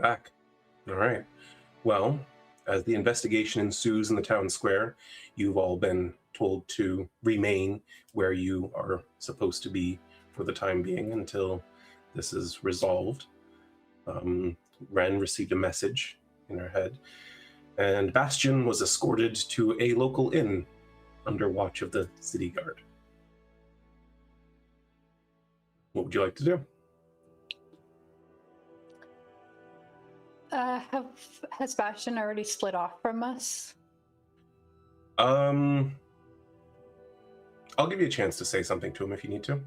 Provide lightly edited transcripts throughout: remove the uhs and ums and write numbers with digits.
back. All right. Well, as the investigation ensues in the town square, you've all been told to remain where you are supposed to be for the time being until this is resolved. Wren received a message in her head, and Bastion was escorted to a local inn under watch of the city guard. What would you like to do? Has Bastion already split off from us? I'll give you a chance to say something to him if you need to.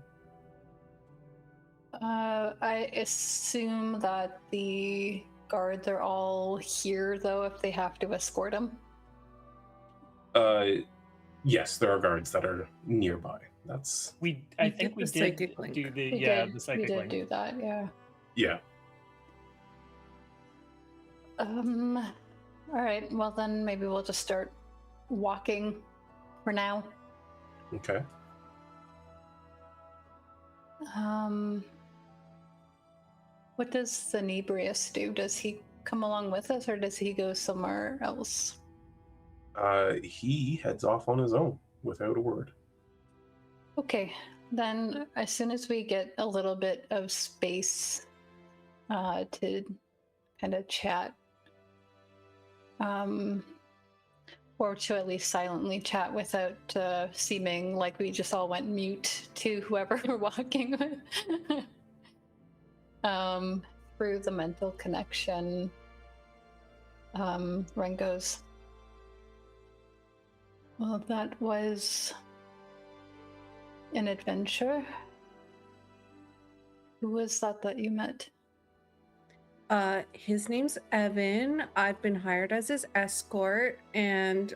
I assume that the guards are all here, though, if they have to escort him. Yes, there are guards that are nearby. That's I think we did do the psychic we did link. do that, yeah. Yeah. All right. Well, then maybe we'll just start walking for now. Okay. What does Thenibrius do? Does he come along with us, or does he go somewhere else? He heads off on his own without a word. Okay, then as soon as we get a little bit of space to kind of chat, or to at least silently chat without seeming like we just all went mute to whoever we're walking with. Through the mental connection, Wren goes, well, that was an adventure. Who was that you met? His name's Evan. I've been hired as his escort, and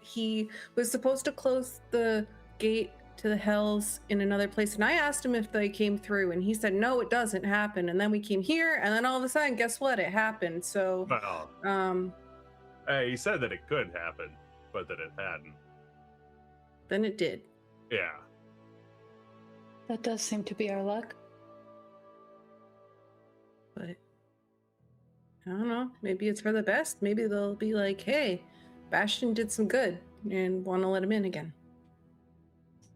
he was supposed to close the gate to the hells in another place, and I asked him if they came through, and he said no, it doesn't happen. And then we came here, and then all of a sudden, guess what? It happened. So well, he said that it could happen, but that it hadn't. Then it did. Yeah. That does seem to be our luck. But I don't know, maybe it's for the best. Maybe they'll be like, hey, Bastion did some good and want to let him in again.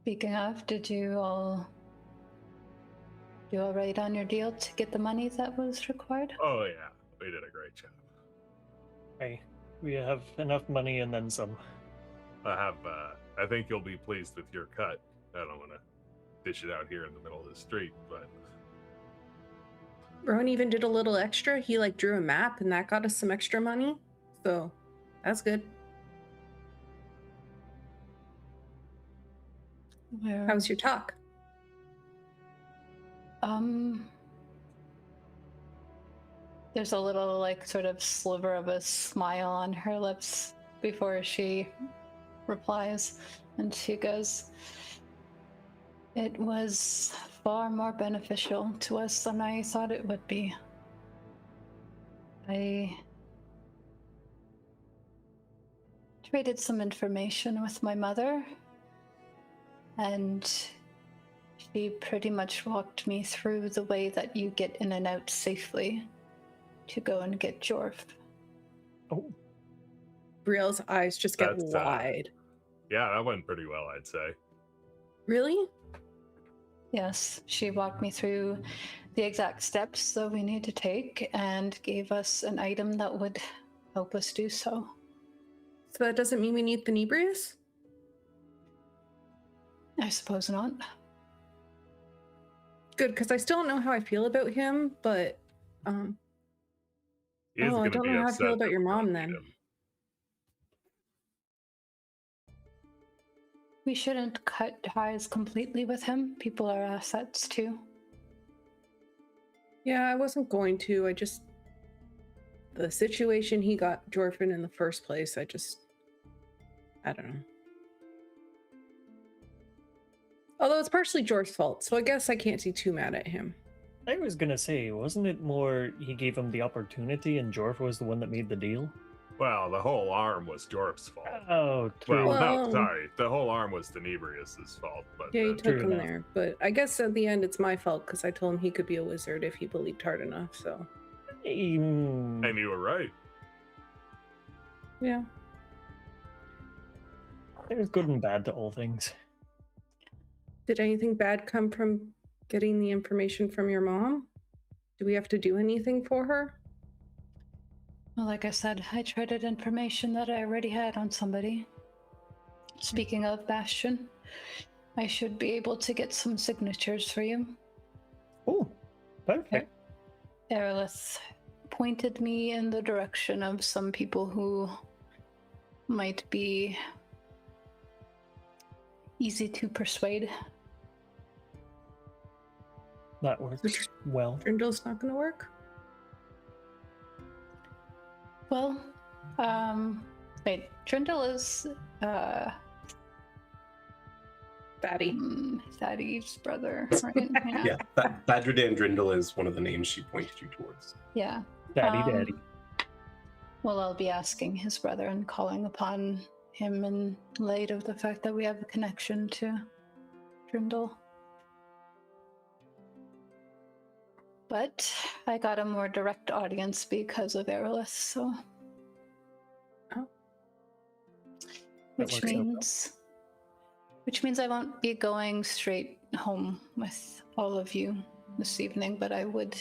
Speaking of, did you all do all right on your deal to get the money that was required? Oh yeah, we did a great job. Hey, we have enough money and then some. I think you'll be pleased with your cut. I don't want to dish it out here in the middle of the street, but Rowan even did a little extra. He like drew a map, and that got us some extra money. So that's good. How was your talk? There's a little like sort of sliver of a smile on her lips before she replies, and she goes, it was far more beneficial to us than I thought it would be. I traded some information with my mother, and she pretty much walked me through the way that you get in and out safely to go and get Jorff. Oh. Brielle's eyes just get wide. Yeah, that went pretty well, I'd say. Really? Yes, she walked me through the exact steps that we need to take and gave us an item that would help us do so. So that doesn't mean we need Thenibrius? I suppose not. Good, because I still don't know how I feel about him, but I don't know how I feel about your mom then. We shouldn't cut ties completely with him. People are assets too. Yeah, I wasn't going to. The situation he got Jorff in the first place, I don't know. Although it's partially Jorff's fault, so I guess I can't be too mad at him. I was gonna say, wasn't it more he gave him the opportunity and Jorff was the one that made the deal? Well, the whole arm was Jorff's fault. Oh, true. Well, no, sorry. The whole arm was Thenibrius's fault. But yeah, he took him there. But I guess at the end it's my fault because I told him he could be a wizard if he believed hard enough, so. Mm, And you were right. Yeah. There's good and bad to all things. Did anything bad come from getting the information from your mom? Do we have to do anything for her? Well, like I said, I traded information that I already had on somebody. Speaking of Bastion, I should be able to get some signatures for you. Oh, perfect. Aerolith pointed me in the direction of some people who might be easy to persuade. That works well. Drindle's not gonna work? Well, wait, Drindle is, Daddy. Thaddeus' brother, right? Yeah, Badredan Drindle is one of the names she pointed you towards. Yeah. Daddy. Well, I'll be asking his brother and calling upon him in light of the fact that we have a connection to Drindle. But I got a more direct audience because of Aerolith, so. Oh. Which means I won't be going straight home with all of you this evening, but I would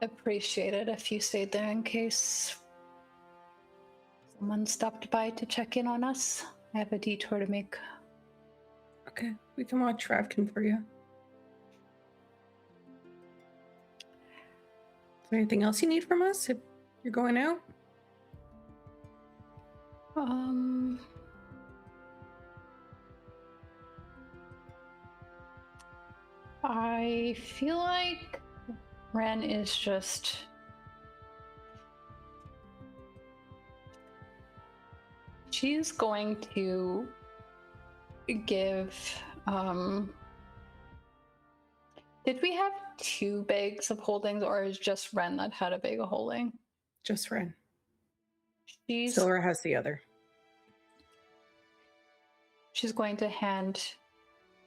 appreciate it if you stayed there in case someone stopped by to check in on us. I have a detour to make. Okay, we can watch Ravkin for you. Is there anything else you need from us if you're going out? I feel like Wren is just she's going to give did we have 2 bags of holdings, or is just Wren that had a bag of holding? Just Wren. She's Silver has the other. She's going to hand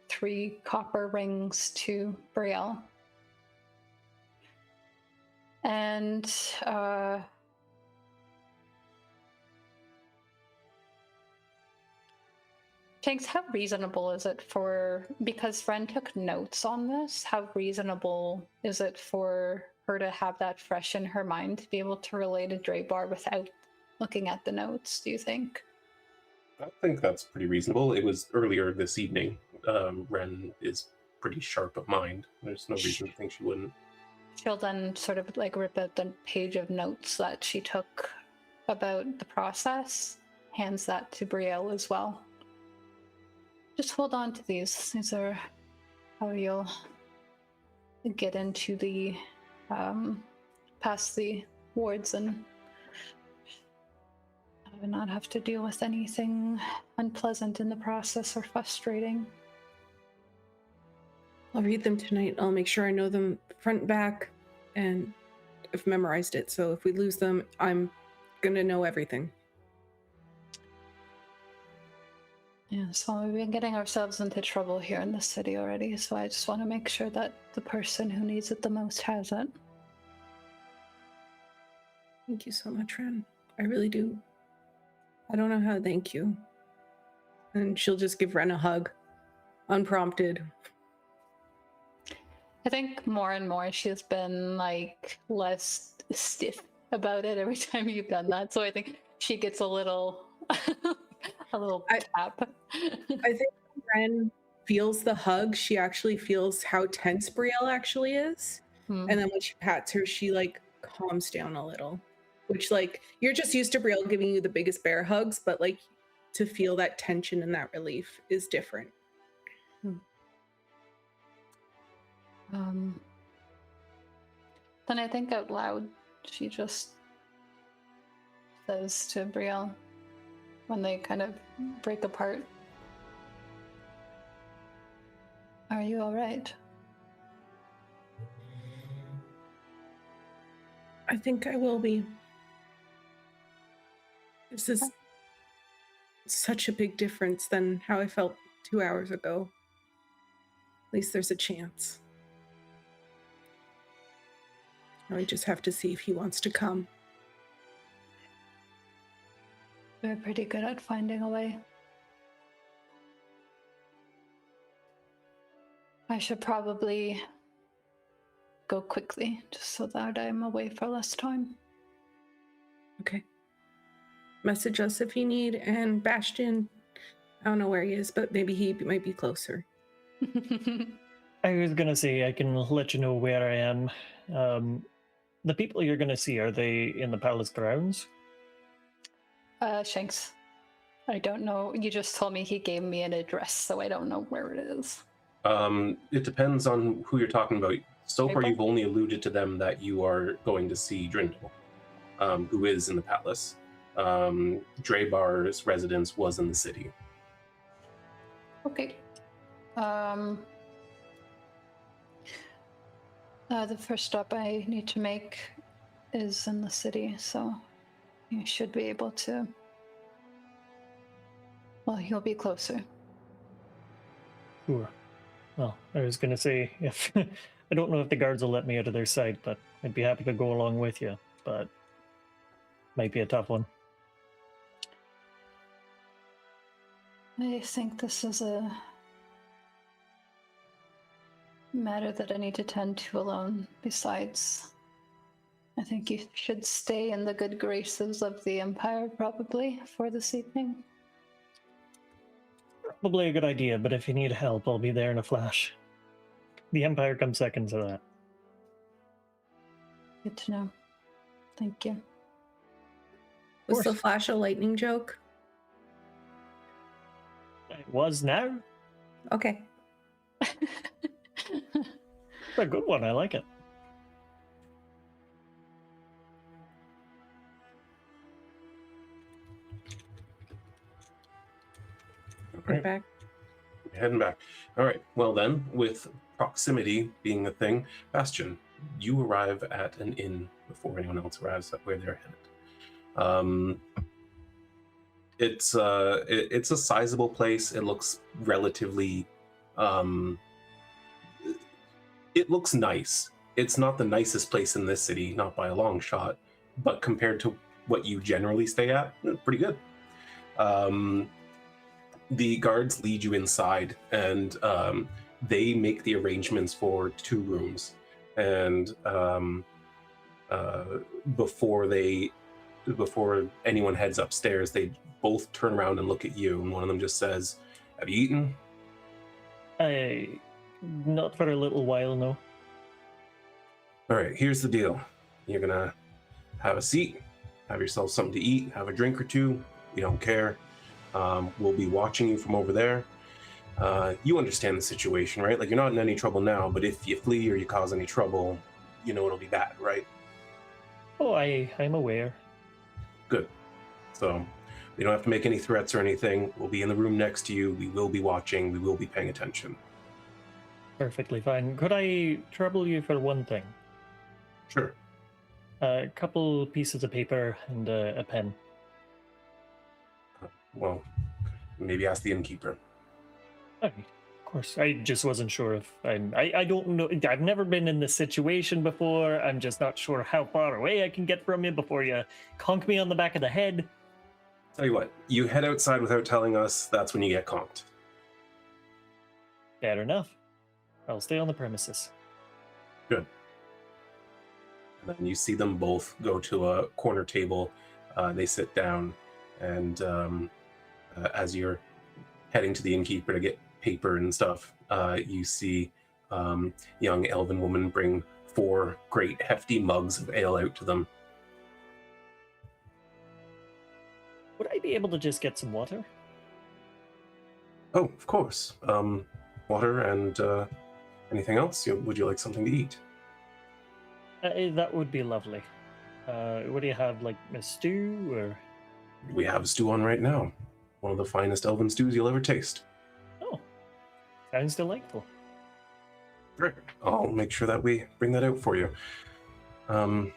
3 copper rings to Brielle. And Shanks, how reasonable is it for, because Wren took notes on this, how reasonable is it for her to have that fresh in her mind to be able to relay to Draebar without looking at the notes, do you think? I think that's pretty reasonable. It was earlier this evening. Wren is pretty sharp of mind. There's no reason to think she wouldn't. She'll then sort of like rip out the page of notes that she took about the process, hands that to Brielle as well. Just hold on to these. These are how you'll get into the, past the wards and not have to deal with anything unpleasant in the process or frustrating. I'll read them tonight. I'll make sure I know them front and back, and I've memorized it. So if we lose them, I'm gonna know everything. Yeah, so we've been getting ourselves into trouble here in the city already, so I just want to make sure that the person who needs it the most has it. Thank you so much, Wren. I really do. I don't know how to thank you. And she'll just give Wren a hug, unprompted. I think more and more she's been like less stiff about it every time you've done that, so I think she gets a little tap. I think when Wren feels the hug, she actually feels how tense Brielle actually is. And then when she pats her, she like calms down a little. Which, like, you're just used to Brielle giving you the biggest bear hugs, but like to feel that tension and that relief is different. Then I think out loud, she just says to Brielle when they kind of break apart, "Are you all right?" I think I will be. This is such a big difference than how I felt 2 hours ago. At least there's a chance. Now we just have to see if he wants to come. We're pretty good at finding a way. I should probably go quickly, just so that I'm away for less time. Okay. Message us if you need. And Bastion, I don't know where he is, but maybe he might be closer. I was gonna say I can let you know where I am. The people you're gonna see, are they in the palace grounds? Shanks. I don't know. You just told me he gave me an address, so I don't know where it is. It depends on who you're talking about. So far, Draebar? you've only alluded to them that you are going to see Drindle, who is in the palace. Draebar's residence was in the city. Okay. The first stop I need to make is in the city, so you should be able to. Well, you'll be closer. Sure. Well, I was gonna say, if I don't know if the guards will let me out of their sight, but I'd be happy to go along with you. But might be a tough one. I think this is a matter that I need to tend to alone. Besides, I think you should stay in the good graces of the Empire, probably, for this evening. Probably a good idea, but if you need help, I'll be there in a flash. The Empire comes second to that. Good to know. Thank you. Was the flash a lightning joke? It was now. Okay. It's a good one. I like it. We're back. Heading back. All right. Well, then, with proximity being a thing, Bastion, you arrive at an inn before anyone else arrives at where they're headed. It's a sizable place. It looks relatively. It looks nice. It's not the nicest place in this city, not by a long shot, but compared to what you generally stay at, pretty good. The guards lead you inside, and they make the arrangements for 2 rooms. And before anyone heads upstairs, they both turn around and look at you, and one of them just says, "Have you eaten?" Not for a little while, no. All right, here's the deal. You're gonna have a seat, have yourself something to eat, have a drink or two. We don't care. We'll be watching you from over there. You understand the situation, right? Like, you're not in any trouble now, but if you flee or you cause any trouble, you know it'll be bad, right? Oh, I'm aware. Good. So we don't have to make any threats or anything. We'll be in the room next to you. We will be watching. We will be paying attention. Perfectly fine. Could I trouble you for one thing? Sure. A couple pieces of paper and a pen. Well, maybe ask the innkeeper. Okay, of course. I just wasn't sure if I don't know. I've never been in this situation before. I'm just not sure how far away I can get from you before you conk me on the back of the head. Tell you what, you head outside without telling us, that's when you get conked. Fair enough. I'll stay on the premises. Good. And then you see them both go to a corner table. They sit down, and as you're heading to the innkeeper to get paper and stuff, you see young elven woman bring 4 great hefty mugs of ale out to them. Would I be able to just get some water? Oh, of course. Water and anything else? Would you like something to eat? That would be lovely. What do you have, like a stew or? We have a stew on right now. One of the finest elven stews you'll ever taste. Oh, sounds delightful. Great. I'll make sure that we bring that out for you. You're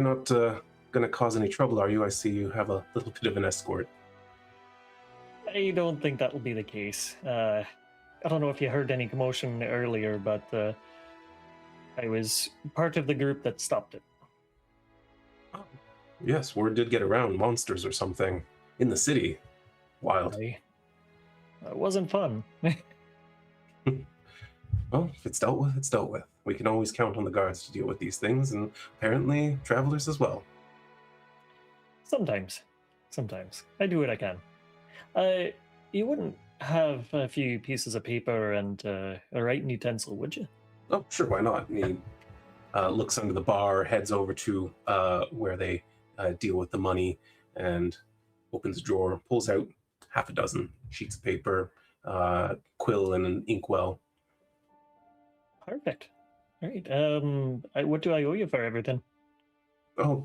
not going to cause any trouble, are you? I see you have a little bit of an escort. I don't think that will be the case. I don't know if you heard any commotion earlier, but I was part of the group that stopped it. Yes, word did get around, monsters or something in the city. Wild. It wasn't fun. Well, if it's dealt with, it's dealt with. We can always count on the guards to deal with these things, and apparently travelers as well. Sometimes. I do what I can. You wouldn't have a few pieces of paper and a writing utensil, would you? Oh, sure, why not? And he looks under the bar, heads over to where they deal with the money, and opens a drawer, pulls out half a dozen sheets of paper, quill and an inkwell. Perfect. All right. What do I owe you for everything? Oh,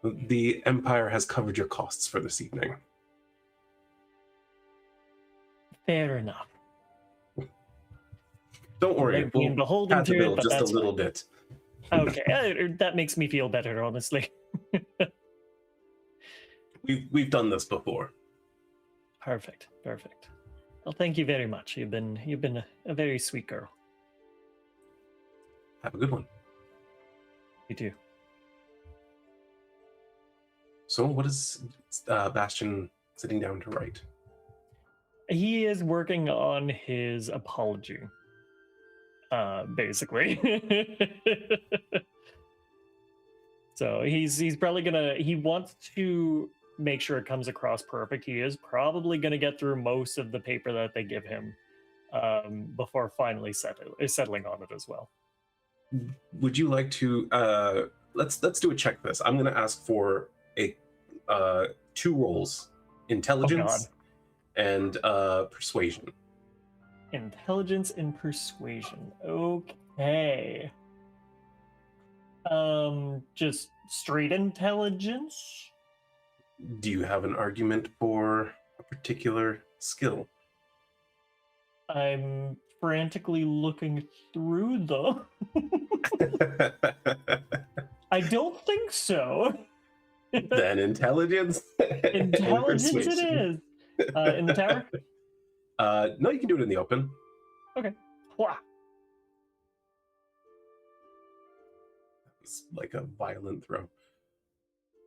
the Empire has covered your costs for this evening. Fair enough. Don't worry, Like being we'll beholden pad the to bill it, but just a that's little fine. bit. Okay, that makes me feel better, honestly. We've done this before. Perfect. Well, thank you very much. You've been a very sweet girl. Have a good one. You too. So, what is Bastion sitting down to write? He is working on his apology. Basically. So he's probably he wants to make sure it comes across perfect. He is probably gonna get through most of the paper that they give him before finally settling on it as well. Would you like to let's do a check this. I'm going to ask for a 2 rolls, intelligence and persuasion. Intelligence and persuasion. Okay. Just straight intelligence? Do you have an argument for a particular skill? I'm frantically looking through them. I don't think so. Then intelligence. and Intelligence it persuasion. is. In the tower? No, you can do it in the open. Okay. Wah. It's like a violent throw.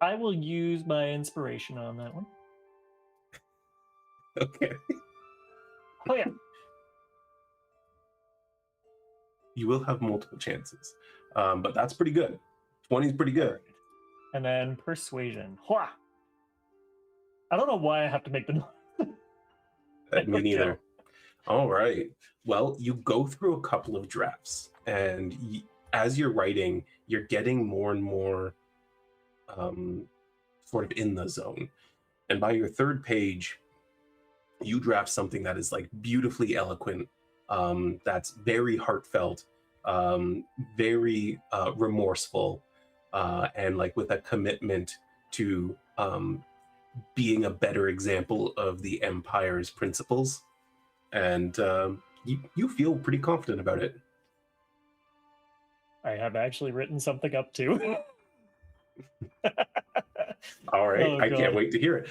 I will use my inspiration on that one. Okay. Oh yeah. You will have multiple chances, but that's pretty good. 20 is pretty good. And then persuasion. Wah. I don't know why I have to make the noise. Me neither. All right. Well, you go through a couple of drafts, and as you're writing, you're getting more and more sort of in the zone. And by your 3rd page, you draft something that is like beautifully eloquent, that's very heartfelt, very remorseful, and like with a commitment to being a better example of the Empire's principles. And you feel pretty confident about it. I have actually written something up too. All right. Oh, I can't God. wait to hear it.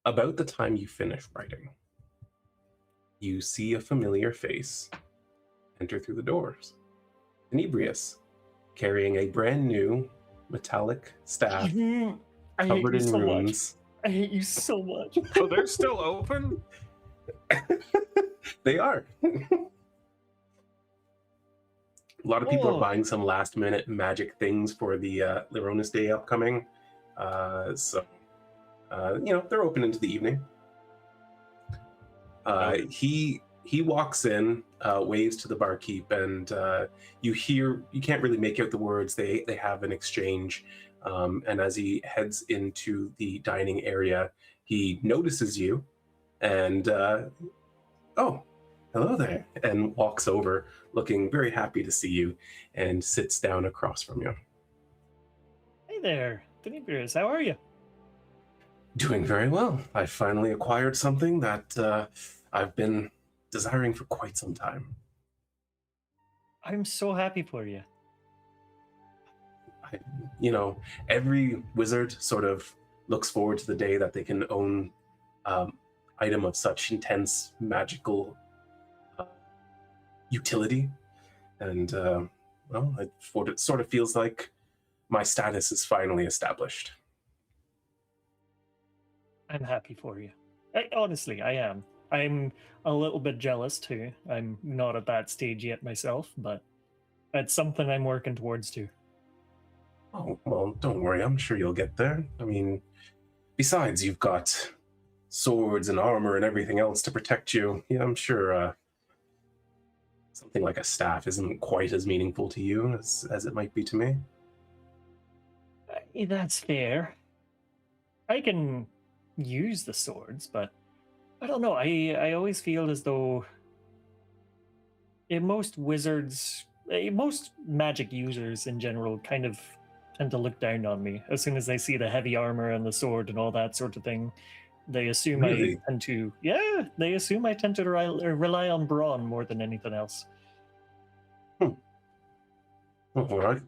About the time you finish writing, you see a familiar face enter through the doors. Thenibrius, carrying a brand new metallic staff I hate covered you in so much. runes. I hate you so much. Oh, they're still open? They are. A lot of people Oh. are buying some last-minute magic things for the Lironis Day upcoming. So, they're open into the evening. He walks in, waves to the barkeep, and you can't really make out the words. They have an exchange, and as he heads into the dining area, he notices you, and oh, hello there, and walks over, looking very happy to see you, and sits down across from you. Hey there, Thenibrius, how are you? Doing very well. I finally acquired something that I've been desiring for quite some time. I'm so happy for you. Every wizard sort of looks forward to the day that they can own item of such intense magical utility. And, well, it sort of feels like my status is finally established. I'm happy for you. Honestly, I am. I'm a little bit jealous too. I'm not at that stage yet myself, but it's something I'm working towards too. Oh, well, don't worry. I'm sure you'll get there. I mean, besides, you've got swords and armor and everything else to protect you. Yeah, I'm sure something like a staff isn't quite as meaningful to you as it might be to me. That's fair. I can use the swords, but I don't know. I always feel as though most wizards, most magic users in general kind of tend to look down on me as soon as they see the heavy armor and the sword and all that sort of thing. They assume Really? I tend to, yeah, they assume I tend to rely on brawn more than anything else. Well,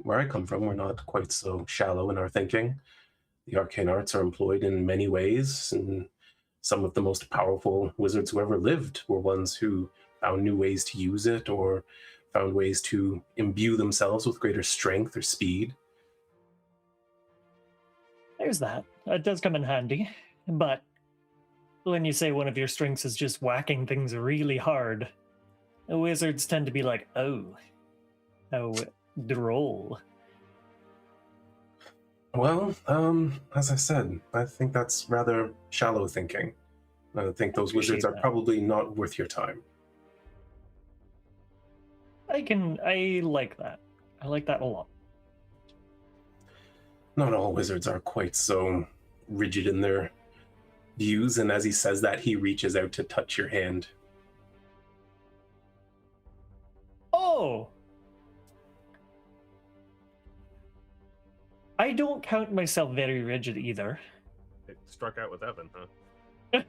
where I come from, we're not quite so shallow in our thinking. The arcane arts are employed in many ways, and some of the most powerful wizards who ever lived were ones who found new ways to use it or found ways to imbue themselves with greater strength or speed. There's that. It does come in handy. But when you say one of your strengths is just whacking things really hard, wizards tend to be like, oh, how droll. Well, as I said, I think that's rather shallow thinking. I think those wizards are that. probably not worth your time. I like that. I like that a lot. Not all wizards are quite so rigid in their views, and as he says that, he reaches out to touch your hand. Oh! I don't count myself very rigid either. It struck out with Evan, huh?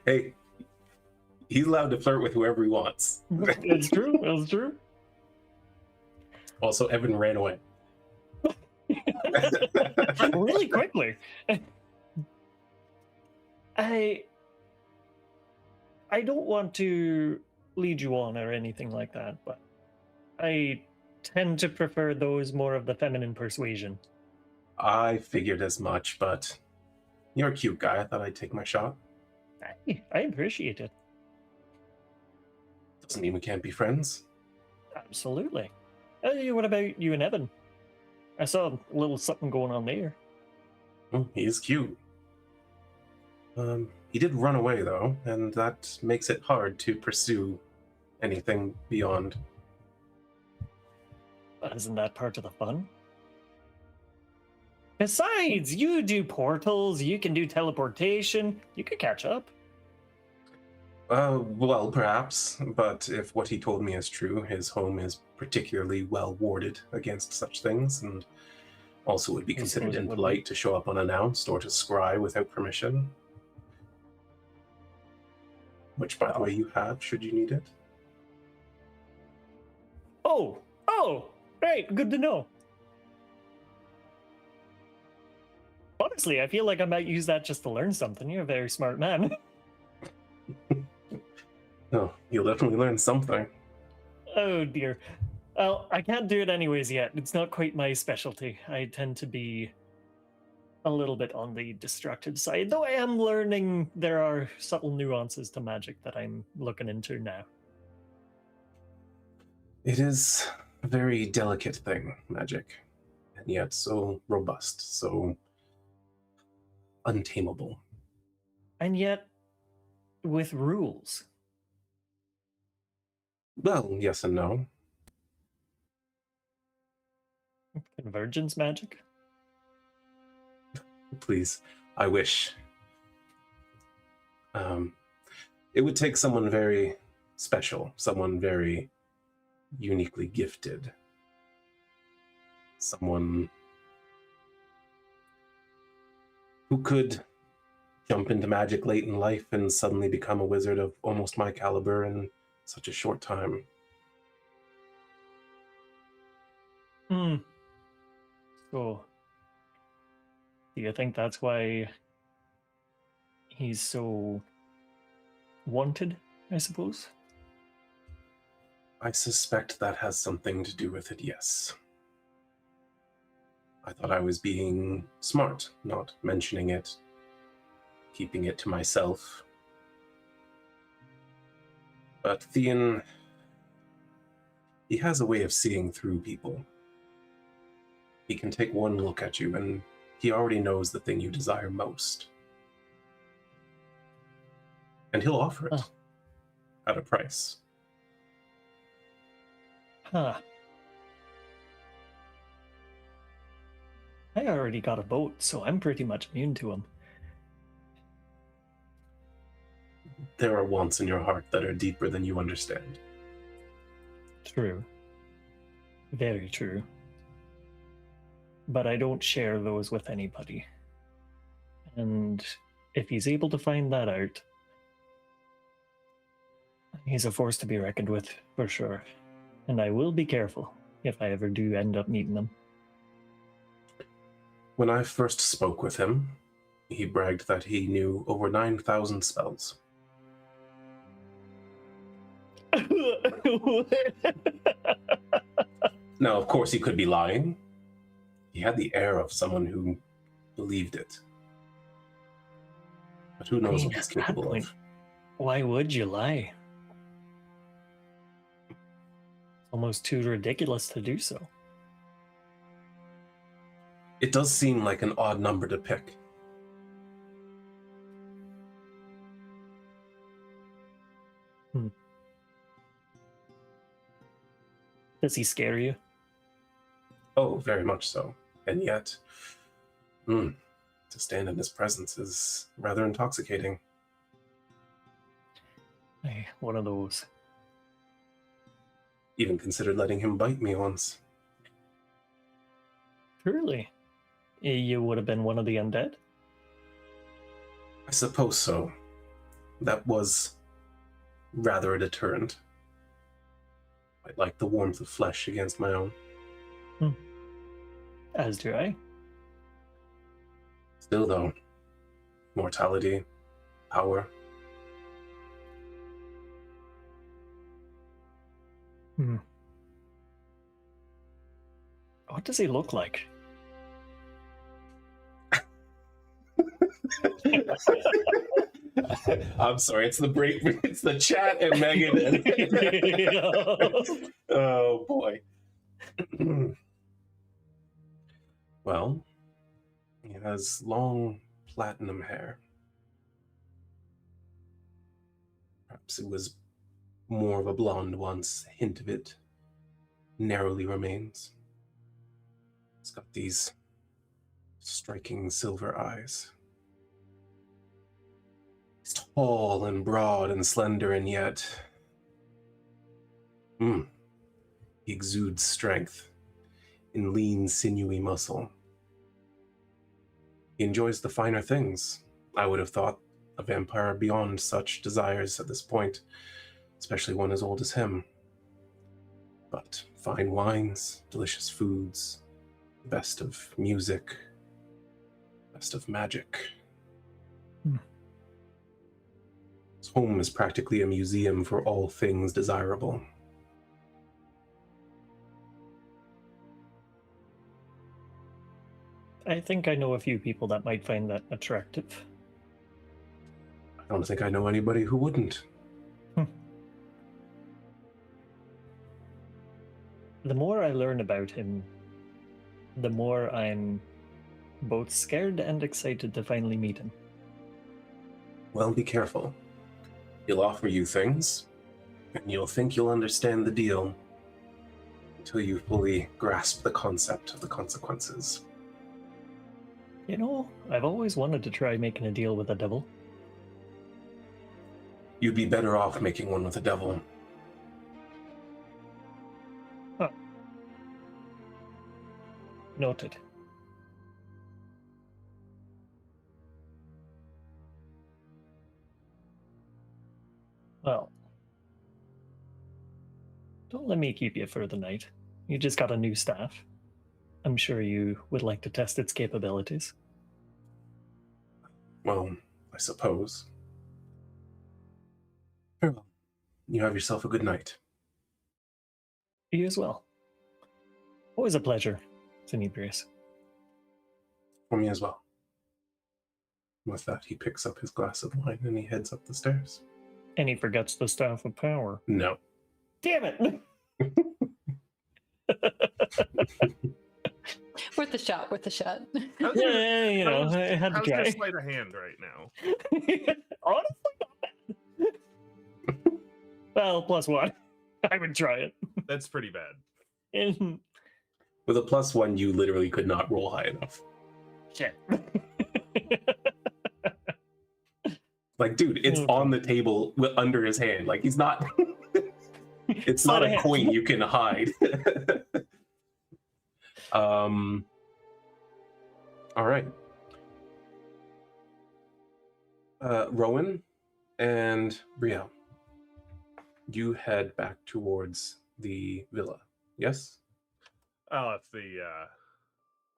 Hey, he's allowed to flirt with whoever he wants. It's true. It's true. Also, Evan ran away. Really quickly. I don't want to lead you on or anything like that, but I tend to prefer those more of the feminine persuasion. I figured as much, but you're a cute guy. I thought I'd take my shot. I appreciate it. Doesn't mean we can't be friends. Absolutely. What about you and Evan? I saw a little something going on there. He is cute. He did run away, though, and that makes it hard to pursue anything beyond. But isn't that part of the fun? Besides, you do portals, you can do teleportation, you could catch up. Well, perhaps, but if what he told me is true, his home is particularly well warded against such things, and also would be I considered suppose it would impolite to show up unannounced or to scry without permission. Which, by the way, you have, should you need it. Oh, right, good to know. Honestly, I feel like I might use that just to learn something. You're a very smart man. No, you'll definitely learn something. Oh dear. Well, I can't do it anyways yet. It's not quite my specialty. I tend to be a little bit on the destructive side, though I am learning there are subtle nuances to magic that I'm looking into now. It is a very delicate thing, magic, and yet so robust, so untamable. And yet, with rules. Well, yes and no. Convergence magic? Please, I wish. It would take someone very special, someone very uniquely gifted, someone who could jump into magic late in life and suddenly become a wizard of almost my caliber in such a short time. So, do you think that's why he's so wanted, I suppose. I suspect that has something to do with it, yes. I thought I was being smart, not mentioning it, keeping it to myself. But Theon, he has a way of seeing through people. He can take one look at you and he already knows the thing you desire most. And he'll offer it at a price. Huh. I already got a boat, so I'm pretty much immune to him. There are wants in your heart that are deeper than you understand. True. Very true. But I don't share those with anybody. And if he's able to find that out, he's a force to be reckoned with, for sure. And I will be careful if I ever do end up meeting him. When I first spoke with him, he bragged that he knew over 9,000 spells. Now, of course, he could be lying. He had the air of someone who believed it. But who knows what he's capable of? Why would you lie? Almost too ridiculous to do so. It does seem like an odd number to pick. Does he scare you? Oh, very much so. And yet, to stand in his presence is rather intoxicating. Hey, one of those. Even considered letting him bite me once. Truly? You would have been one of the undead? I suppose so. That was rather a deterrent. I like the warmth of flesh against my own. As do I. Still, though, mortality, power. What does he look like? I'm sorry, it's the break. It's the chat and Megan. Oh boy. Well, he has long platinum hair. Perhaps it was more of a blonde once. A hint of it narrowly remains. It's got these striking silver eyes. He's tall and broad and slender, and yet he exudes strength in lean, sinewy muscle. He enjoys the finer things. I would have thought a vampire beyond such desires at this point, especially one as old as him. But fine wines, delicious foods, the best of music, best of magic. His home is practically a museum for all things desirable. I think I know a few people that might find that attractive. I don't think I know anybody who wouldn't. The more I learn about him, the more I'm both scared and excited to finally meet him. Well, be careful. He'll offer you things, and you'll think you'll understand the deal until you fully grasp the concept of the consequences. You know, I've always wanted to try making a deal with the devil. You'd be better off making one with the devil. Huh. Noted. Well, don't let me keep you for the night. You just got a new staff. I'm sure you would like to test its capabilities. Well, I suppose. Very well. You have yourself a good night. You as well. Always a pleasure, Thenibrius. For me as well. With that, he picks up his glass of wine and he heads up the stairs. And he forgets the staff of power. No. Damn it! Worth a shot, worth a shot. Yeah, you know, I had to How's try. your sleight of hand right now? Honestly, not bad. Well, +1. I would try it. That's pretty bad. And With a +1, you literally could not roll high enough. shit. Like, dude, it's on the table under his hand. Like, he's not. It's not a coin you can hide. All right. Rhowan and Brielle, you head back towards the villa. Yes? Oh, if the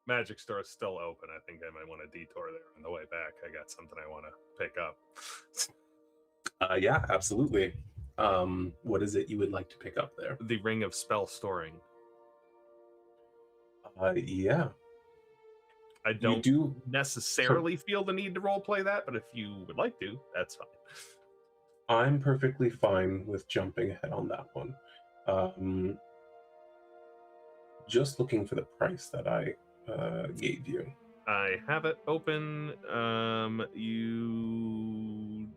magic store is still open, I think I might want to detour there on the way back. I got something I want to pick up. Yeah, absolutely. What is it you would like to pick up there? The Ring of Spell Storing. Yeah. I You don't do. necessarily feel the need to roleplay that, but if you would like to, that's fine. I'm perfectly fine with jumping ahead on that one. Just looking for the price that I gave you. I have it open. You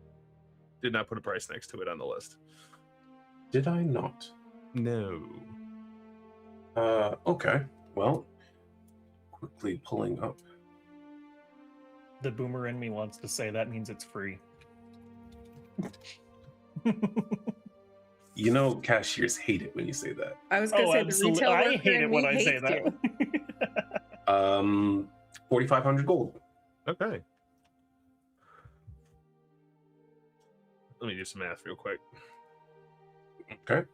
did not put a price next to it on the list. Did I not? No. Okay. Well, quickly pulling up. The boomer in me wants to say that means it's free. You know, cashiers hate it when you say that. I was gonna say the retail I worker hate in it me when I say hates that. you. 4,500 gold. Okay. Let me do some math real quick. Okay.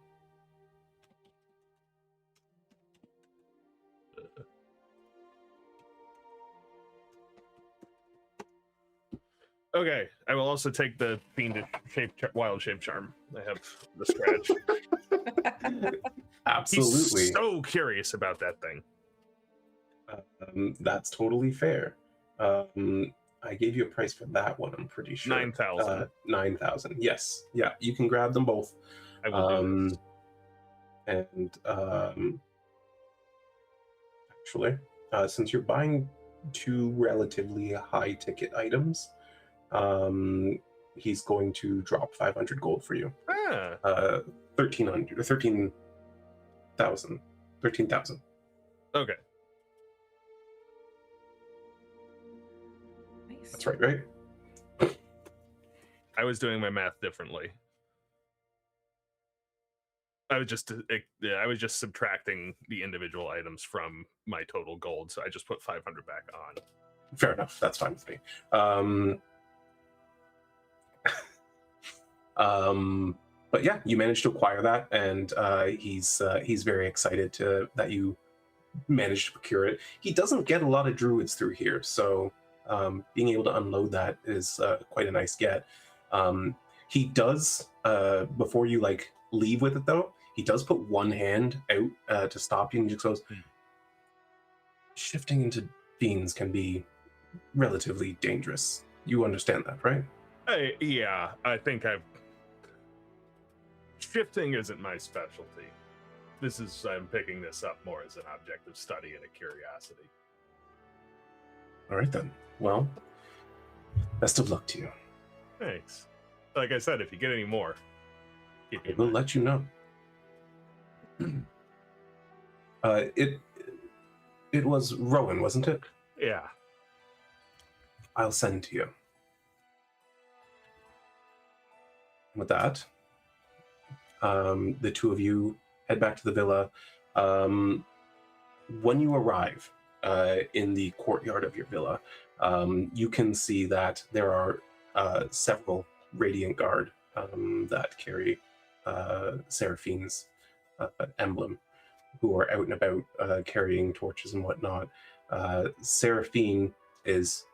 Okay, I will also take the fiendish wild shape charm. I have the scratch. Absolutely. He's so curious about that thing. That's totally fair. I gave you a price for that one, I'm pretty sure. 9,000. 9,000. Yes. Yeah, you can grab them both. I will do this. And actually, since you're buying two relatively high ticket items, he's going to drop 500 gold for you. 1,300 or 13,000. 13,000. Okay. Nice. That's right? I was doing my math differently. I was just subtracting the individual items from my total gold, so I just put 500 back on. Fair enough. That's fine with me. But yeah, you managed to acquire that, and he's very excited that you managed to procure it. He doesn't get a lot of druids through here, so being able to unload that is quite a nice get. He does, before you leave with it though, he does put one hand out to stop you, and he just goes, shifting into fiends can be relatively dangerous. You understand that, right? Yeah, I think shifting isn't my specialty. I'm picking this up more as an object of study and a curiosity. All right then. Well, best of luck to you. Thanks. Like I said, if you get any more, keep me in We'll mind. let you know. It was Rhowan, wasn't it? Yeah. I'll send to you. With that, the two of you head back to the villa. When you arrive in the courtyard of your villa, you can see that there are several Radiant Guard that carry Seraphine's emblem, who are out and about carrying torches and whatnot. Seraphine is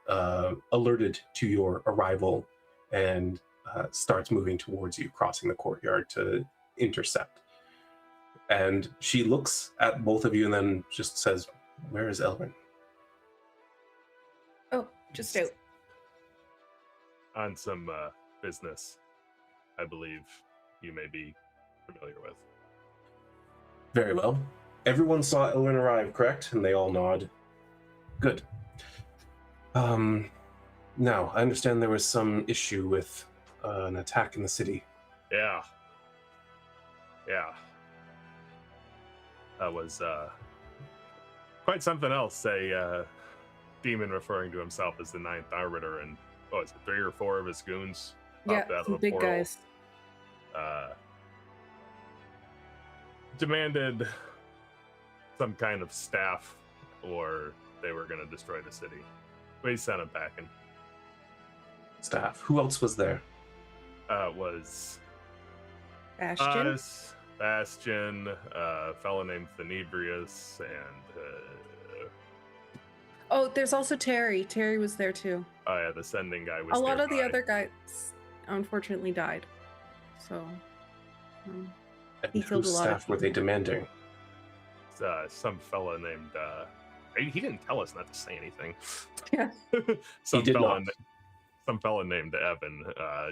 alerted to your arrival and starts moving towards you, crossing the courtyard to intercept. And she looks at both of you and then just says, "Where is Elrin?" Oh, just out. On some business, I believe you may be familiar with. Very well. Everyone saw Elrin arrive, correct? And they all nod. Good. Now, I understand there was some issue with an attack in the city. Yeah. That was quite something else. A demon referring to himself as the Ninth Arbiter, and what was it, 3 or 4 of his goons popped out of some the big portal. guys. Demanded some kind of staff, or they were going to destroy the city. We sent him packing. Staff. Who else was there? Was Bastion. us, Bastion, a fellow named Thenibrius, and Oh, there's also Terry. Terry was there too. oh yeah, the sending guy was A lot of the nearby. other guys unfortunately died. So And He killed whose a lot of staff were they demanding? Some fella named he didn't tell us not to say anything. yeah. some did fella not. some fella named Evan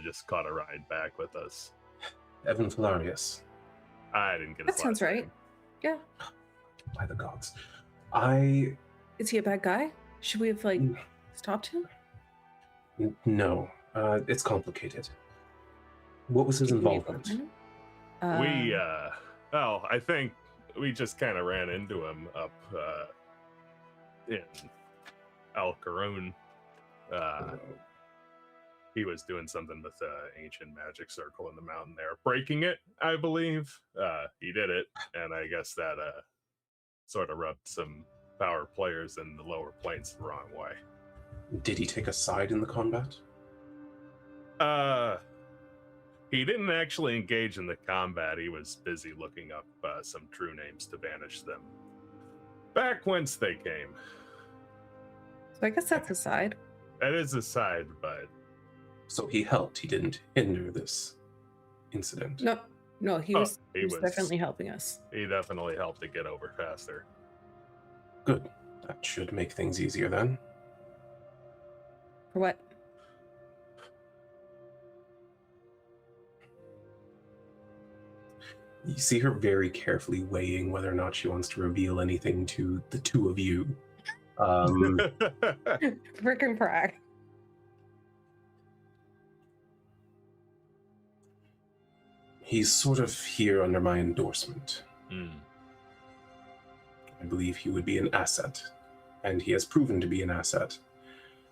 just caught a ride back with us. Evan Valarius. I didn't get That his sounds last right. name. Yeah. By the gods. Is he a bad guy? Should we have stopped him? No. It's complicated. What was his Can we involvement? find him? We I think we just kind of ran into him up in Al-Qarun. He was doing something with the ancient magic circle in the mountain there, breaking it, I believe. He did it, and I guess that sort of rubbed some power players in the lower planes the wrong way. Did he take a side in the combat? He didn't actually engage in the combat. He was busy looking up some true names to banish them back whence they came. So I guess that's a side. That is a side, but So he helped. He didn't hinder this incident. No, he was he was definitely helping us. He definitely helped to get over faster. Good. That should make things easier then. For what? You see her very carefully weighing whether or not she wants to reveal anything to the two of you. Frickin' brag. He's sort of here under my endorsement. Mm. I believe he would be an asset, and he has proven to be an asset.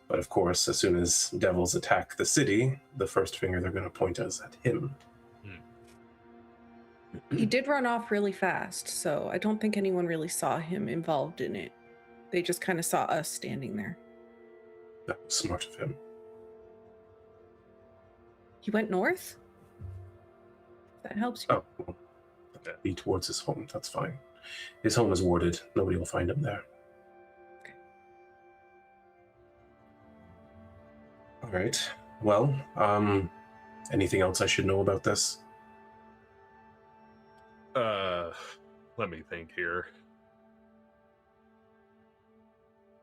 But of course, as soon as devils attack the city, the first finger they're going to point us at him. He did run off really fast, so I don't think anyone really saw him involved in it. They just kind of saw us standing there. That was smart of him. He went north? That helps you. Oh, well, that'd be towards his home. That's fine. His home is warded. Nobody will find him there. Okay. All right. Well, anything else I should know about this? Let me think here.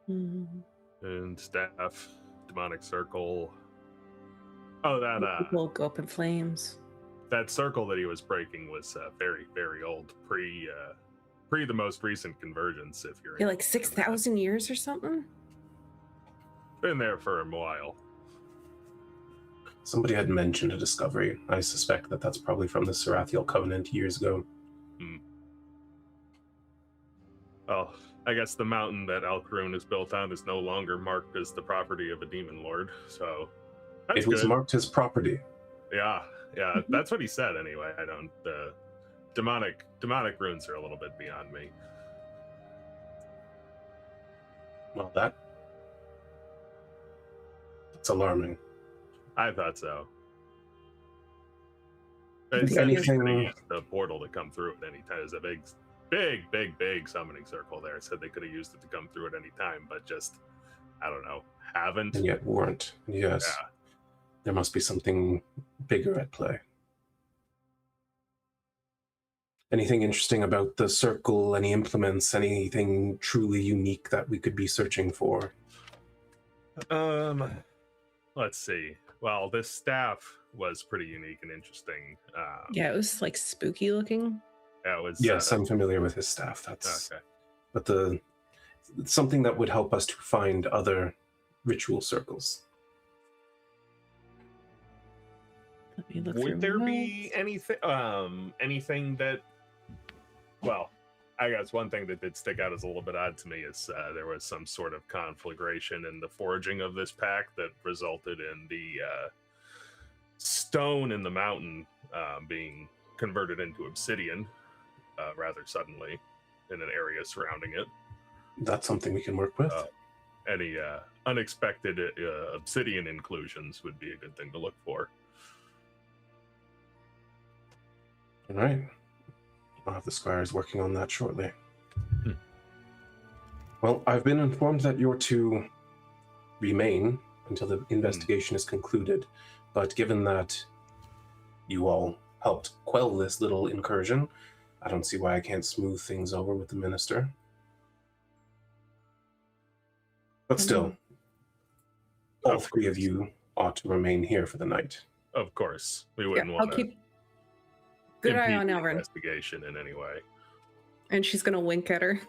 And staff, demonic circle. Oh, that People go up in flames. that circle that he was breaking was very, very old, pre the most recent convergence. If you're Yeah, like interested in that. 6,000 years or something? Been there for a while. Somebody had mentioned a discovery. I suspect that that's probably from the Serathiel Covenant years ago. Well, I guess the mountain that Al-Qarun is built on is no longer marked as the property of a demon lord, so that's It was good. marked his property. Yeah, that's what he said anyway. I don't. Demonic runes are a little bit beyond me. Well, that's alarming. I thought so. If It said they anything- could use the portal to come through at any time. There's a big summoning circle there. It said they could have used it to come through at any time, but just, I don't know, haven't. And yet weren't. Yes. Yeah. There must be something bigger at play. Anything interesting about the circle? Any implements? Anything truly unique that we could be searching for? Let's see. Well, this staff was pretty unique and interesting. Yeah, it was like spooky looking. That was Yes, I'm familiar with his staff. That's okay. but something that would help us to find other ritual circles. Let me look Would through there my be anything that? Well, I guess one thing that did stick out as a little bit odd to me is there was some sort of conflagration in the forging of this pack that resulted in the stone in the mountain being converted into obsidian rather suddenly in an area surrounding it. That's something we can work with. Any unexpected obsidian inclusions would be a good thing to look for. All right. I'll have the squires working on that shortly. Well, I've been informed that you're to remain until the investigation is concluded, but given that you all helped quell this little incursion, I don't see why I can't smooth things over with the minister. But still, all three of you ought to remain here for the night. Of course, we wouldn't I'll want to keep good eye on the Elrin. investigation in any way. And she's gonna wink at her.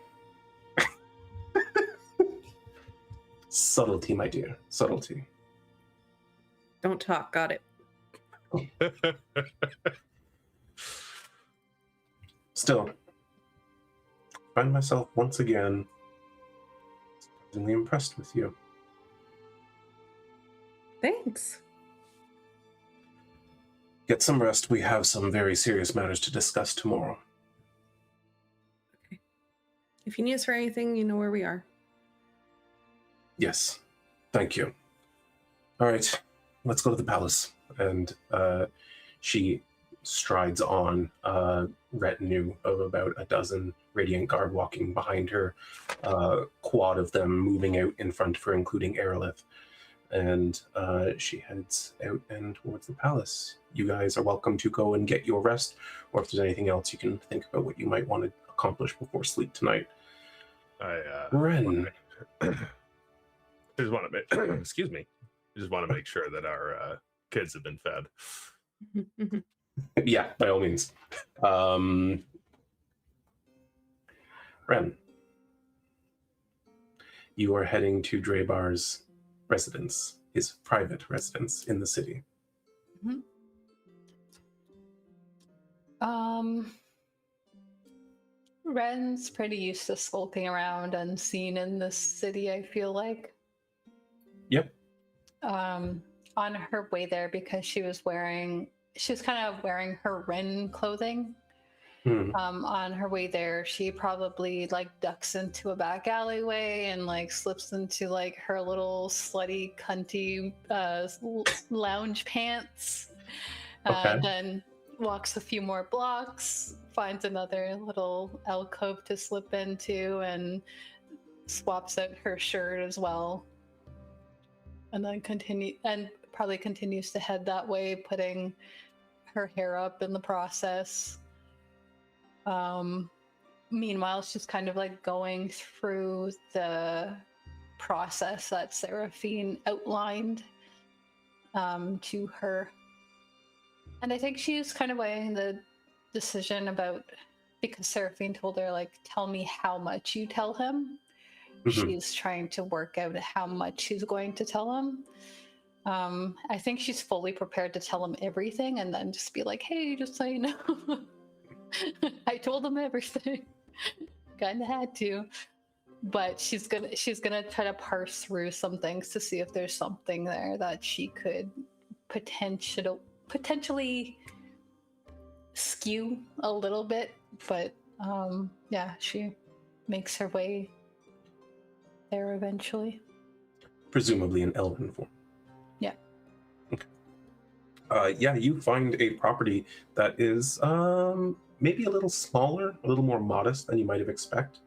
Subtlety, my dear. Subtlety. Don't talk, got it. Still, I find myself once again surprisingly impressed with you. Thanks. Get some rest. We have some very serious matters to discuss tomorrow. If you need us for anything, you know where we are. Yes. Thank you. All right. Let's go to the palace. And she strides on a retinue of about a dozen Radiant Guard walking behind her, quad of them moving out in front of her, including Aerolith. And she heads out and towards the palace. You guys are welcome to go and get your rest, or if there's anything else you can think about what you might want to accomplish before sleep tonight. Wren. Just want to make, excuse me. Just want to make sure that our kids have been fed. Yeah, by all means. Wren, you are heading to Draebar's residence, his private residence in the city. Mm-hmm. Wren's pretty used to skulking around unseen in this city, I feel like. Yep. On her way there, because she was kind of wearing her Wren clothing. On her way there, she probably like ducks into a back alleyway and like slips into like her little slutty cunty lounge pants. Okay. Then walks a few more blocks, finds another little alcove to slip into, and swaps out her shirt as well. And then probably continues to head that way, putting her hair up in the process. Meanwhile, she's kind of like going through the process that Seraphine outlined to her. And I think she's kind of weighing the decision about, because Seraphine told her, like, tell me how much you tell him. She's trying to work out how much she's going to tell him. I think she's fully prepared to tell him everything and then just be like, hey, just so you know, I told him everything. Kinda had to. But she's gonna try to parse through some things to see if there's something there that she could potentially skew a little bit. But yeah, she makes her way there eventually. Presumably in elven form. Yeah. Okay. Yeah, you find a property that is maybe a little smaller, a little more modest than you might have expected.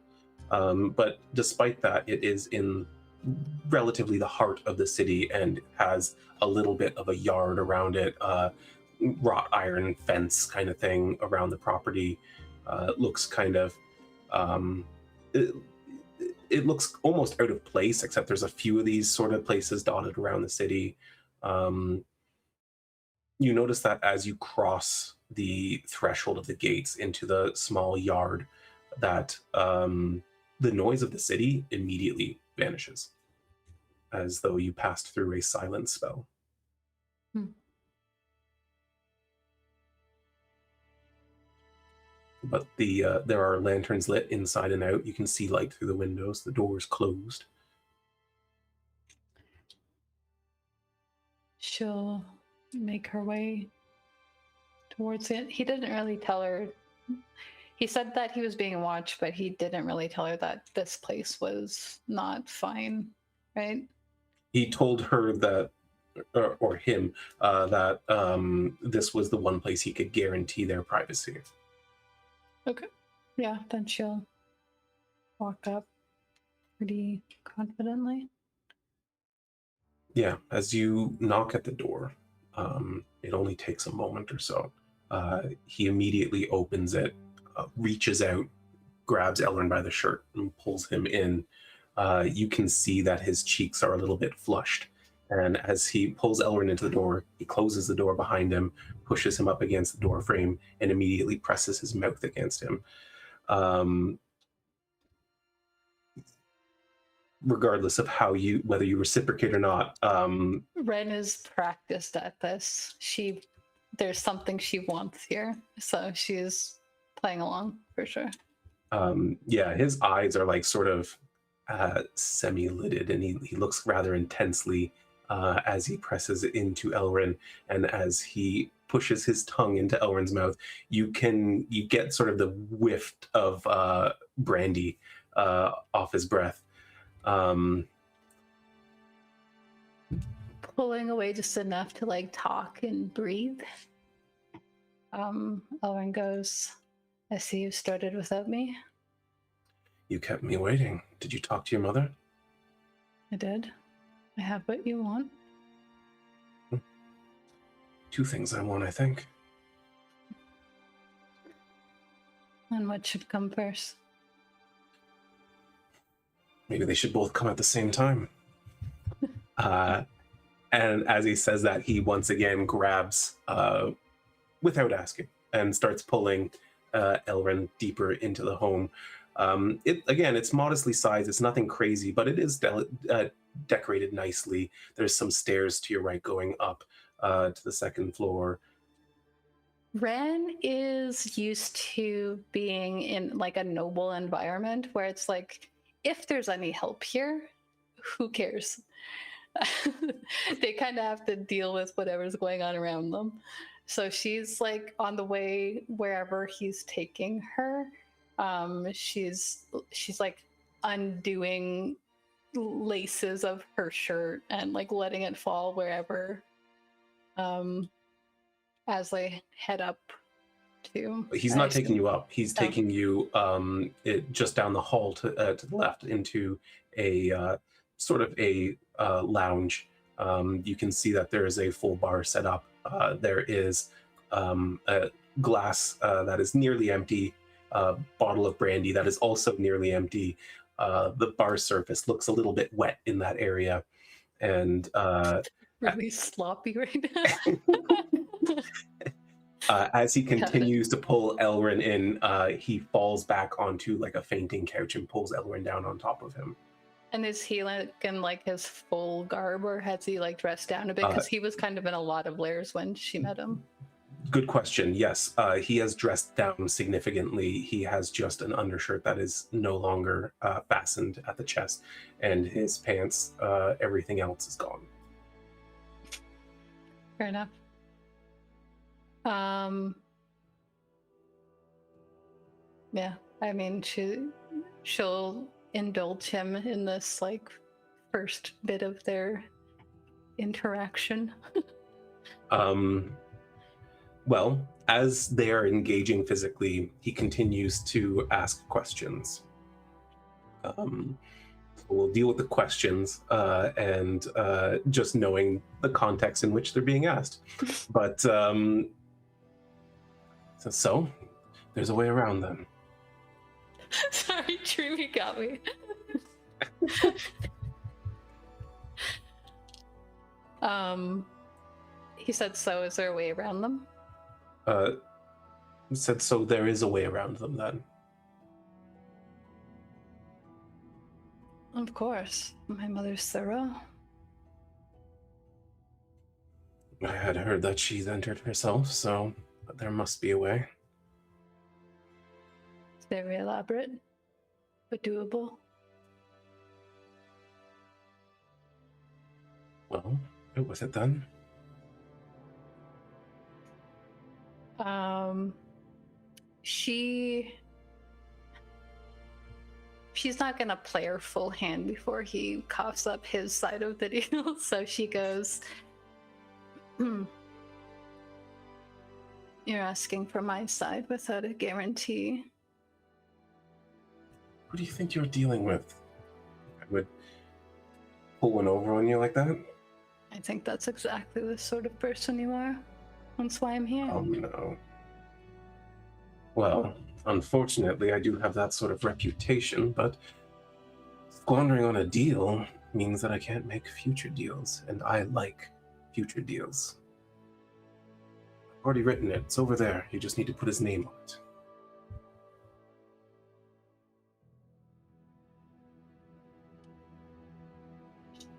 But despite that, it is in relatively the heart of the city and has a little bit of a yard around it, wrought iron fence kind of thing around the property. Looks kind of it looks almost out of place, except there's a few of these sort of places dotted around the city. You notice that as you cross the threshold of the gates into the small yard, that the noise of the city immediately vanishes, as though you passed through a silent spell. But there are lanterns lit inside and out. You can see light through the windows. The door's closed. She'll make her way towards it. He didn't really tell her. He said that he was being watched, but he didn't really tell her that this place was not fine, right? He told her that, or him, that this was the one place he could guarantee their privacy. Okay. Yeah, then she'll walk up pretty confidently. Yeah, as you knock at the door, it only takes a moment or so. He immediately opens it, reaches out, grabs Elrond by the shirt, and pulls him in. You can see that his cheeks are a little bit flushed. And as he pulls Elrond into the door, he closes the door behind him, pushes him up against the door frame, and immediately presses his mouth against him. Regardless of whether you reciprocate or not. Wren is practiced at this. There's something she wants here, so she's playing along for sure. Yeah, his eyes are like sort of semi-lidded, and he looks rather intensely as he presses into Elrond, and as he pushes his tongue into Elrond's mouth, you get sort of the whiff of brandy off his breath. Pulling away just enough to like talk and breathe. Elrond goes, I see you started without me. You kept me waiting. Did you talk to your mother? I did. I have what you want. Two things I want, I think. And what should come first? Maybe they should both come at the same time. And as he says that, he once again grabs, without asking, and starts pulling Elrond deeper into the home. It's modestly sized. It's nothing crazy, but it is decorated nicely. There's some stairs to your right going up to the second floor. Wren is used to being in like a noble environment where it's like, if there's any help here, who cares? They kind of have to deal with whatever's going on around them. So she's like on the way wherever he's taking her. She's like undoing laces of her shirt and like letting it fall wherever as they head up to. He's not taking you up. He's taking you just down the hall to the left into a sort of a lounge. You can see that there is a full bar set up. There is a glass that is nearly empty, a bottle of brandy that is also nearly empty. The bar surface looks a little bit wet in that area. And really sloppy right now. As he continues to pull Elrond in, he falls back onto like a fainting couch and pulls Elrond down on top of him. And is he like in like his full garb, or has he like dressed down a bit? Because he was kind of in a lot of layers when she met him. Good question. Yes, he has dressed down significantly. He has just an undershirt that is no longer fastened at the chest, and his pants, everything else is gone. Fair enough. Yeah, I mean, she'll indulge him in this like first bit of their interaction. Well, as they are engaging physically, he continues to ask questions. We'll deal with the questions and just knowing the context in which they're being asked. But so there's a way around them. Sorry, Dreamy got me. He said, so is there a way around them? Said so there is a way around them then. Of course. My mother's thorough. I had heard that she's entered herself, so but there must be a way. It's very elaborate, but doable. Well, go with it then. She's not gonna play her full hand before he coughs up his side of the deal. So she goes, You're asking for my side without a guarantee. Who do you think you're dealing with? I would pull one over on you like that? I think that's exactly the sort of person you are. That's why I'm here. Oh no. Well, unfortunately, I do have that sort of reputation, but squandering on a deal means that I can't make future deals, and I like future deals. I've already written it. It's over there. You just need to put his name on it.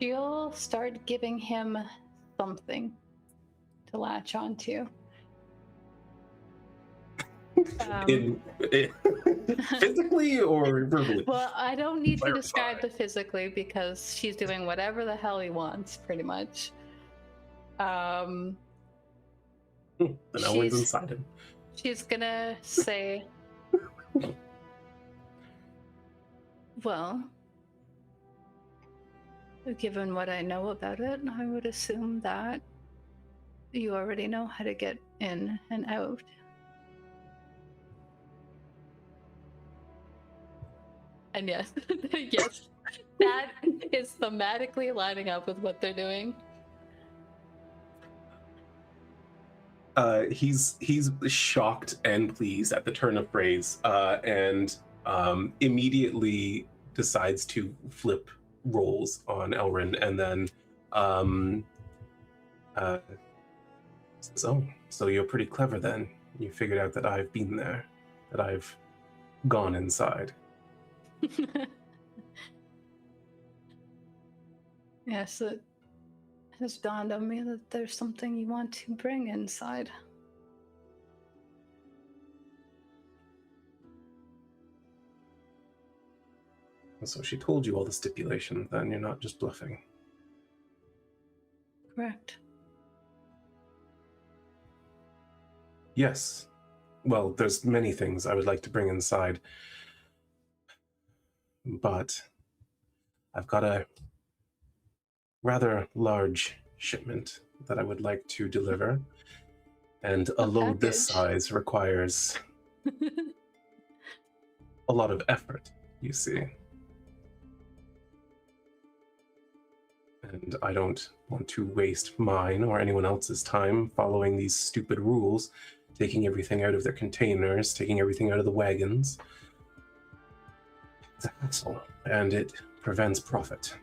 She'll start giving him something to latch onto. Physically or verbally? Well, I don't need to Clarify. describe the physically because she's doing whatever the hell he wants, pretty much. The no one's she's- inside him. She's gonna say, well, given what I know about it, I would assume that you already know how to get in and out. And yes, yes, that is thematically lining up with what they're doing. He's shocked and pleased at the turn of phrase, and immediately decides to flip roles on Elrin, and then says, "Oh, so you're pretty clever then. You figured out that I've been there, that I've gone inside." Yes, it has dawned on me that there's something you want to bring inside. So she told you all the stipulations, then you're not just bluffing. Correct. Yes. Well, there's many things I would like to bring inside. But I've got a rather large shipment that I would like to deliver. And a load this size requires a lot of effort, you see. And I don't want to waste mine or anyone else's time following these stupid rules, taking everything out of their containers, taking everything out of the wagons. It's a hassle, and it prevents profit.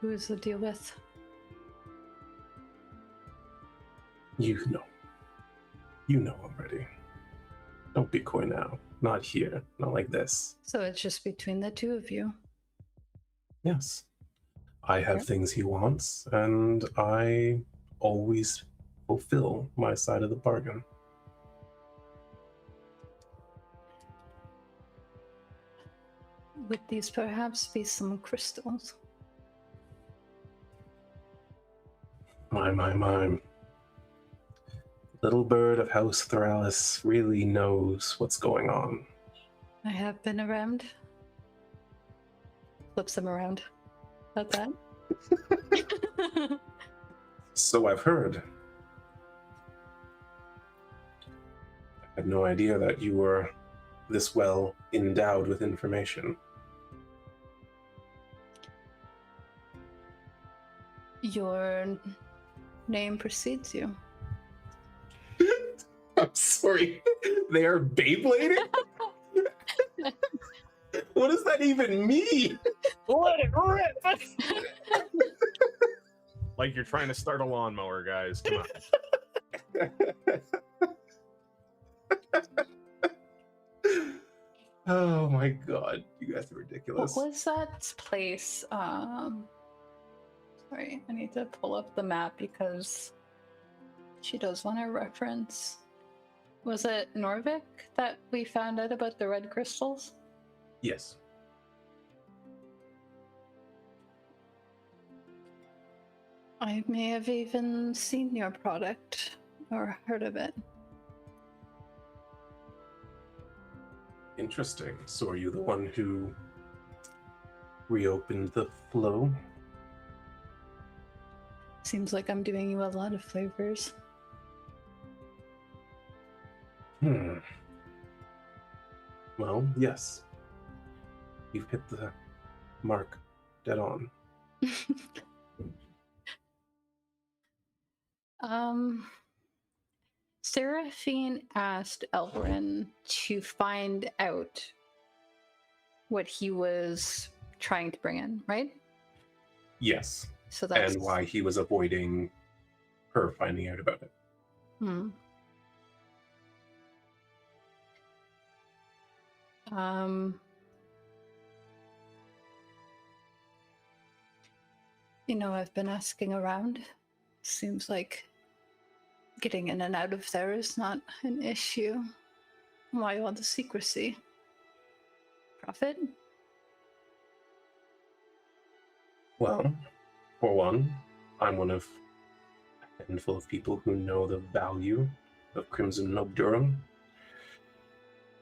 Who is the deal with? You know. You know already. Don't be coy now. Not here. Not like this. So it's just between the two of you. Yes. I have things he wants, and I always fulfill my side of the bargain. Would these perhaps be some crystals? My. Little bird of House Thralis really knows what's going on. I have been around. Flips him around. About that. So I've heard. had no idea that you were this well endowed with information. Your name precedes you. I'm sorry. They are Beyblading? What does that even mean? Let it rip! Like you're trying to start a lawnmower, guys. Come on. Oh my god, you guys are ridiculous. What was that place? Sorry, I need to pull up the map because she does want to reference. Was it Norvik that we found out about the red crystals? Yes. I may have even seen your product or heard of it. Interesting. So are you the one who reopened the flow? Seems like I'm doing you a lot of favors. Well, yes. You've hit the mark dead on. Seraphine asked Elwyn to find out what he was trying to bring in, right? Yes. So that's And why he was avoiding her finding out about it. Hmm. You know, I've been asking around. Seems like getting in and out of there is not an issue. Why all the secrecy? Profit? Well, for one, I'm one of a handful of people who know the value of Crimson Nobdurum.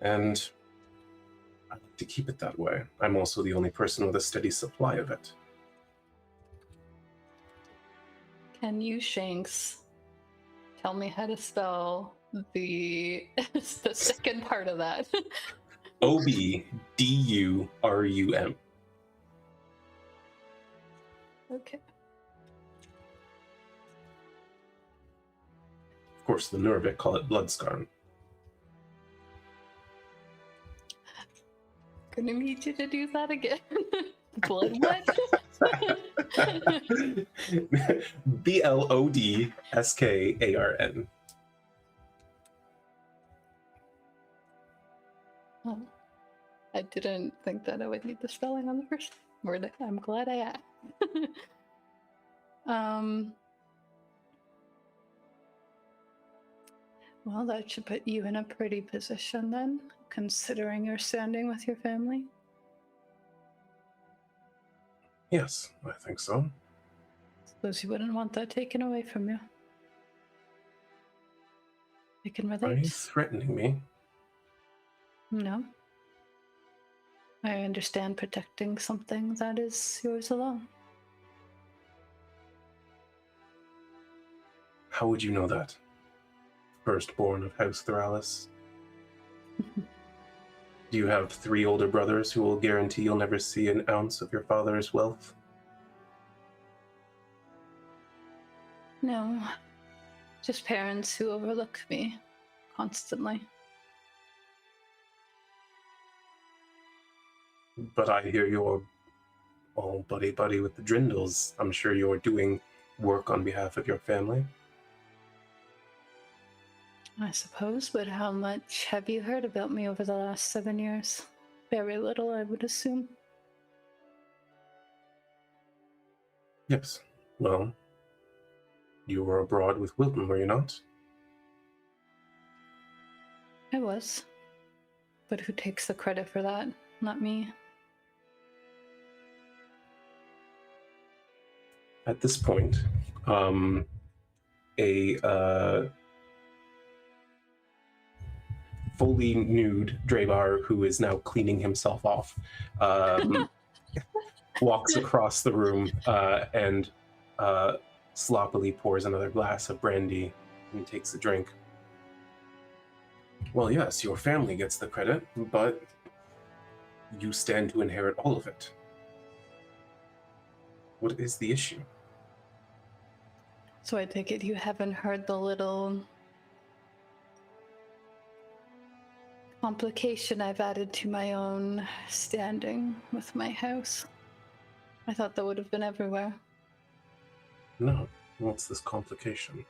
And I like to keep it that way. I'm also the only person with a steady supply of it. Can you, Shanks, tell me how to spell the the second part of that? Obdurum. Okay. Of course, the Nurvik call it Bloodscarn. Gonna need you to do that again. Blood what? Blodskarn. Oh, I didn't think that I would need the spelling on the first word. I'm glad I asked. Well, that should put you in a pretty position then, considering your standing with your family. Yes, I think so. Suppose you wouldn't want that taken away from you. I can Are relate. you threatening me? No. I understand protecting something that is yours alone. How would you know that? Firstborn of House Thralis. Do you have 3 older brothers who will guarantee you'll never see an ounce of your father's wealth? No. Just parents who overlook me constantly. But I hear you're all buddy-buddy with the Drindles. I'm sure you're doing work on behalf of your family. I suppose, but how much have you heard about me over the last 7 years? Very little, I would assume. Yes. Well, you were abroad with Wilton, were you not? I was. But who takes the credit for that? Not me. At this point, a fully nude Draebar, who is now cleaning himself off, walks across the room and sloppily pours another glass of brandy and takes a drink. Well, yes, your family gets the credit, but you stand to inherit all of it. What is the issue? So I take it you haven't heard the little complication I've added to my own standing with my house. I thought that would have been everywhere. No. What's this complication?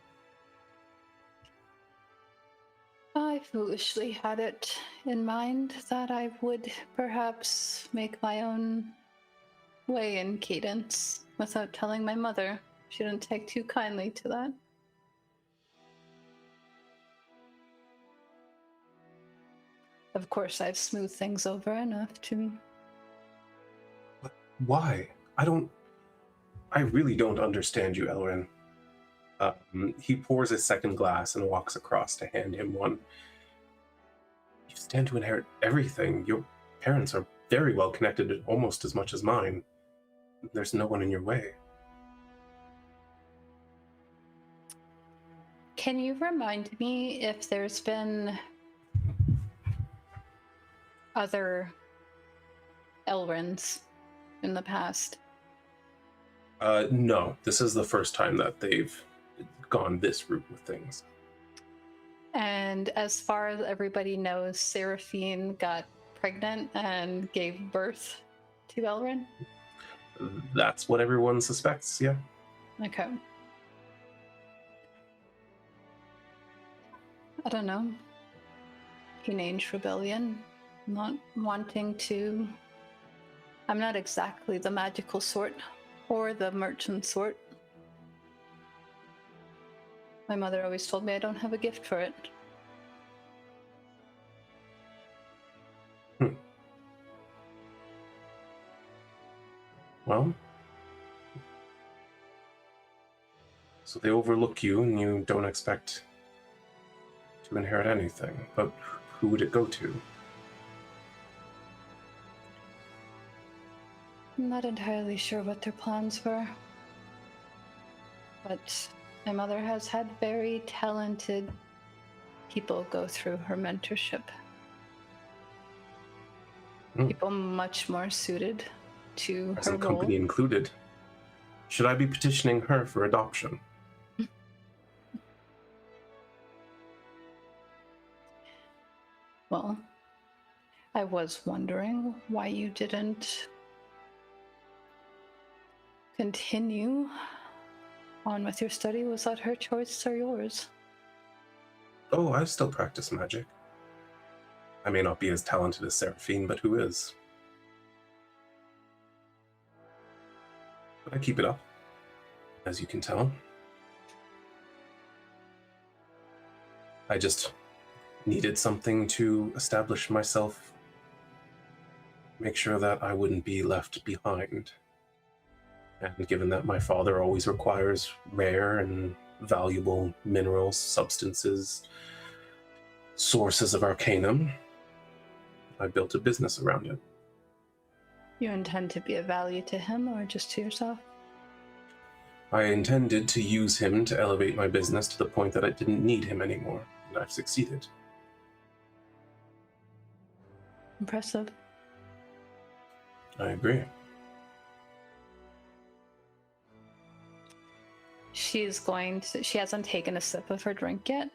I foolishly had it in mind that I would perhaps make my own way in Cadence without telling my mother. She didn't take too kindly to that. Of course, I've smoothed things over enough to... Why? I really don't understand you, Elrin. He pours his second glass and walks across to hand him one. You stand to inherit everything. Your parents are very well connected, almost as much as mine. There's no one in your way. Can you remind me if there's been other Elrins in the past? No. This is the first time that they've gone this route with things. And as far as everybody knows, Seraphine got pregnant and gave birth to Elrin? That's what everyone suspects, yeah. Okay. I don't know. Teenage rebellion. Not wanting to... I'm not exactly the magical sort or the merchant sort. My mother always told me I don't have a gift for it. Well, so they overlook you and you don't expect to inherit anything. But who would it go to? I'm not entirely sure what their plans were. But my mother has had very talented people go through her mentorship. People much more suited to her Some role. company included. Should I be petitioning her for adoption? Well, I was wondering why you didn't continue on with your study. Was that her choice or yours? Oh, I still practice magic. I may not be as talented as Seraphine, but who is? But I keep it up, as you can tell. I just needed something to establish myself, make sure that I wouldn't be left behind. And given that my father always requires rare and valuable minerals, substances, sources of arcanum, I built a business around it. You intend to be of value to him or just to yourself? I intended to use him to elevate my business to the point that I didn't need him anymore, and I've succeeded. Impressive. I agree. She hasn't taken a sip of her drink yet.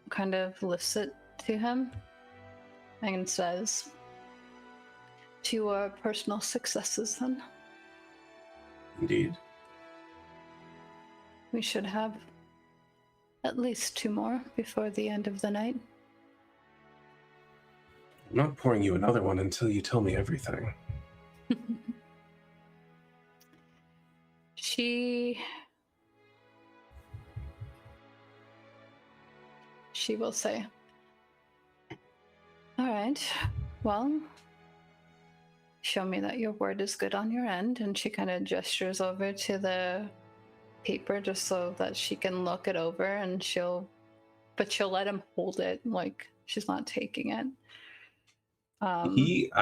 Kind of lifts it to him and says, "To your personal successes, then. Indeed. We should have at least 2 more before the end of the night." I'm not pouring you another one until you tell me everything. She will say, "All right, well, show me that your word is good on your end." And she kind of gestures over to the paper just so that she can look it over, and she'll let him hold it, like she's not taking it. He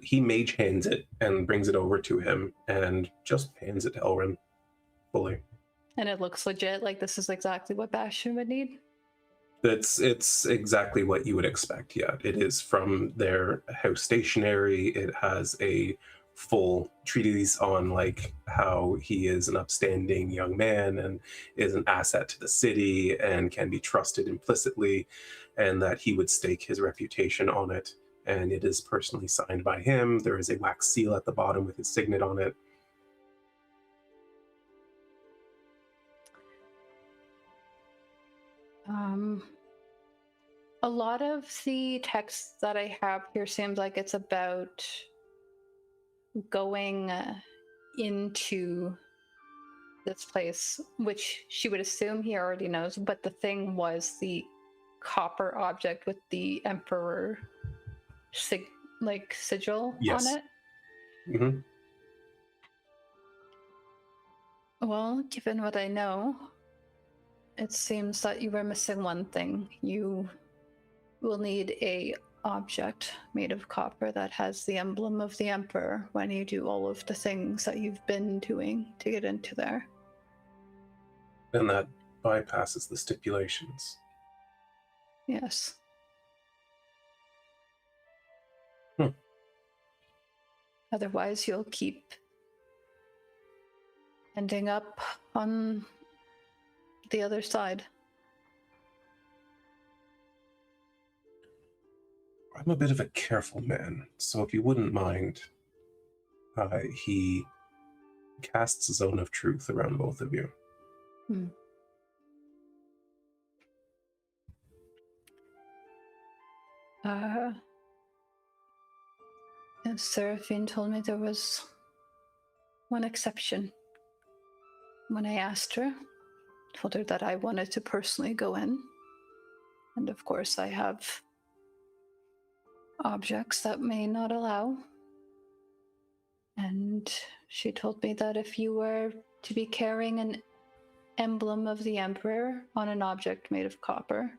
he mage hands it and brings it over to him and just hands it to Elrin fully. And it looks legit, like this is exactly what Bastion would need. It's exactly what you would expect. Yeah, it is from their house stationery. It has a full treatise on like how he is an upstanding young man and is an asset to the city and can be trusted implicitly, and that he would stake his reputation on it. And it is personally signed by him. There is a wax seal at the bottom with his signet on it. A lot of the text that I have here seems like it's about going into this place, which she would assume he already knows, but the thing was the copper object with the Emperor sigil Yes. on it. Mm-hmm. Well, given what I know, it seems that you were missing one thing. You will need a object made of copper that has the emblem of the Emperor when you do all of the things that you've been doing to get into there. And that bypasses the stipulations. Yes. Otherwise, you'll keep ending up on the other side. I'm a bit of a careful man, so if you wouldn't mind, he casts a zone of truth around both of you. And Seraphine told me there was one exception. When I asked her, told her that I wanted to personally go in. And of course, I have objects that may not allow. And she told me that if you were to be carrying an emblem of the Emperor on an object made of copper,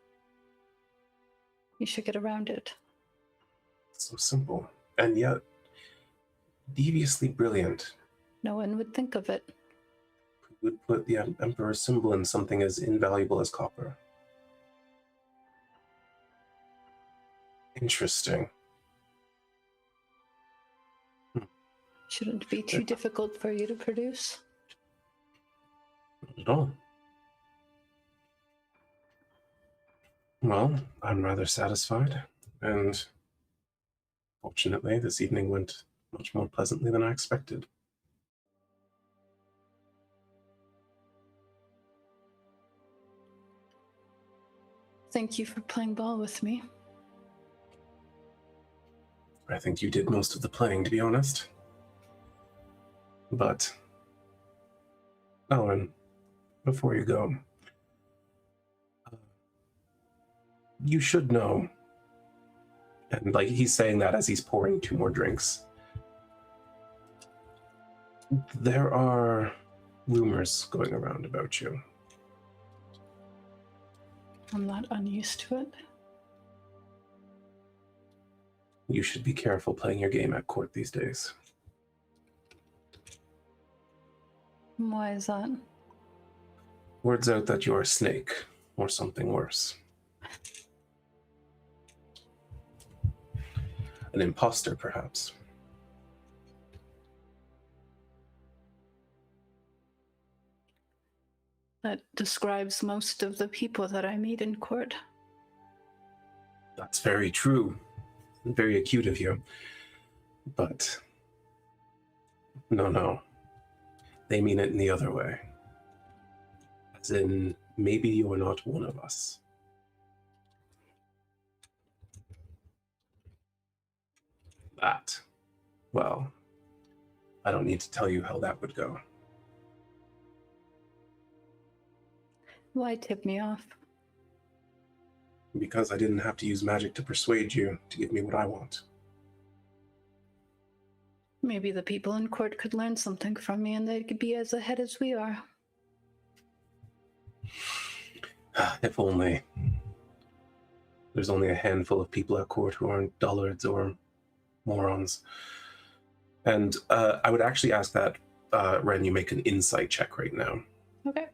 you should get around it. So simple, and yet deviously brilliant. No one would think of it. Who would put the Emperor's symbol in something as invaluable as copper? Interesting. Shouldn't be too difficult for you to produce. Not at all. Well, I'm rather satisfied, and fortunately, this evening went much more pleasantly than I expected. Thank you for playing ball with me. I think you did most of the playing, to be honest. But, and before you go, you should know, and like he's saying that as he's pouring 2 more drinks, there are rumors going around about you. I'm not unused to it. You should be careful playing your game at court these days. Why is that? Word's out that you're a snake, or something worse. An imposter, perhaps. That describes most of the people that I meet in court. That's very true. Very acute of you. But no. They mean it in the other way. As in, maybe you're not one of us. That, well, I don't need to tell you how that would go. Why tip me off? Because I didn't have to use magic to persuade you to give me what I want. Maybe the people in court could learn something from me and they could be as ahead as we are. If only. There's only a handful of people at court who aren't dullards or morons. And I would actually ask that, Wren, you make an insight check right now. Okay.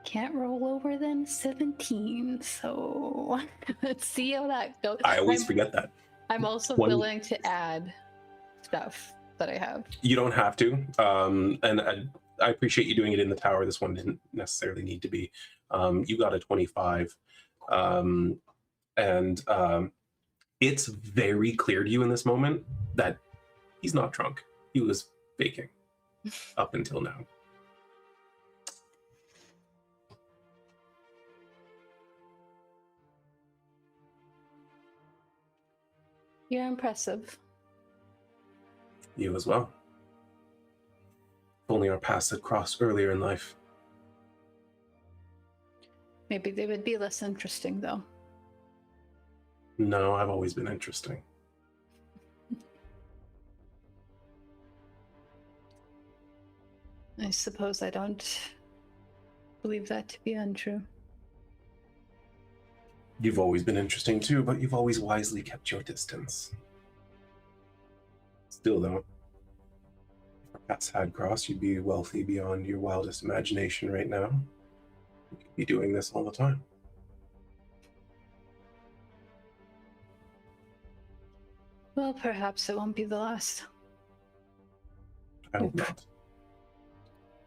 can't roll lower than 17, so let's see how that goes. I always forget that. I'm also One- willing to add stuff that I have. You don't have to. And I appreciate you doing it in the tower. This one didn't necessarily need to be. You got a 25. It's very clear to you in this moment that he's not drunk. He was faking up until now. You're impressive. You as well. If only our paths had crossed earlier in life. Maybe they would be less interesting, though. No, I've always been interesting. I suppose I don't believe that to be untrue. You've always been interesting too, but you've always wisely kept your distance. Still though, if our paths had crossed, you'd be wealthy beyond your wildest imagination right now. You could be doing this all the time. Well, perhaps it won't be the last. I hope not.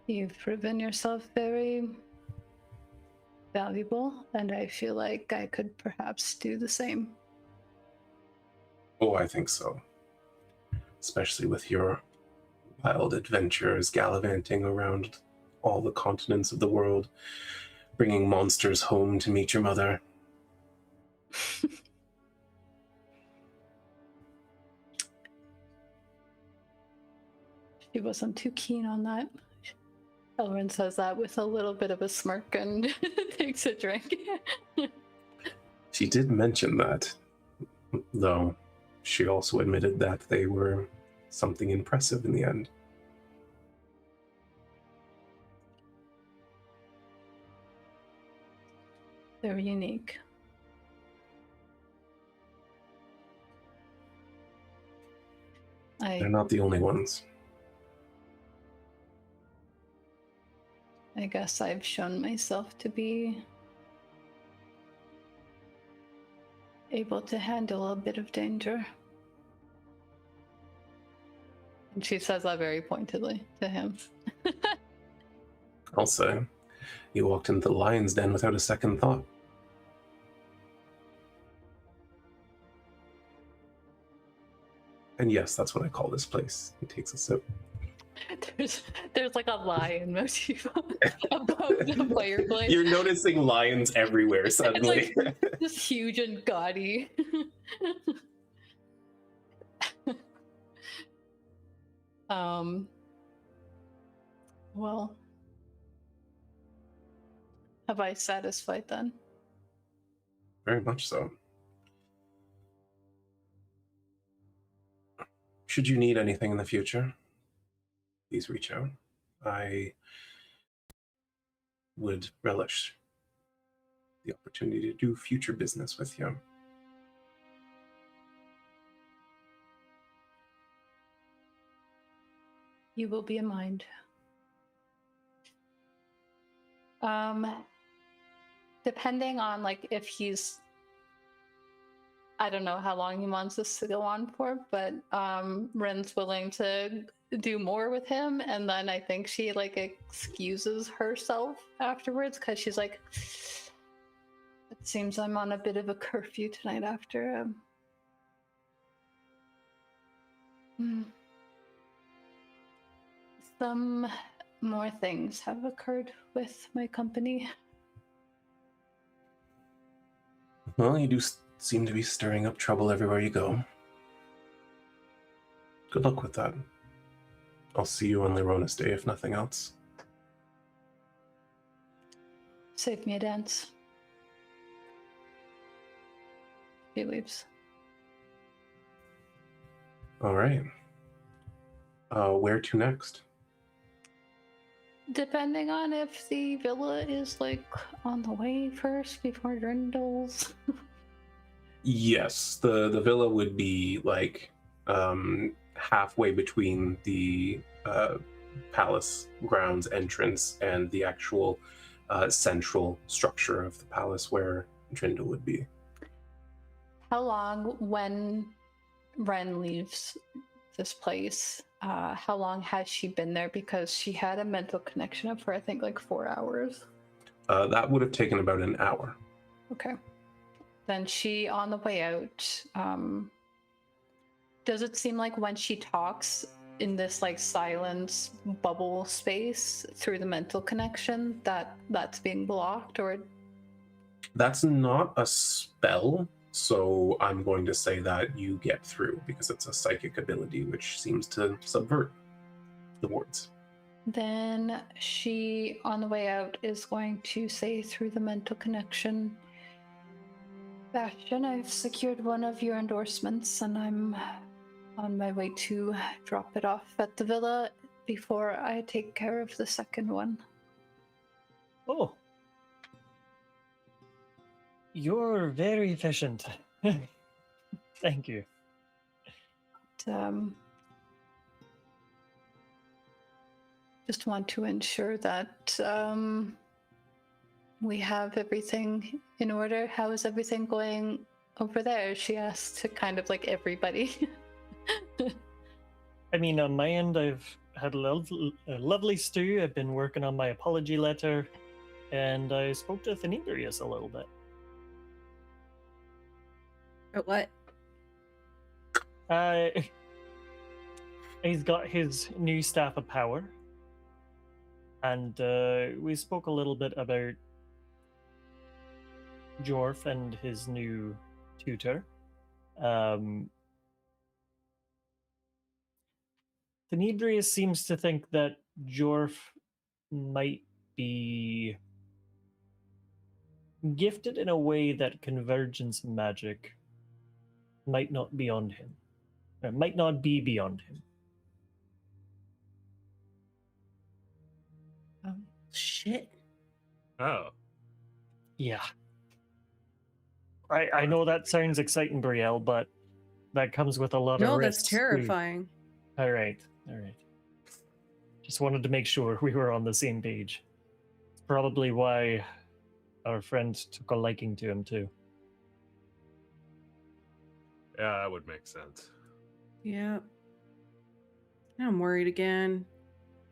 You've proven yourself very valuable, and I feel like I could perhaps do the same. Oh, I think so. Especially with your wild adventures gallivanting around all the continents of the world, bringing monsters home to meet your mother. She wasn't too keen on that. Elrin says that with a little bit of a smirk and takes a drink. She did mention that, though she also admitted that they were something impressive in the end. They're unique. They're not the only ones. I guess I've shown myself to be able to handle a bit of danger. And she says that very pointedly to him. I'll say, you walked into the lion's den without a second thought. And yes, that's what I call this place. He takes a sip. There's like a lion motif above the fireplace. You're noticing lions everywhere suddenly. It's like just huge and gaudy. Well, have I satisfied then? Very much so. Should you need anything in the future, please reach out. I would relish the opportunity to do future business with you. You will be in mind. Depending on like if he's, I don't know how long he wants this to go on for, but Wren's willing to do more with him, and then I think she like excuses herself afterwards because she's like, it seems I'm on a bit of a curfew tonight after some more things have occurred with my company. Well, you do seem to be stirring up trouble everywhere you go. Good luck with that. I'll see you on Lirona's Day, if nothing else. Save me a dance. She leaves. All right. Where to next? Depending on if the villa is like on the way first before Grindle's. Yes, the villa would be like halfway between the palace grounds entrance and the actual central structure of the palace where Trindle would be. How long, when Wren leaves this place, how long has she been there? Because she had a mental connection up for, I think, like 4 hours. That would have taken about an hour. Okay. Then she, on the way out, does it seem like when she talks in this like silence bubble space through the mental connection that's being blocked, or? That's not a spell, so I'm going to say that you get through because it's a psychic ability which seems to subvert the wards. Then she, on the way out, is going to say through the mental connection, Bastion, I've secured one of your endorsements and I'm on my way to drop it off at the villa before I take care of the second one. Oh. You're very efficient. Thank you. Just want to ensure that we have everything in order. How is everything going over there? She asked to kind of like everybody. I mean, on my end, I've had a lovely stew. I've been working on my apology letter, and I spoke to Thenibrius a little bit. What? He's got his new staff of power, and we spoke a little bit about Jorff and his new tutor. Thenibrius seems to think that Jorff might be gifted in a way that convergence magic might not be on him. Or might not be beyond him. Shit. Oh. Yeah. I know that sounds exciting, Brielle, but that comes with a lot of No, risks. that's terrifying. All right. Just wanted to make sure we were on the same page. It's probably why our friend took a liking to him, too. Yeah, that would make sense. Yeah. I'm worried again.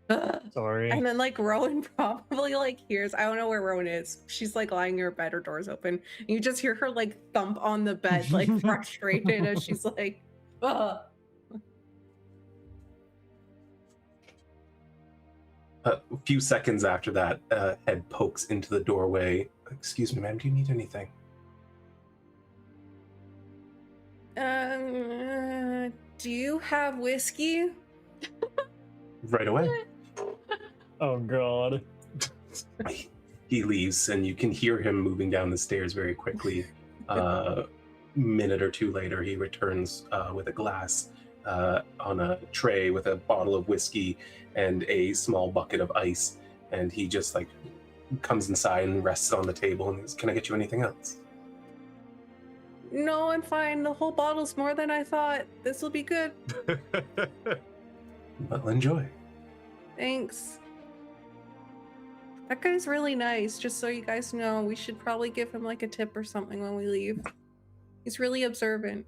Ugh. Sorry. And then like Rowan probably like hears, I don't know where Rowan is. She's like lying in her bed, her door's open. And you just hear her like thump on the bed, like frustrated as she's like, ugh. A few seconds after that, head pokes into the doorway. Excuse me, ma'am, do you need anything? Do you have whiskey? Right away. Oh, God. He leaves, and you can hear him moving down the stairs very quickly. Minute or two later, he returns with a glass on a tray with a bottle of whiskey and a small bucket of ice. And he just like comes inside and rests on the table and goes, "Can I get you anything else?" No, I'm fine. The whole bottle's more than I thought. This will be good. Well, enjoy. Thanks. That guy's really nice, just so you guys know. We should probably give him like a tip or something when we leave. He's really observant.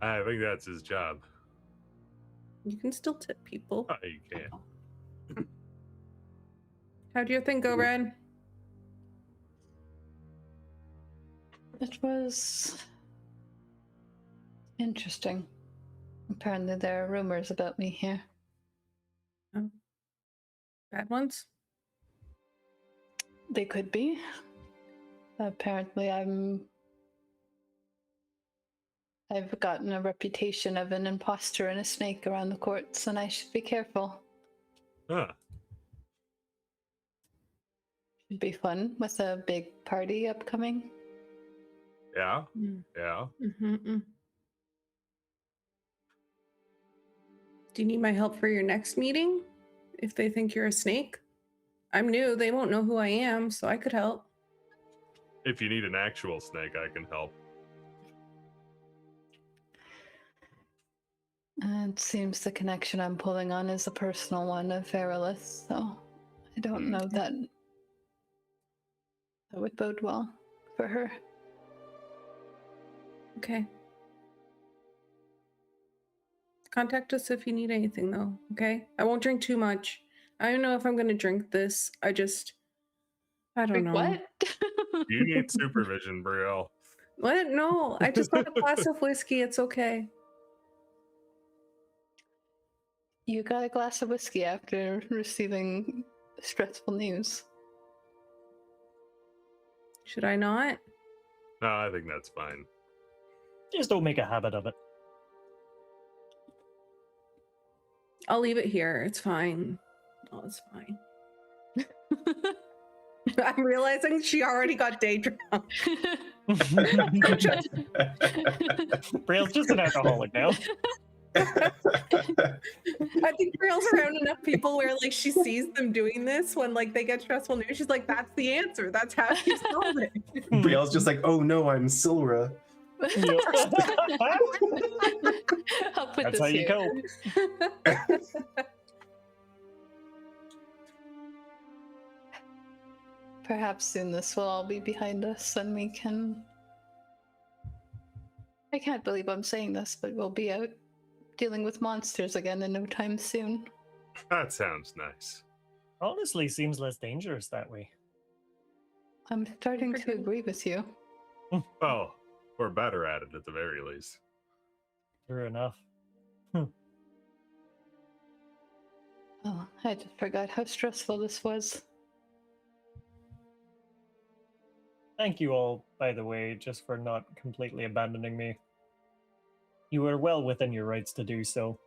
I think that's his job. You can still tip people. Oh, you can. How'd your thing go, Wren? It was interesting. Apparently there are rumors about me here. Oh. Bad ones? They could be. Apparently I've gotten a reputation of an imposter and a snake around the courts, and I should be careful. Huh. Should be fun with a big party upcoming. Yeah. Mm. Yeah. Mm-hmm. Do you need my help for your next meeting? If they think you're a snake? I'm new, they won't know who I am, so I could help. If you need an actual snake, I can help. It seems the connection I'm pulling on is a personal one of Verilith, so I don't know that That would bode well for her. Okay. Contact us if you need anything, though, okay? I won't drink too much. I don't know if I'm going to drink this. I don't Drink know. what? You need supervision, Brielle. What? No, I just got a glass of whiskey. It's okay. You got a glass of whiskey after receiving stressful news. Should I not? No, I think that's fine. Just don't make a habit of it. I'll leave it here. It's fine. Oh, it's fine. I'm realizing she already got day drunk. Brielle's just an alcoholic now. I think Brielle's around enough people where like she sees them doing this when like they get stressful news. She's like, that's the answer. That's how you solve it. Brielle's just like, oh no, I'm Silra. I'll put That's this how you here. cope. Perhaps soon this will all be behind us and we can... I can't believe I'm saying this, but we'll be out dealing with monsters again in no time soon. That sounds nice. Honestly, seems less dangerous that way. I'm starting to agree with you. Well, we're better at it at the very least. True enough. Oh, I just forgot how stressful this was. Thank you all, by the way, just for not completely abandoning me. You were well within your rights to do so.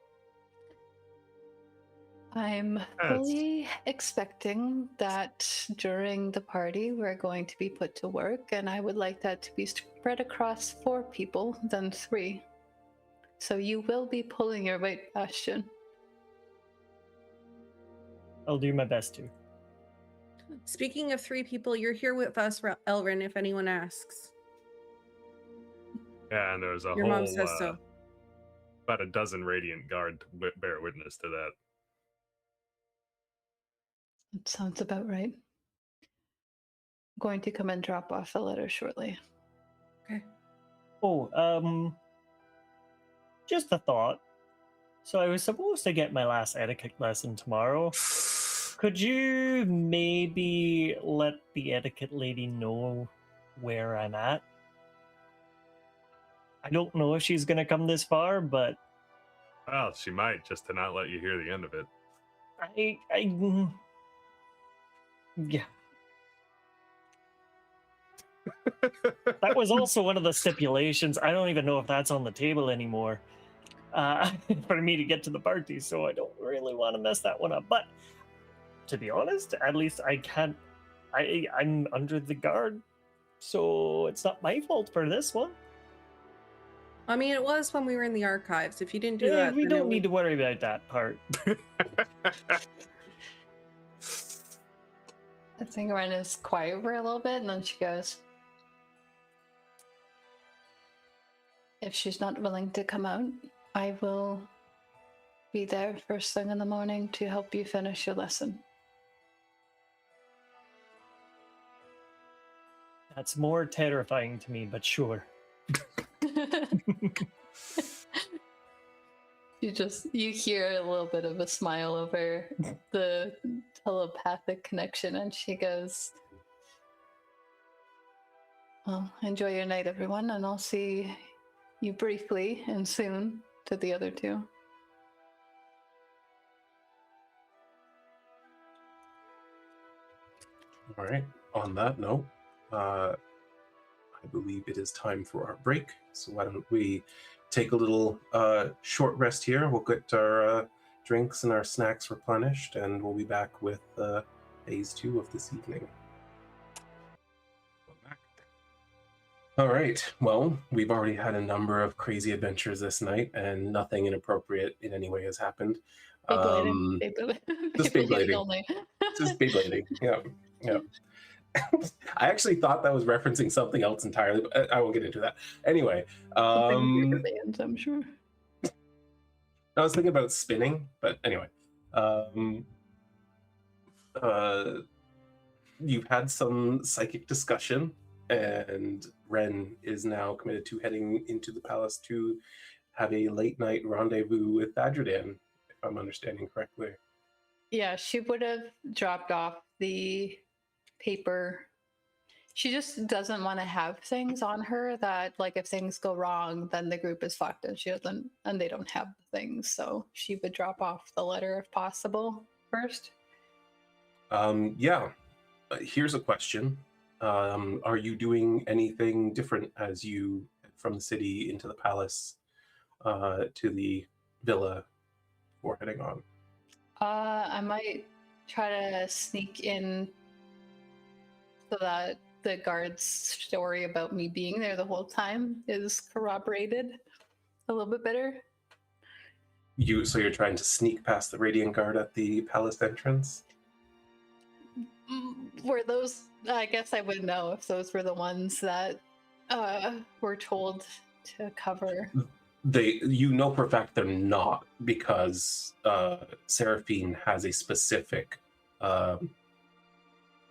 I'm fully expecting that during the party we're going to be put to work, and I would like that to be spread across 4 people than 3. So you will be pulling your weight, Bastion. I'll do my best to. Speaking of 3 people, you're here with us, Elrin, if anyone asks. Yeah, and there's a Your whole mom says so. about a dozen Radiant Guard to bear witness to that. That sounds about right. I'm going to come and drop off a letter shortly. Okay. Oh, just a thought. So I was supposed to get my last etiquette lesson tomorrow. Could you maybe let the etiquette lady know where I'm at? I don't know if she's gonna come this far, but Well, she might, just to not let you hear the end of it. Yeah. That was also one of the stipulations. I don't even know if that's on the table anymore for me to get to the party, so I don't really want to mess that one up. But to be honest, at least I can't. I'm under the guard, so it's not my fault for this one. I mean, it was when we were in the archives. If you didn't do Yeah, that, we then don't need to worry about that part. I think Wren is quiet for a little bit, and then she goes, if she's not willing to come out, I will be there first thing in the morning to help you finish your lesson. That's more terrifying to me, but sure. You hear a little bit of a smile over the telepathic connection, and she goes, well, enjoy your night, everyone, and I'll see you briefly and soon to the other 2. All right. On that note, I believe it is time for our break. So why don't we take a little short rest here? We'll get our drinks and our snacks replenished, and we'll be back with phase 2 of this evening. All right. Well, we've already had a number of crazy adventures this night, and nothing inappropriate in any way has happened. Just Beyblading. Only. Just Beyblading. Yeah. I actually thought that was referencing something else entirely, but I won't get into that. Anyway, Bands, I'm sure. I was thinking about spinning, but anyway. you've had some psychic discussion, and Wren is now committed to heading into the palace to have a late night rendezvous with Badgerdan, if I'm understanding correctly. Yeah, she would have dropped off the paper. She just doesn't want to have things on her that, like, if things go wrong, then the group is fucked, and she doesn't, and they don't have the things. So she would drop off the letter if possible first. Yeah. Here's a question. Are you doing anything different as you head from the city into the palace to the villa before heading on? I might try to sneak in so that the guard's story about me being there the whole time is corroborated a little bit better. So you're trying to sneak past the Radiant Guard at the palace entrance? Were those, I guess I would know if those were the ones that were told to cover. You know for a fact they're not, because Seraphine has a specific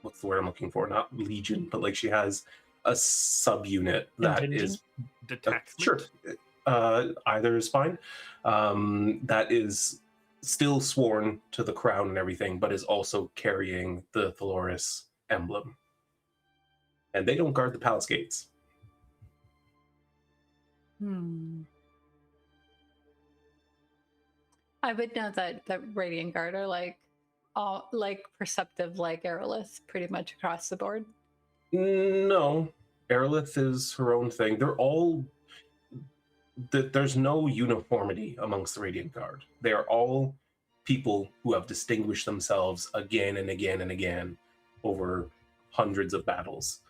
what's the word I'm looking for? Not legion, but like she has a subunit that Contingent? is Detachment. sure. Either is fine. That is still sworn to the crown and everything, but is also carrying the Thaloris emblem. And they don't guard the palace gates. I would know that the Radiant Guard are like all like perceptive, like Aerolith, pretty much across the board. No, Aerolith is her own thing. They're all. There's no uniformity amongst the Radiant Guard. They are all people who have distinguished themselves again and again and again over hundreds of battles.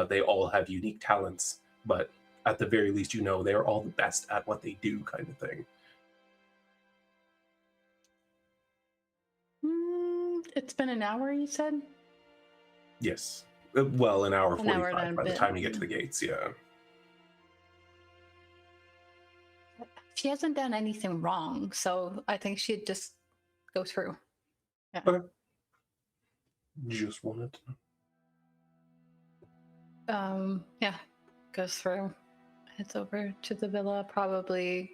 They all have unique talents, but at the very least, you know, they're all the best at what they do, kind of thing. It's been an hour, you said? Yes. Well, an hour An hour 45 and a by the bit. time you get to the gates, yeah. She hasn't done anything wrong, so I think she'd just go through. Yeah. Okay. Just wanted to know. Yeah, goes through, heads over to the villa, probably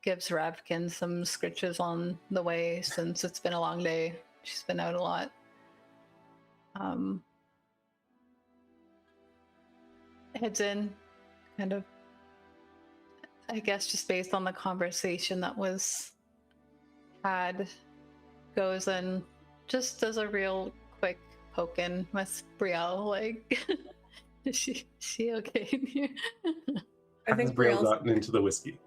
gives Ravkin some scritches on the way since it's been a long day. She's been out a lot. Heads in, kind of, I guess just based on the conversation that was had, goes and just does a real quick poke in with Brielle, like, is she okay in here? I think Has Brielle Brielle's gotten into the whiskey?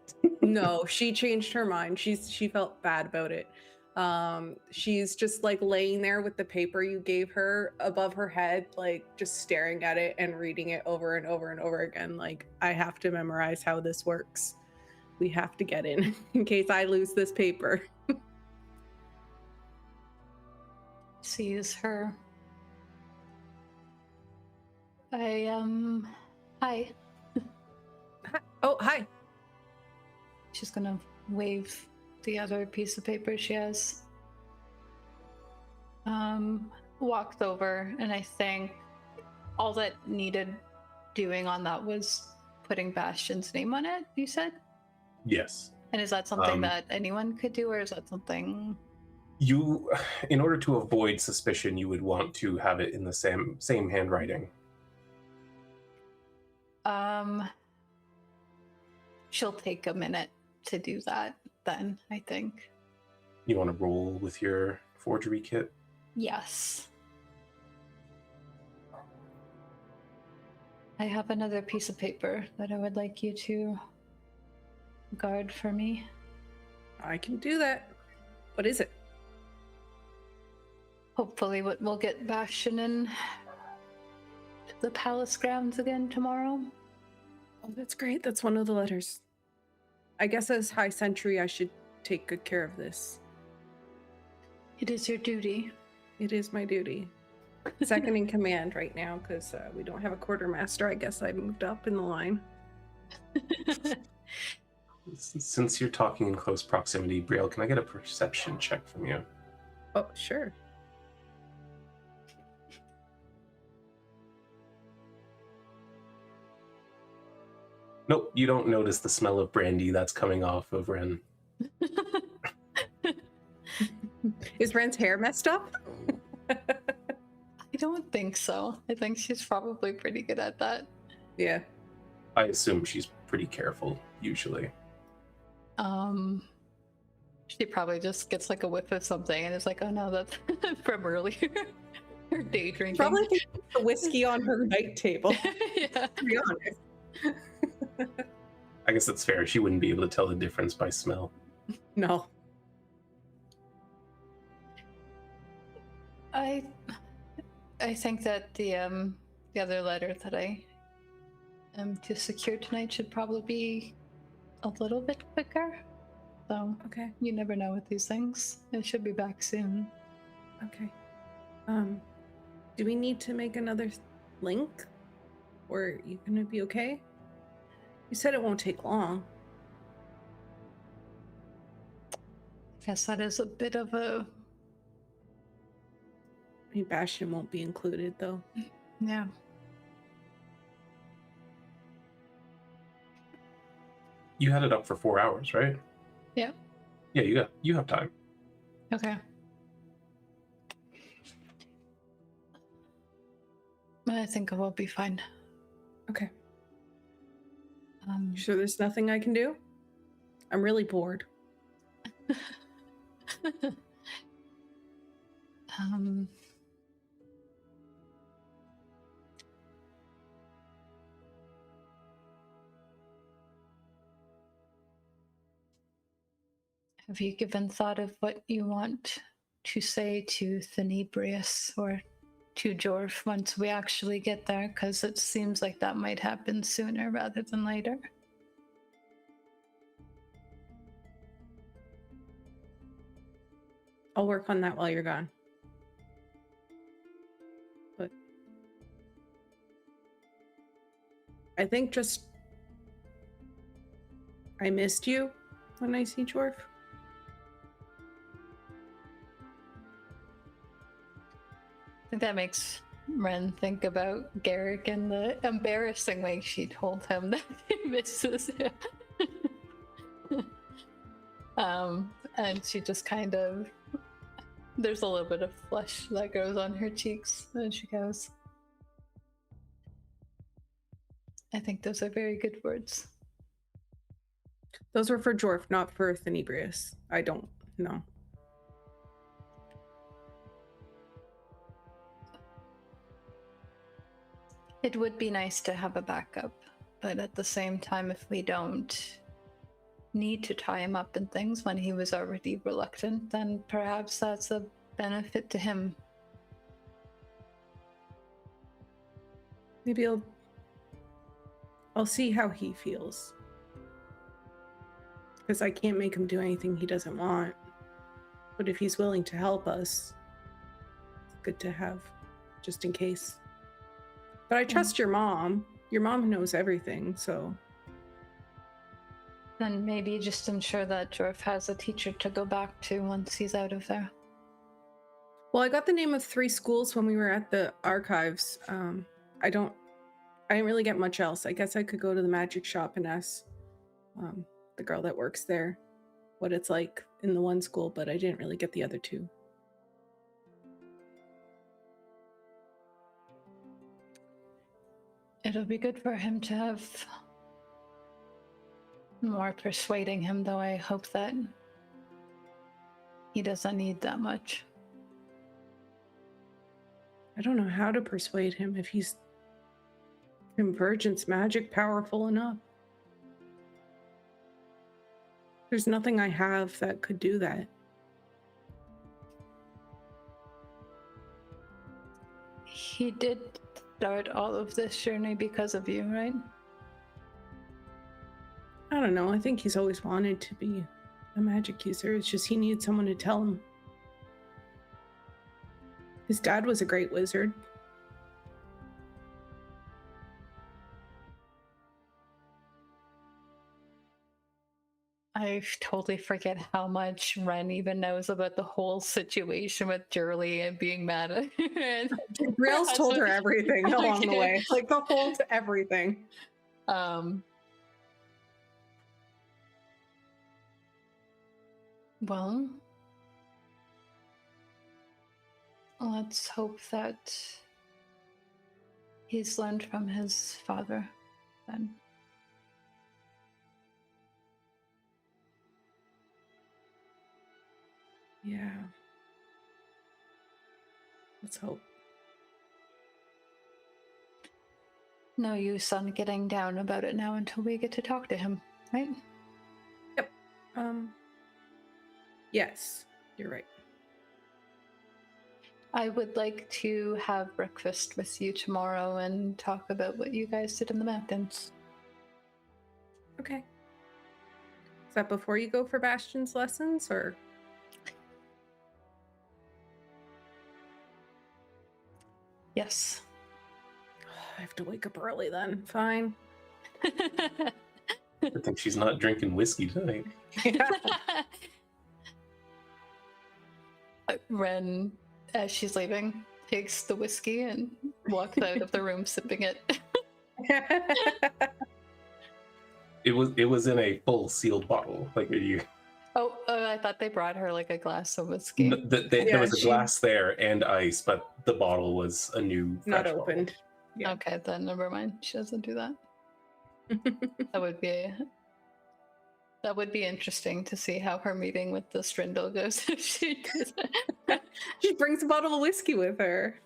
no, she changed her mind. She felt bad about it. She's just like laying there with the paper you gave her above her head, like just staring at it and reading it over and over and over again. Like, I have to memorize how this works. We have to get in case I lose this paper. Sees her. Hi. Hi. Oh, hi. She's gonna wave the other piece of paper she has. Walked over, and I think all that needed doing on that was putting Bastion's name on it, you said? Yes. And is that something that anyone could do, or is that something... You, in order to avoid suspicion, you would want to have it in the same handwriting. She'll take a minute to do that then, I think. You want to roll with your forgery kit? Yes. I have another piece of paper that I would like you to guard for me. I can do that. What is it? Hopefully we'll get Bastion in to the palace grounds again tomorrow. Oh, that's great. That's one of the letters. I guess as High Sentry, I should take good care of this. It is your duty. It is my duty. Second in command right now, because we don't have a quartermaster. I guess I moved up in the line. Since you're talking in close proximity, Brielle, can I get a perception check from you? Oh, sure. Nope, you don't notice the smell of brandy that's coming off of Wren. Is Wren's hair messed up? I don't think so. I think she's probably pretty good at that. Yeah. I assume she's pretty careful, usually. She probably just gets like a whiff of something and is like, oh no, that's from earlier. Her day drinking. Probably think the whiskey on her night table. Yeah. To be honest. I guess that's fair. She wouldn't be able to tell the difference by smell. No. I think that the other letter that I am to secure tonight should probably be a little bit quicker. So Okay. you never know with these things. It should be back soon. Okay. Do we need to make another link? Or are you gonna be okay? You said it won't take long. Guess that is a bit of a I mean, Bastion won't be included though. yeah. You had it up for 4 hours, right? Yeah. Yeah, you have time. Okay. I think I will be fine. Okay. You sure there's nothing I can do? I'm really bored. Have you given thought of what you want to say to Thenibrius or to Jorff once we actually get there? Because it seems like that might happen sooner rather than later. I'll work on that while you're gone. But I think just I missed you when I see Jorff. I think that makes Wren think about Garrick and the embarrassing way she told him that he misses him. And she just kind of, there's a little bit of flush that goes on her cheeks, and she goes, I think those are very good words. Those were for Jorff, not for Thenibrius. I don't know. It would be nice to have a backup, but at the same time, if we don't need to tie him up in things when he was already reluctant, then perhaps that's a benefit to him. Maybe I'll see how he feels. Because I can't make him do anything he doesn't want. But if he's willing to help us, it's good to have, just in case. But I trust your mom. Your mom knows everything, so. Then maybe just ensure that Jorff has a teacher to go back to once he's out of there. Well, I got the name of 3 schools when we were at the archives. I didn't really get much else. I guess I could go to the magic shop and ask the girl that works there what it's like in the one school, but I didn't really get the other 2. It'll be good for him to have more persuading him, though I hope that he doesn't need that much. I don't know how to persuade him if he's Convergence magic powerful enough. There's nothing I have that could do that. He did start all of this journey because of you, right? I don't know. I think he's always wanted to be a magic user. It's just he needed someone to tell him. His dad was a great wizard. I totally forget how much Wren even knows about the whole situation with Jurley and being mad at her. And Brielle's told her everything along the way. Like the whole everything. But Well, let's hope that he's learned from his father, then. Yeah. Let's hope. No use on getting down about it now until we get to talk to him, right? Yep. Yes, you're right. I would like to have breakfast with you tomorrow and talk about what you guys did in the mountains. Okay. Is that before you go for Bastion's lessons, or? Yes. I have to wake up early then. Fine. I think she's not drinking whiskey tonight. Wren, as she's leaving, takes the whiskey and walks out of the room sipping it. It was in a full sealed bottle. Like, are you? Oh, I thought they brought her like a glass of whiskey. There was a glass there and ice, but the bottle was a new, Not fresh opened. Yeah. Okay, then never mind. She doesn't do that. That would be interesting to see how her meeting with the Strindle goes if she does it. She brings a bottle of whiskey with her.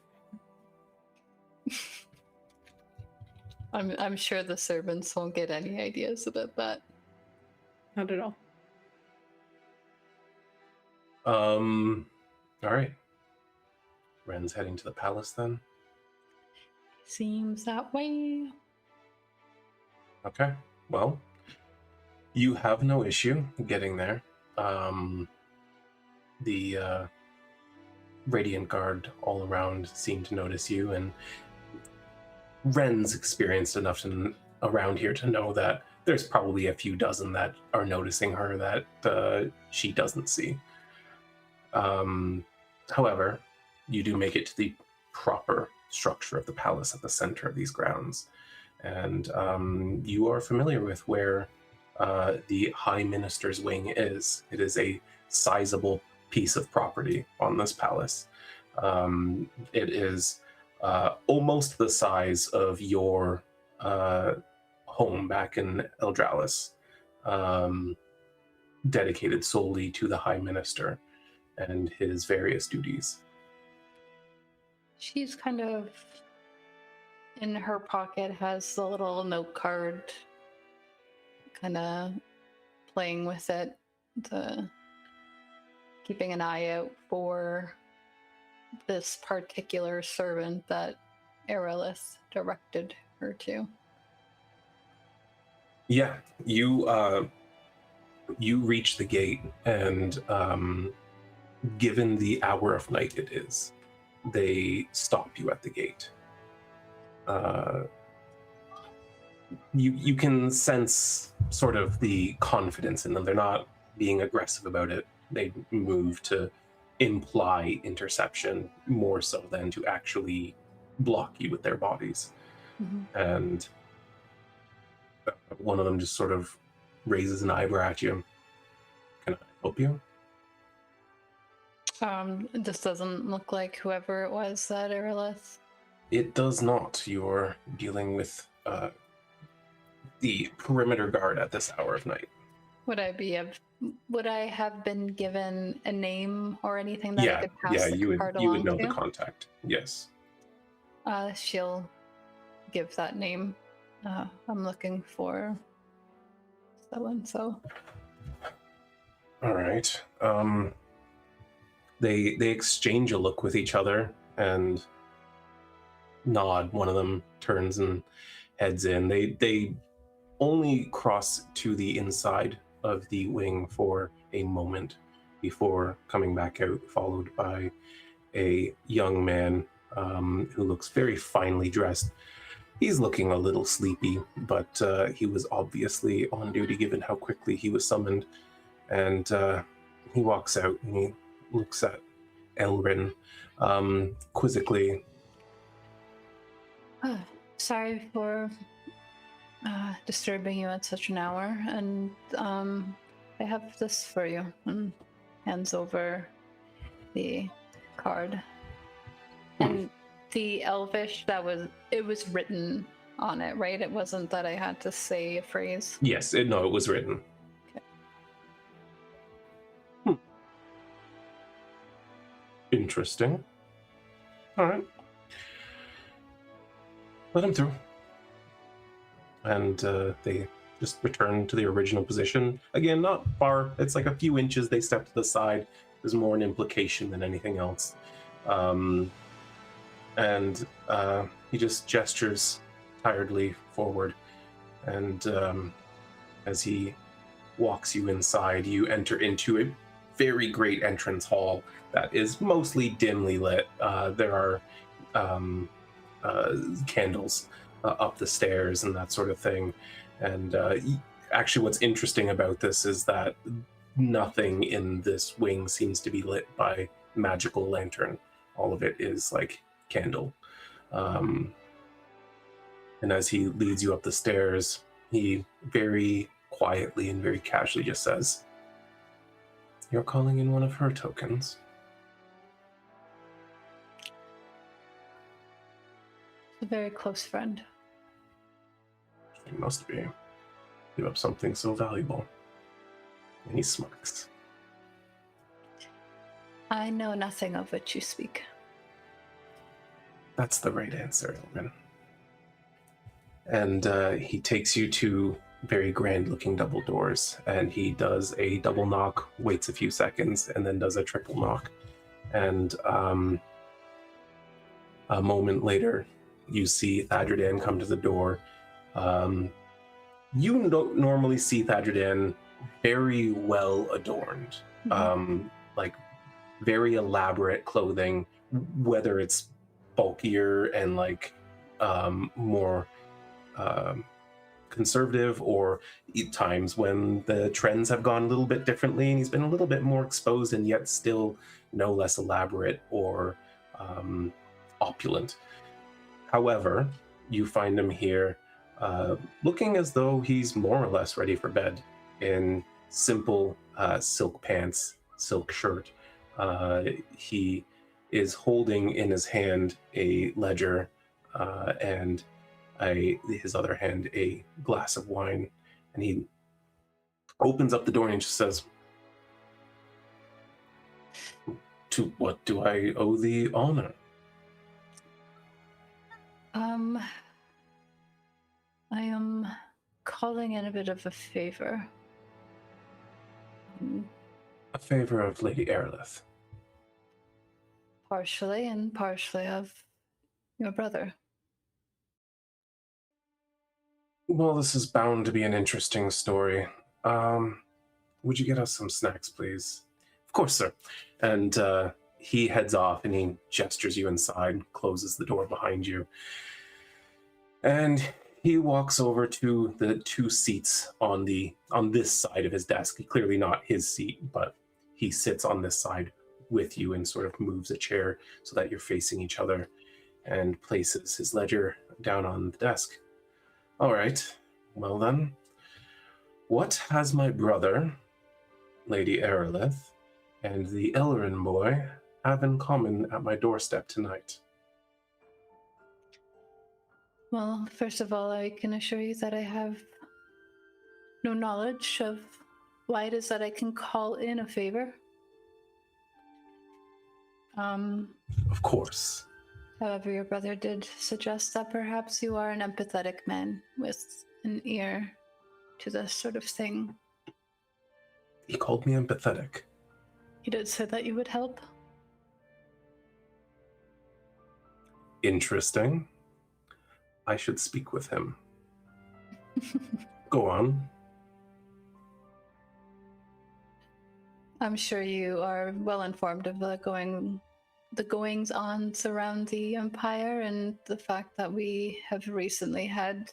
I'm sure the servants won't get any ideas about that. Not at all. All right. Wren's heading to the palace then. Seems that way. Okay. Well, you have no issue getting there. The Radiant Guard all around seem to notice you, and Wren's experienced enough around here to know that there's probably a few dozen that are noticing her that she doesn't see. However, you do make it to the proper structure of the palace at the center of these grounds, and you are familiar with where the High Minister's wing is. It is a sizable piece of property on this palace. It is almost the size of your home back in Eldralis, dedicated solely to the High Minister and his various duties. She's kind of in her pocket, has the little note card, kind of playing with it, keeping an eye out for this particular servant that Aerolith directed her to. Yeah, you reach the gate, and given the hour of night it is, they stop you at the gate. You can sense sort of the confidence in them. They're not being aggressive about it. They move to imply interception more so than to actually block you with their bodies. Mm-hmm. And one of them just sort of raises an eyebrow at you. Can I help you? This doesn't look like whoever it was that Aerolith. It does not. You're dealing with the perimeter guard at this hour of night. Would I have been given a name or anything that I could pass you card would along know to? the contact. Yes. She'll give that name. I'm looking for so and so. All right. They exchange a look with each other and nod. One of them turns and heads in. They only cross to the inside of the wing for a moment before coming back out, followed by a young man who looks very finely dressed. He's looking a little sleepy, but he was obviously on duty given how quickly he was summoned. And he walks out and he looks at Elrin quizzically. Sorry for disturbing you at such an hour, and I have this for you. And hands over the card. And the Elvish, it was written on it, right? It wasn't that I had to say a phrase. Yes, it was written. Okay. Interesting. All right. Let him through. And they just return to the original position. Again, not far. It's like a few inches they step to the side. There's more an implication than anything else. And he just gestures tiredly forward. And as he walks you inside, you enter into a very great entrance hall that is mostly dimly lit. There are candles up the stairs and that sort of thing. And actually what's interesting about this is that nothing in this wing seems to be lit by magical lantern. All of it is like candle. And as he leads you up the stairs, he very quietly and very casually just says, "You're calling in one of her tokens." A very close friend. She must be. Give up something so valuable. And he smirks. I know nothing of which you speak. That's the right answer, Elvin. And he takes you to very grand-looking double doors, and he does a double knock, waits a few seconds, and then does a triple knock. And a moment later, you see Thadridan come to the door. You don't normally see Thadridan very well adorned, like very elaborate clothing, whether it's bulkier and like more conservative, or at times when the trends have gone a little bit differently and he's been a little bit more exposed and yet still no less elaborate or opulent. However, you find him here looking as though he's more or less ready for bed, in simple silk pants, silk shirt. He is holding in his hand a ledger and his other hand a glass of wine, and he opens up the door and just says, "To what do I owe the honor?" I am calling in a bit of a favor. A favor of Lady Aerolith. Partially, and partially of your brother. Well, this is bound to be an interesting story. Would you get us some snacks, please? Of course, sir. And he heads off and he gestures you inside, closes the door behind you. And he walks over to the two seats on this side of his desk. Clearly not his seat, but he sits on this side with you and sort of moves a chair so that you're facing each other, and places his ledger down on the desk. All right, well then, what has my brother, Lady Aerolith, and the Elrin boy have in common at my doorstep tonight? Well, first of all, I can assure you that I have no knowledge of why it is that I can call in a favor. Of course. However, your brother did suggest that perhaps you are an empathetic man with an ear to this sort of thing. He called me empathetic. He did say that you would help. Interesting. I should speak with him. Go on. I'm sure you are well informed of the goings-on around the Empire, and the fact that we have recently had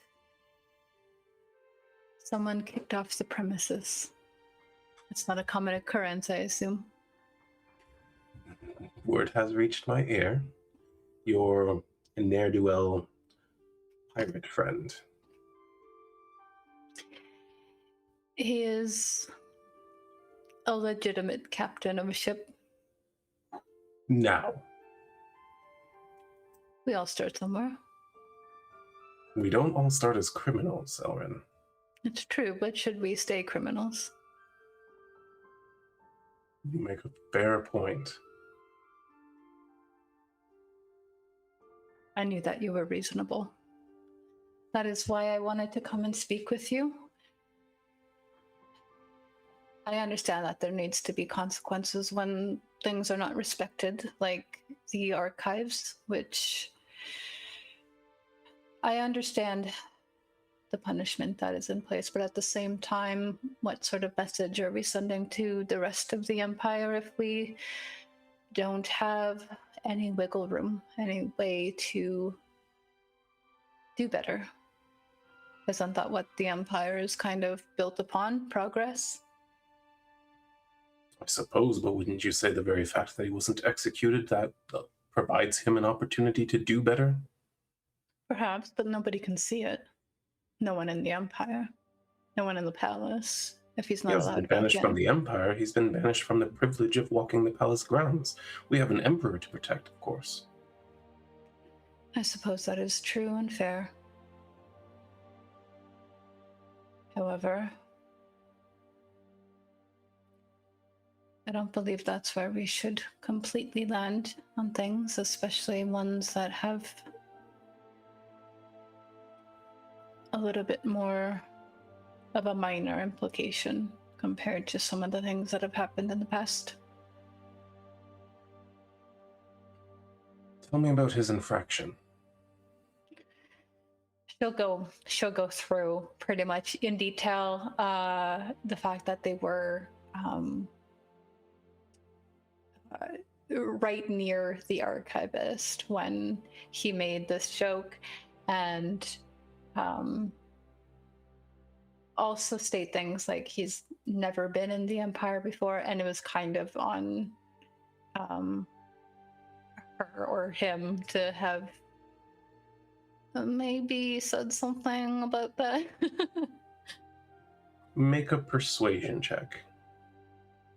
someone kicked off the premises. It's not a common occurrence, I assume. Word has reached my ear. Your ne'er-do-well pirate friend. He is a legitimate captain of a ship. Now, We all start somewhere. we don't all start as criminals, Elrin. It's true, but should we stay criminals? You make a fair point. I knew that you were reasonable. That is why I wanted to come and speak with you. I understand that there needs to be consequences when things are not respected, like the archives, which I understand the punishment that is in place, but at the same time, what sort of message are we sending to the rest of the Empire if we don't have any wiggle room, any way to do better? Isn't that what the Empire is kind of built upon? Progress? I suppose, but wouldn't you say the very fact that he wasn't executed that provides him an opportunity to do better? Perhaps, but nobody can see it. No one in the Empire. No one in the palace. If he's He not hasn't allowed been back banished from in. the Empire. He's been banished from the privilege of walking the palace grounds. We have an emperor to protect, of course. I suppose that is true and fair. However, I don't believe that's where we should completely land on things, especially ones that have a little bit more of a minor implication compared to some of the things that have happened in the past. Tell me about his infraction. She'll go through pretty much in detail the fact that they were right near the archivist when he made this joke, and also state things like he's never been in the Empire before, and it was kind of on her or him to have maybe said something about that. Make a persuasion check.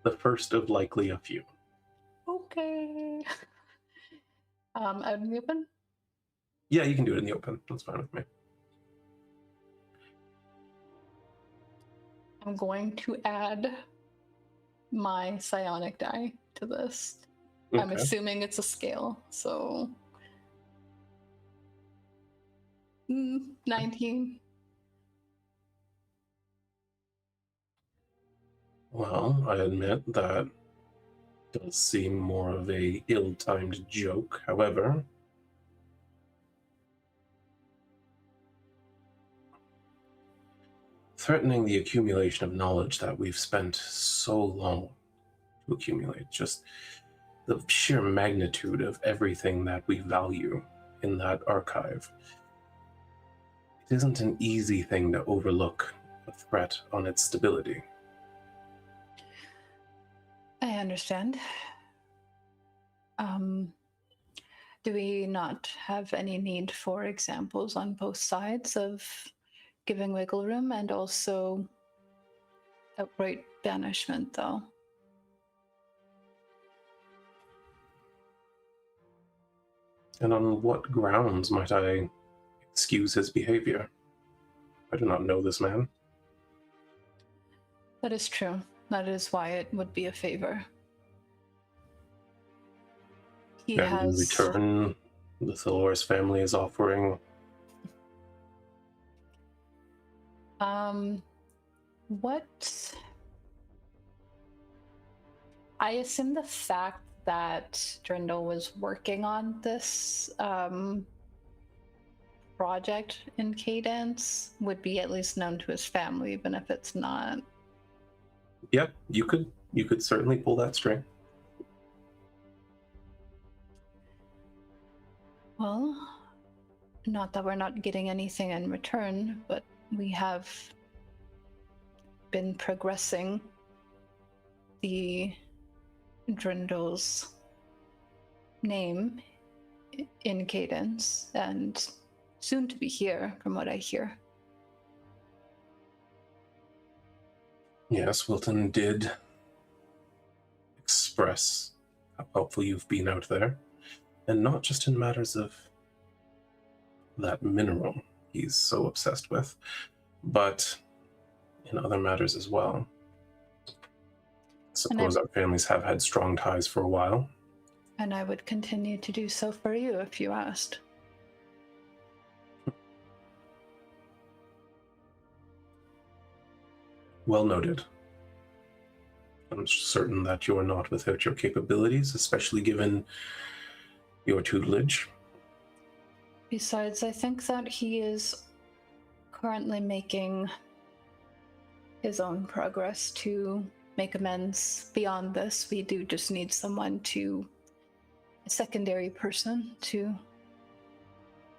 The first of likely a few. Okay. Out in the open? Yeah, you can do it in the open. That's fine with me. I'm going to add my psionic die to this. I'm Okay. assuming it's a scale, so 19. Well, I admit that does seem more of a ill-timed joke. However, threatening the accumulation of knowledge that we've spent so long to accumulate, just the sheer magnitude of everything that we value in that archive, it isn't an easy thing to overlook a threat on its stability. I understand. Do we not have any need for examples on both sides of giving wiggle room and also outright banishment, though? And on what grounds might I excuse his behavior? I do not know this man. That is true. That is why it would be a favor. He And has... in return, the Thalor's family is offering... What? I assume the fact that Drindle was working on this project in Cadence would be at least known to his family, even if it's not. Yep, you could certainly pull that string. Well, not that we're not getting anything in return, but we have been progressing the Drindle's name in Cadence, and soon to be here, from what I hear. Yes, Wilton did express how helpful you've been out there, and not just in matters of that mineral he's so obsessed with, but in other matters as well. Suppose our families have had strong ties for a while. And I would continue to do so for you if you asked. Well noted. I'm certain that you're not without your capabilities, especially given your tutelage. Besides, I think that he is currently making his own progress to make amends. Beyond this, we do just need someone to, a secondary person to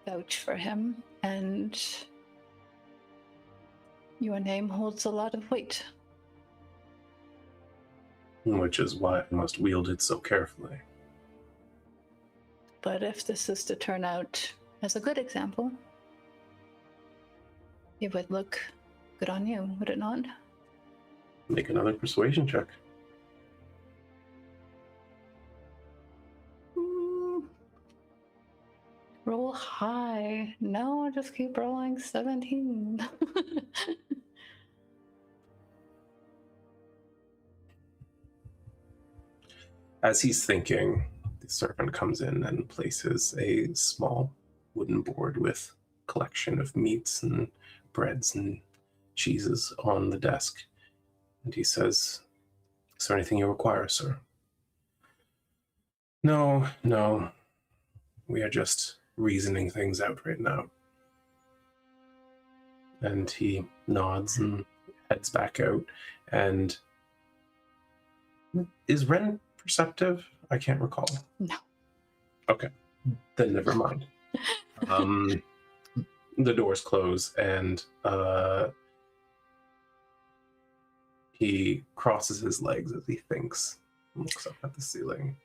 vouch for him, and your name holds a lot of weight. Which is why I must wield it so carefully. But if this is to turn out as a good example, it would look good on you, would it not? Make another persuasion check. Roll high. No, just keep rolling 17. As he's thinking, the servant comes in and places a small wooden board with a collection of meats and breads and cheeses on the desk. And he says, "Is there anything you require, sir?" No. We are just reasoning things out right now." And he nods and heads back out. And is Wren perceptive? I can't recall. No. Okay. Then never mind. The doors close, and he crosses his legs as he thinks and looks up at the ceiling.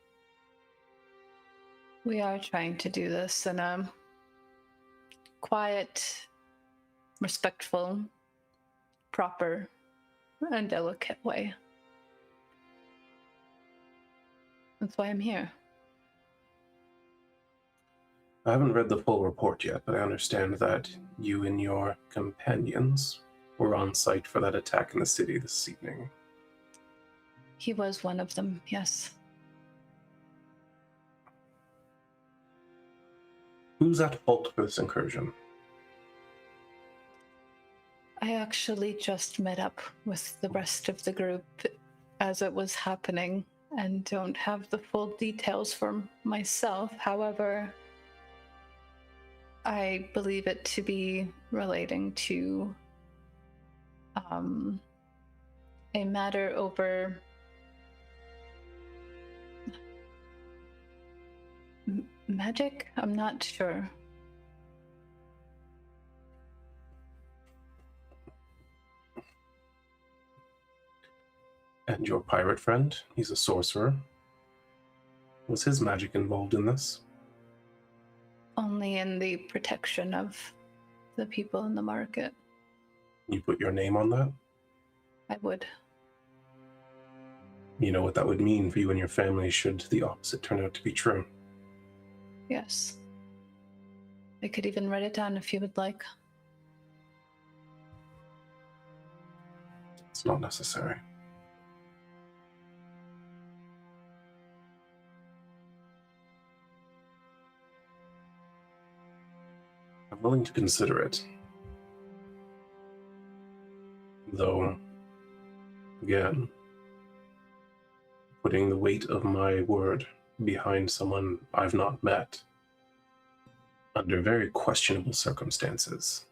We are trying to do this in a quiet, respectful, proper, and delicate way. That's why I'm here. I haven't read the full report yet, but I understand that you and your companions were on site for that attack in the city this evening. He was one of them, yes. Who's at fault for this incursion? I actually just met up with the rest of the group as it was happening and don't have the full details for myself. However, I believe it to be relating to a matter over magic? I'm not sure. And your pirate friend, he's a sorcerer. Was his magic involved in this? Only in the protection of the people in the market. You put your name on that? I would. You know what that would mean for you and your family should the opposite turn out to be true. Yes. I could even write it down if you would like. It's not necessary. I'm willing to consider it. Though, again, putting the weight of my word behind someone I've not met under very questionable circumstances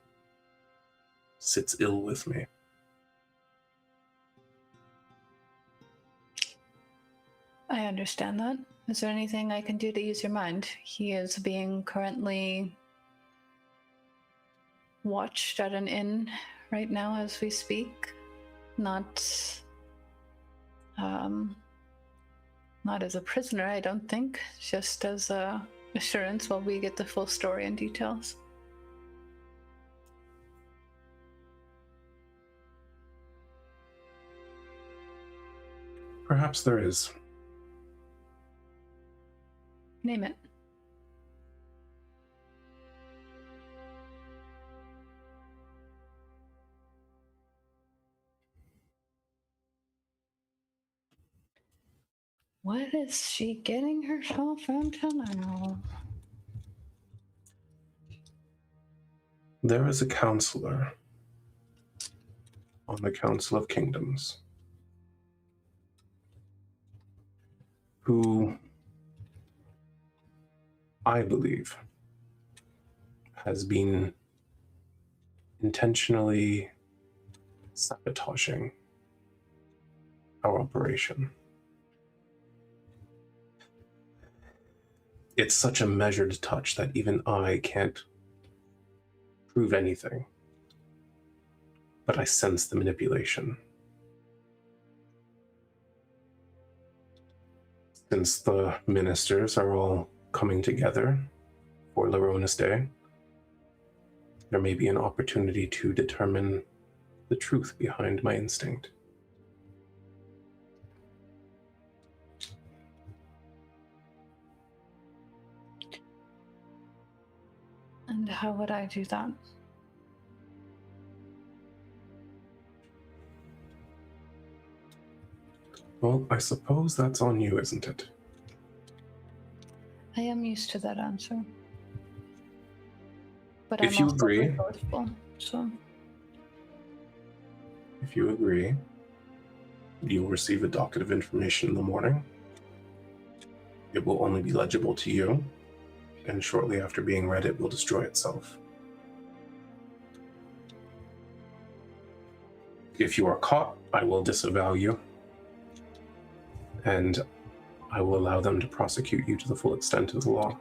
sits ill with me. I understand that. Is there anything I can do to ease your mind? He is being currently watched at an inn right now as we speak. Not as a prisoner, I don't think. Just as a assurance while we get the full story and details. Perhaps there is. Name it. What is she getting herself into now? There is a counselor on the Council of Kingdoms who I believe has been intentionally sabotaging our operation. It's such a measured touch that even I can't prove anything. But I sense the manipulation. Since the ministers are all coming together for Laronis Day, there may be an opportunity to determine the truth behind my instinct. And how would I do that? Well, I suppose that's on you, isn't it? I am used to that answer. But If I'm you also agree. resourceful, so If you agree, you'll receive a docket of information in the morning. It will only be legible to you, and shortly after being read, it will destroy itself. If you are caught, I will disavow you, and I will allow them to prosecute you to the full extent of the law.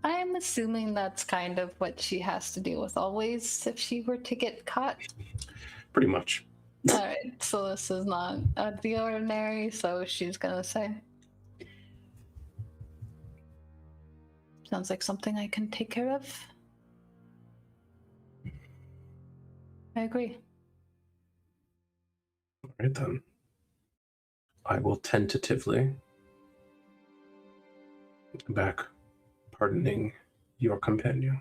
I'm assuming that's kind of what she has to deal with always if she were to get caught. Pretty much. Alright, so this is not out of the ordinary, so she's gonna say. Sounds like something I can take care of. I agree. All right, then. I will tentatively back pardoning your companion.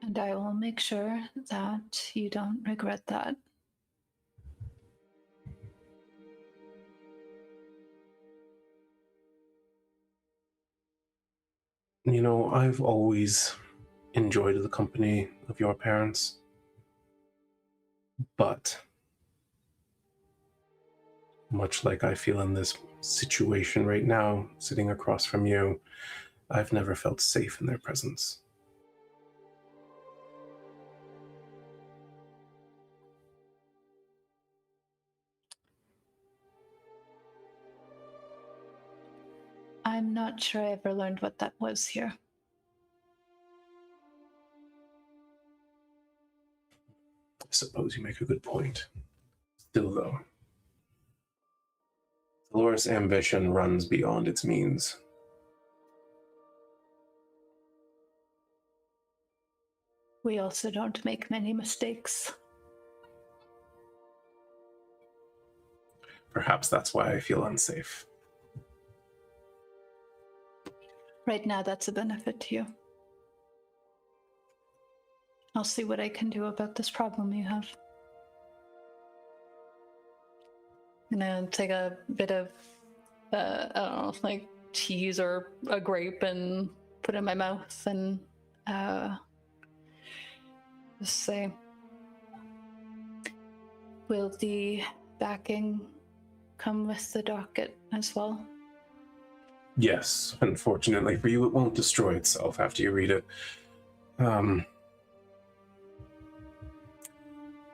And I will make sure that you don't regret that. You know, I've always enjoyed the company of your parents, but much like I feel in this situation right now, sitting across from you, I've never felt safe in their presence. I'm not sure I ever learned what that was here. I suppose you make a good point. Still, though, Dolores' ambition runs beyond its means. We also don't make many mistakes. Perhaps that's why I feel unsafe. Right now, that's a benefit to you. I'll see what I can do about this problem you have. I'm gonna take a bit of, I don't know, like cheese or a grape and put it in my mouth and just say, will the backing come with the docket as well? Yes, unfortunately for you, it won't destroy itself after you read it.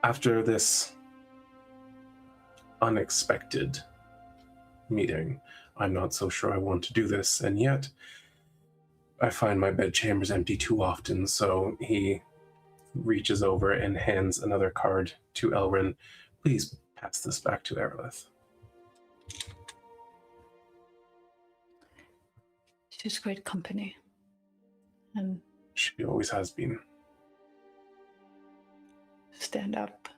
After this unexpected meeting, I'm not so sure I want to do this, and yet I find my bedchambers empty too often, so he reaches over and hands another card to Elrin. Please pass this back to Aerolith. She's great company. And She always has been. stand up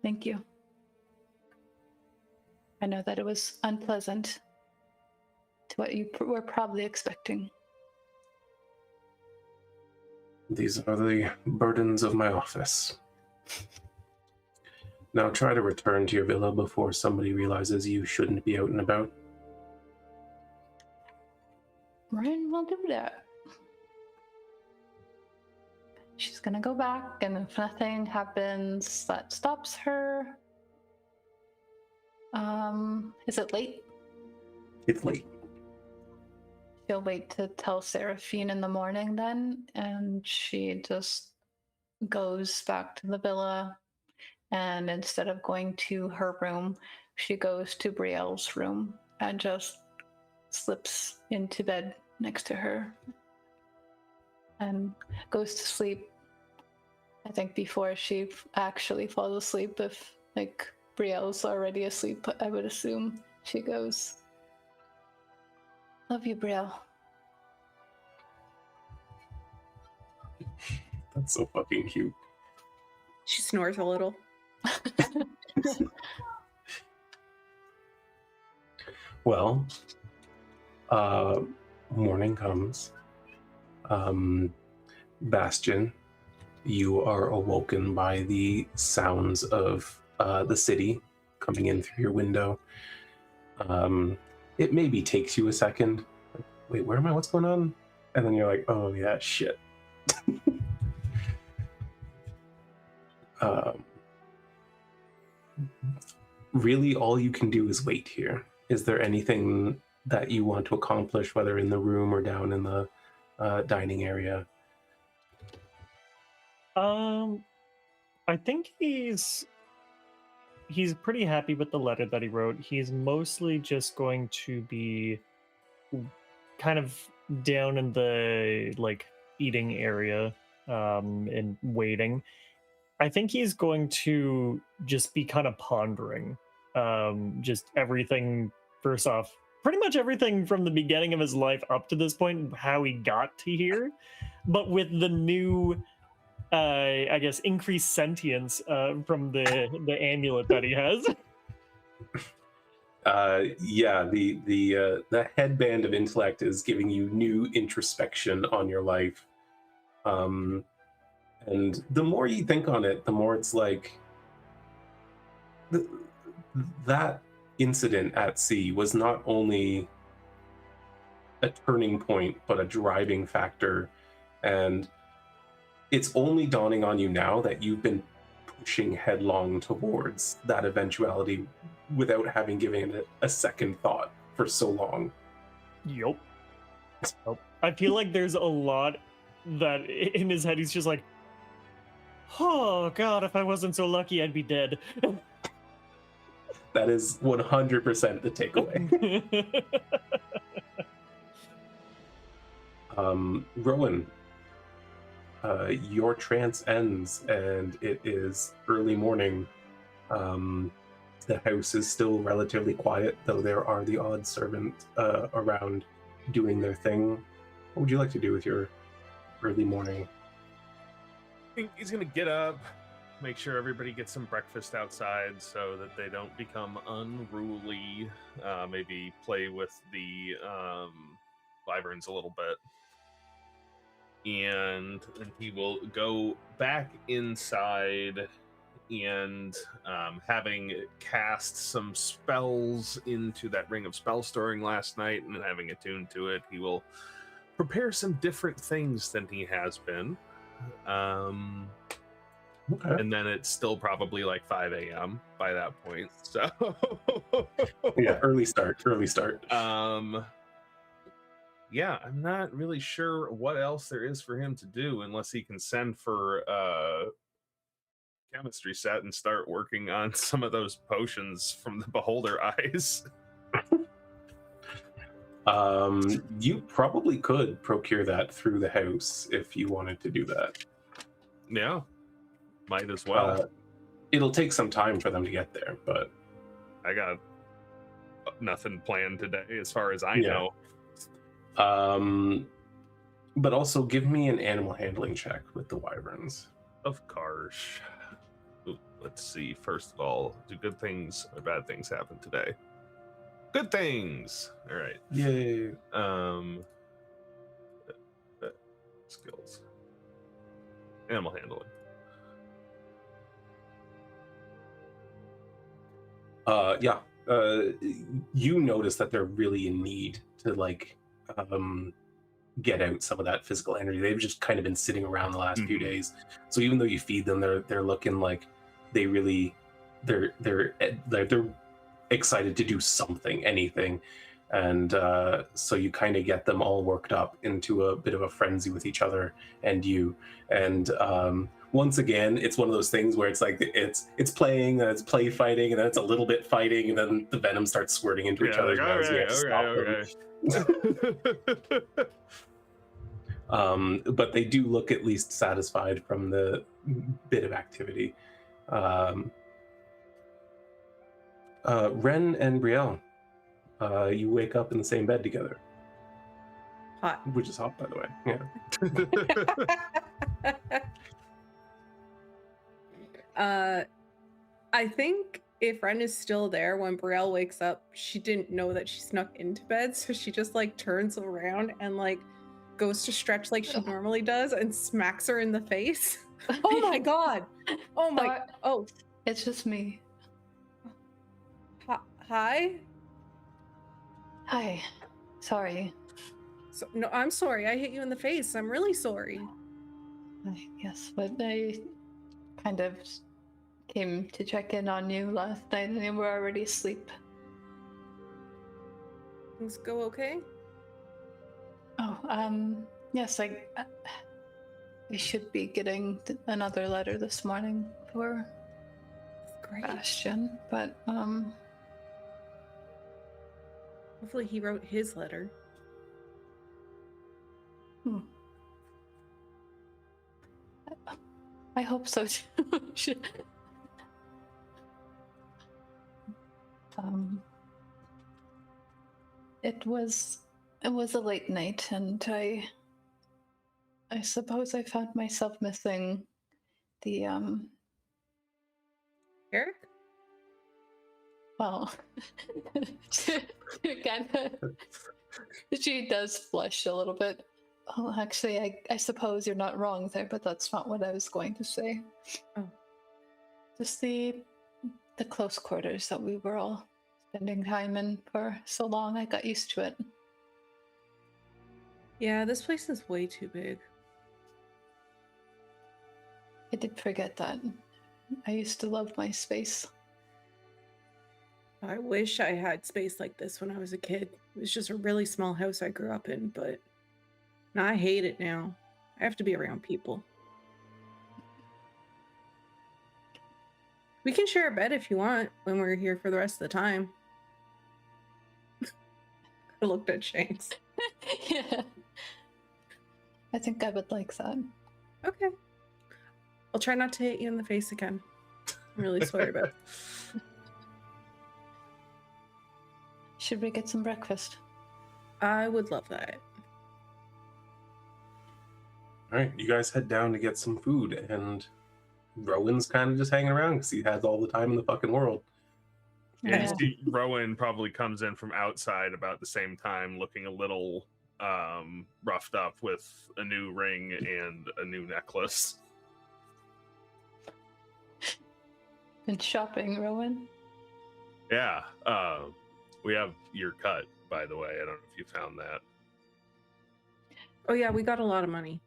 Thank you. I know that it was unpleasant to what you were probably expecting. These are the burdens of my office. Now try to return to your villa before somebody realizes you shouldn't be out and about. Wren will do that. She's gonna go back, and if nothing happens that stops her, is it late? It's late. She'll wait to tell Seraphine in the morning then, and she just goes back to the villa, and instead of going to her room, she goes to Brielle's room and just slips into bed next to her and goes to sleep. I think before she actually falls asleep, if like Brielle's already asleep, I would assume she goes, "Love you, Brielle." That's so fucking cute. She snores a little. Well, morning comes. Bastion, you are awoken by the sounds of the city coming in through your window. It maybe takes you a second. Like, wait, where am I? What's going on? And then you're like, oh yeah, shit. Really, all you can do is wait here. Is there anything that you want to accomplish, whether in the room or down in the dining area? I think he's pretty happy with the letter that he wrote. He's mostly just going to be kind of down in the like eating area and waiting. I think he's going to just be kind of pondering just everything. First off, pretty much everything from the beginning of his life up to this point, how he got to here, but with the new I guess increased sentience from the amulet that he has. Yeah, the headband of intellect is giving you new introspection on your life. And the more you think on it, the more it's like that incident at sea was not only a turning point, but a driving factor. And it's only dawning on you now that you've been pushing headlong towards that eventuality without having given it a second thought for so long. Yup. I feel like there's a lot that in his head he's just like, oh god, if I wasn't so lucky, I'd be dead. That is 100% the takeaway. Rhowan, your trance ends and it is early morning. The house is still relatively quiet, though there are the odd servant around doing their thing. What would you like to do with your early morning? I think he's gonna get up, make sure everybody gets some breakfast outside so that they don't become unruly. Maybe play with the wyverns a little bit. And then he will go back inside and having cast some spells into that ring of spell storing last night and having attuned to it, he will prepare some different things than he has been. Okay. And then it's still probably like 5 a.m. by that point. So Yeah, early start. Yeah, I'm not really sure what else there is for him to do unless he can send for chemistry set and start working on some of those potions from the beholder eyes. You probably could procure that through the house if you wanted to do that. Yeah, might as well. It'll take some time for them to get there, but I got nothing planned today as far as I know. But also give me an animal handling check with the wyverns. Of course. Ooh, let's let's see. First of all, do good things or bad things happen today? Good things. All right. Yay. Skills. Animal handling. Yeah. You notice that they're really in need to like get out some of that physical energy. They've just kind of been sitting around the last few days. So even though you feed them, they're looking like they really they're excited to do something, anything. And so you kind of get them all worked up into a bit of a frenzy with each other and you. And once again, it's one of those things where it's like it's playing, and it's play fighting, and then it's a little bit fighting, and then the venom starts squirting into each other's mouths. You have to stop them. But they do look at least satisfied from the bit of activity. Wren and Brielle, you wake up in the same bed together. Hot. Which is hot, by the way. Yeah. I think if Wren is still there when Brielle wakes up, she didn't know that she snuck into bed, so she just like turns around and like goes to stretch like she normally does and smacks her in the face. Oh my god! Oh my! Oh, it's just me. Hi. Hi. Sorry. So, no, I'm sorry. I hit you in the face. I'm really sorry. Yes, but I kind of came to check in on you last night and you were already asleep. Things go okay? Oh, yes, I should be getting another letter this morning for Bastion, but hopefully he wrote his letter. I hope so too. It was a late night, and I suppose I found myself missing the Eric? Well, she does flush a little bit. Oh, actually, I suppose you're not wrong there, but that's not what I was going to say. Oh. Just the close quarters that we were all spending time in for so long. I got used to it. Yeah, this place is way too big. I did forget that. I used to love my space. I wish I had space like this when I was a kid. It was just a really small house I grew up in, but now I hate it now. I have to be around people. We can share a bed if you want when we're here for the rest of the time. I looked at Shanks. Yeah. I think I would like that. Okay. I'll try not to hit you in the face again. I'm really sorry about it. Should we get some breakfast? I would love that. All right, you guys head down to get some food, and Rowan's kind of just hanging around because he has all the time in the fucking world. Yeah, you see Rhowan probably comes in from outside about the same time, looking a little roughed up with a new ring and a new necklace. Been shopping, Rhowan? Yeah, we have your cut, by the way. I don't know if you found that. Oh yeah, we got a lot of money.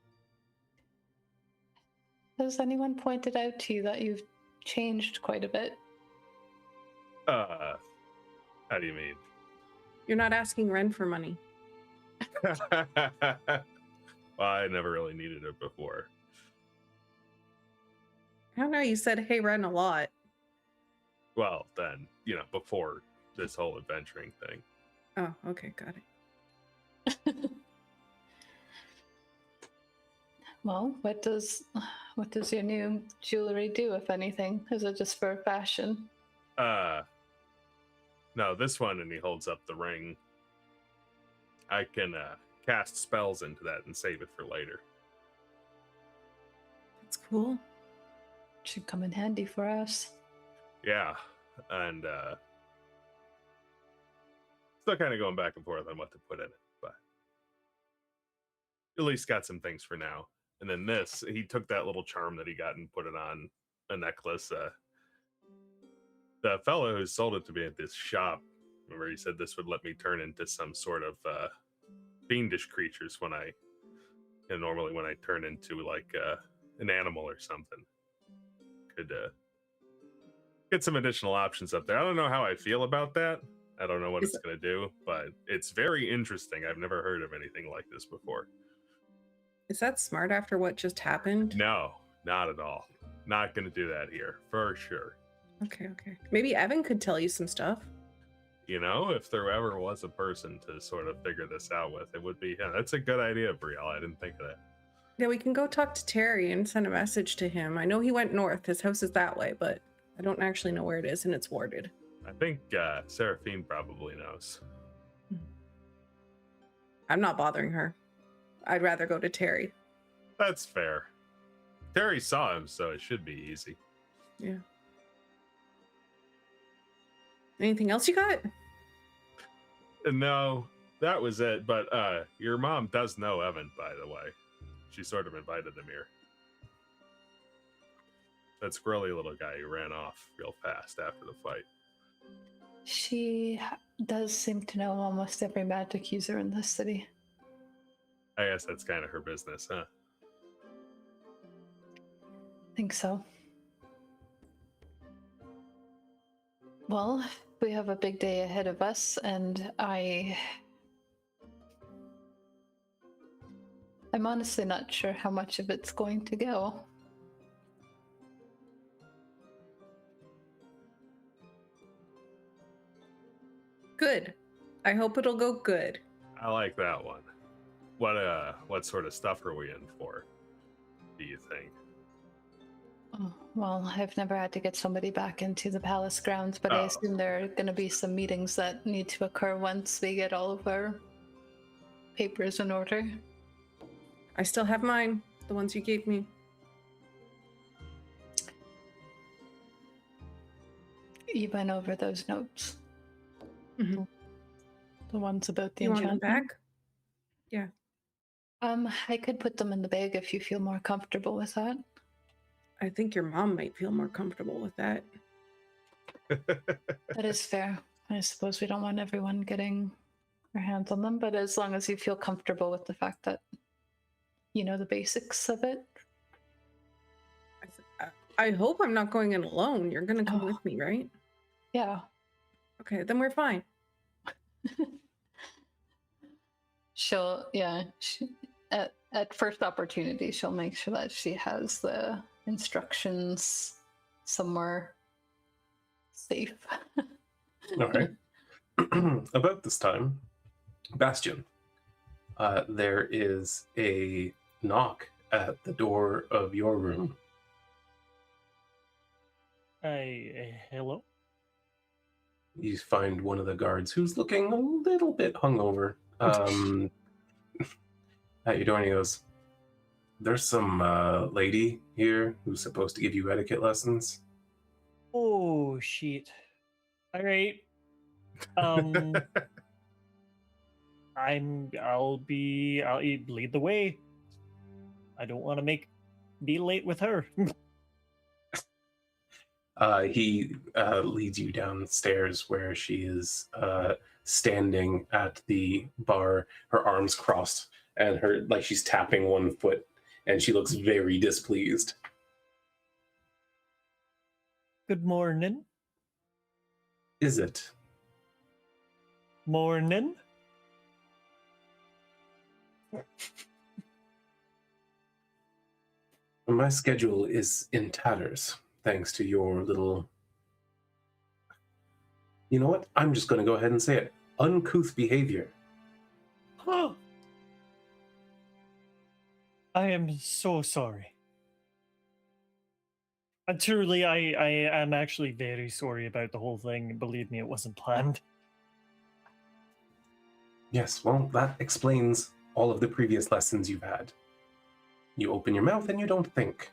Has anyone pointed out to you that you've changed quite a bit? How do you mean? You're not asking Wren for money. Well, I never really needed it before. I don't know, you said hey Wren a lot. Well, then, before this whole adventuring thing. Oh, okay, got it. Well, what does your new jewelry do, if anything? Is it just for fashion? No, this one, and he holds up the ring. I can cast spells into that and save it for later. That's cool. Should come in handy for us. Yeah, and still kind of going back and forth on what to put in it, but at least got some things for now. And then this, he took that little charm that he got and put it on a necklace. The fellow who sold it to me at this shop, remember, he said this would let me turn into some sort of fiendish creatures when I, normally when I turn into like an animal or something. Could get some additional options up there. I don't know how I feel about that. I don't know what it's going to do, but it's very interesting. I've never heard of anything like this before. Is that smart after what just happened? No, not at all. Not going to do that here, for sure. Okay. Maybe Evan could tell you some stuff. You know, if there ever was a person to sort of figure this out with, it would be him. That's a good idea, Brielle. I didn't think of that. Yeah, we can go talk to Terry and send a message to him. I know he went north. His house is that way, but I don't actually know where it is, and it's warded. I think Seraphine probably knows. I'm not bothering her. I'd rather go to Terry. That's fair. Terry saw him, so it should be easy. Yeah. Anything else you got? No, that was it. But your mom does know Evan, by the way. She sort of invited him here. That squirrely little guy who ran off real fast after the fight. She does seem to know almost every magic user in this city. I guess that's kind of her business, huh? I think so. Well, we have a big day ahead of us, and I'm honestly not sure how much of it's going to go. Good. I hope it'll go good. I like that one. What sort of stuff are we in for, do you think? Oh, well, I've never had to get somebody back into the palace grounds, but I assume there are going to be some meetings that need to occur once we get all of our papers in order. I still have mine, the ones you gave me. You went over those notes. Mm-hmm. The ones about the You want them enchantment. back? Yeah. I could put them in the bag if you feel more comfortable with that. I think your mom might feel more comfortable with that. That is fair. I suppose we don't want everyone getting their hands on them, but as long as you feel comfortable with the fact that you know the basics of it. I hope I'm not going in alone. You're going to come with me, right? Yeah. Okay, then we're fine. At first opportunity, she'll make sure that she has the instructions somewhere safe. All right. About this time, Bastion, there is a knock at the door of your room. Hello? You find one of the guards who's looking a little bit hungover at your door, and he goes, "There's some lady here who's supposed to give you etiquette lessons." Oh, shit. All right. I'll lead the way. I don't want to be late with her. He leads you downstairs where she is standing at the bar, her arms crossed, and she's tapping one foot, and she looks very displeased. Good morning. Is it? Morning. My schedule is in tatters, thanks to your little... You know what? I'm just going to go ahead and say it. Uncouth behavior. Oh. I am so sorry. And truly, I am actually very sorry about the whole thing. Believe me, it wasn't planned. Yes, well, that explains all of the previous lessons you've had. You open your mouth and you don't think.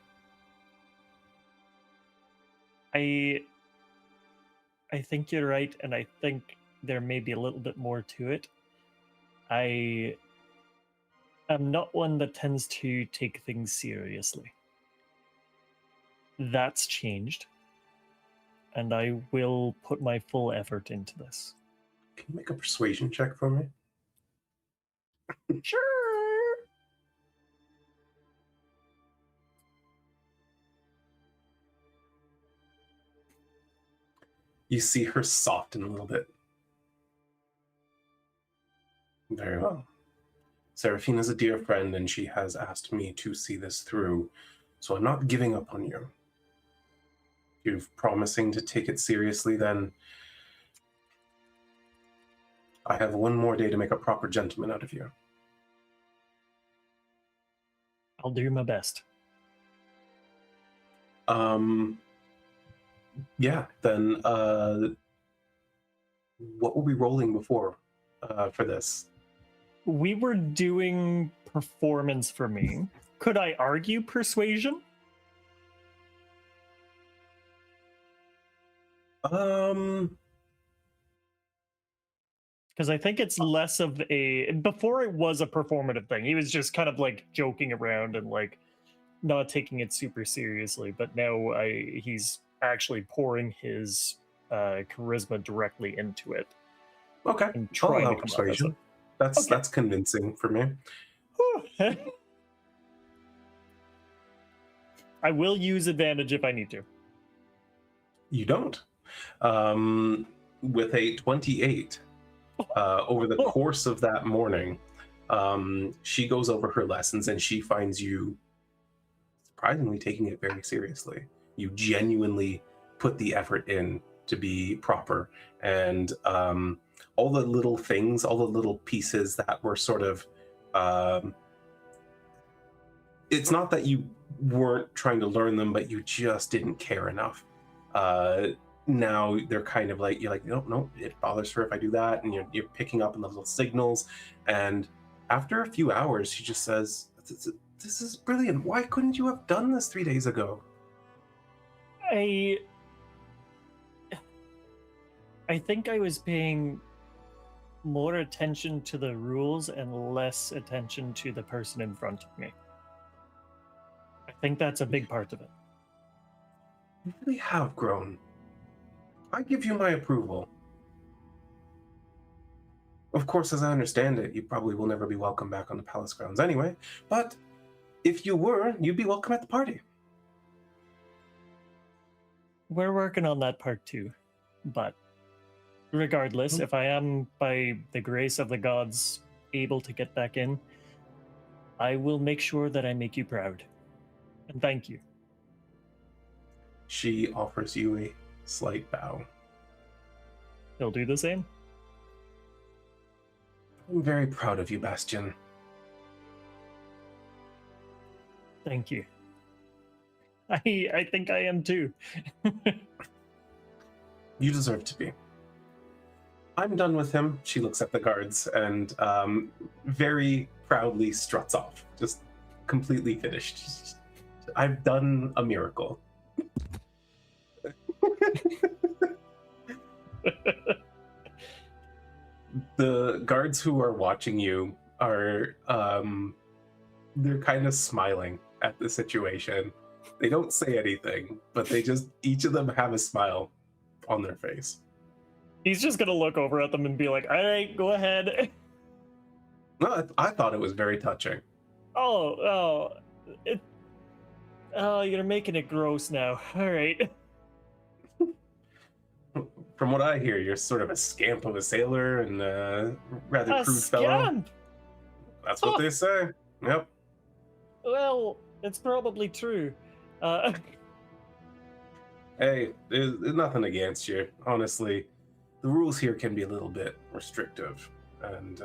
I think you're right, and I think there may be a little bit more to it. I am not one that tends to take things seriously. That's changed, and I will put my full effort into this. Can you make a persuasion check for me? Sure. You see her soften a little bit. Very well. Seraphine is a dear friend, and she has asked me to see this through, so I'm not giving up on you. If you're promising to take it seriously, then I have one more day to make a proper gentleman out of you. I'll do my best. Yeah, then what were we rolling before for this? We were doing performance for me. Could I argue persuasion? Because I think it's less of a... Before it was a performative thing. He was just kind of like joking around and like not taking it super seriously. But now he's actually pouring his charisma directly into it. Okay, And I'll trying allow to come up as persuasion. That's convincing for me. I will use advantage if I need to. You don't. With a 28, over the course of that morning, she goes over her lessons and she finds you surprisingly taking it very seriously. You genuinely put the effort in to be proper, and all the little things, all the little pieces that were sort of it's not that you weren't trying to learn them, but you just didn't care enough. Now they're kind of like, you're like, no, it bothers her if I do that, and you're picking up on the little signals. And after a few hours, she just says, "This is brilliant. Why couldn't you have done this 3 days ago?" I think I was paying more attention to the rules and less attention to the person in front of me. I think that's a big part of it. You really have grown. I give you my approval. Of course, as I understand it, you probably will never be welcome back on the palace grounds anyway, but if you were, you'd be welcome at the party. We're working on that part too, but regardless, if I am, by the grace of the gods, able to get back in, I will make sure that I make you proud. And thank you. She offers you a slight bow. He'll do the same. I'm very proud of you, Bastion. Thank you. I think I am too. You deserve to be. I'm done with him. She looks at the guards and very proudly struts off. Just completely finished. I've done a miracle. The guards who are watching you are they're kind of smiling at the situation. They don't say anything, but they just, each of them have a smile on their face. He's just gonna look over at them and be like, all right, go ahead. No, I thought it was very touching. Oh, you're making it gross now. All right. From what I hear, you're sort of a scamp of a sailor and a rather A crude fellow. scamp? That's what they say. Yep. Well, it's probably true. Hey, there's nothing against you. Honestly, the rules here can be a little bit restrictive. And,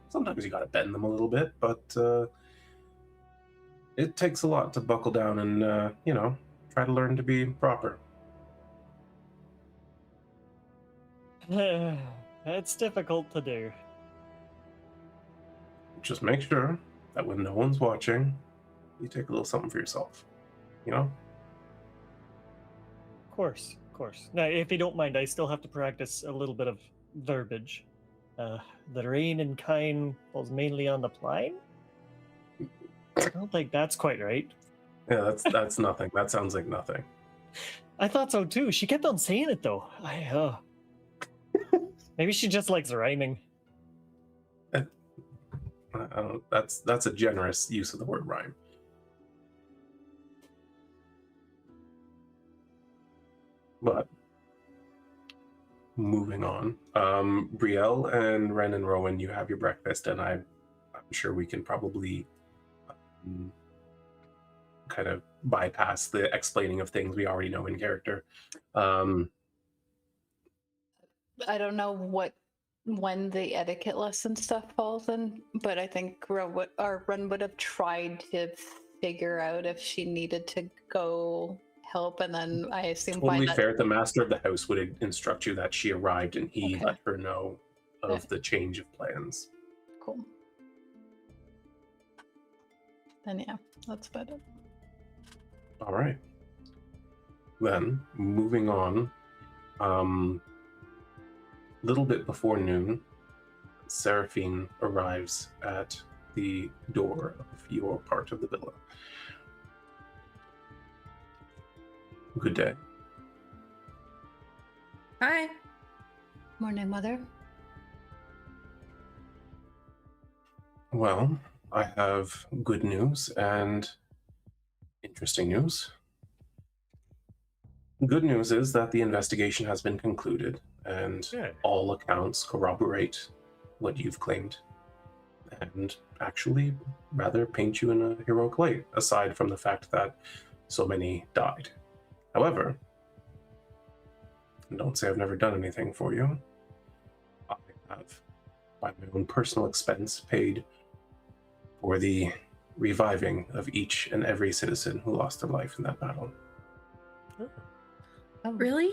sometimes you gotta bend them a little bit, but it takes a lot to buckle down and, try to learn to be proper. It's difficult to do. Just make sure that when no one's watching, you take a little something for yourself. Of course. course. Now, if you don't mind, I still have to practice a little bit of verbiage. The rain and kine falls mainly on the Pline? I don't think that's quite right. Yeah, that's nothing. That sounds like nothing. I thought so too. She kept on saying it though. Maybe she just likes rhyming. I don't, that's a generous use of the word rhyme. But moving on, Brielle and Wren and Rhowan, you have your breakfast, and I'm sure we can probably kind of bypass the explaining of things we already know in character. I don't know when the etiquette lesson stuff falls in, but I think Wren would have tried to figure out if she needed to go help, and then I assume Totally fair. The master of the house would instruct you that she arrived, and he Okay. let her know of the change of plans. Cool. Then yeah, that's about it. All right. Then moving on, little bit before noon, Seraphine arrives at the door of your part of the villa. Good day. Hi. Morning, Mother. Well, I have good news and interesting news. Good news is that the investigation has been concluded, and all accounts corroborate what you've claimed, and actually rather paint you in a heroic light, aside from the fact that so many died. However, don't say I've never done anything for you. I have, by my own personal expense, paid for the reviving of each and every citizen who lost their life in that battle. Oh, Really?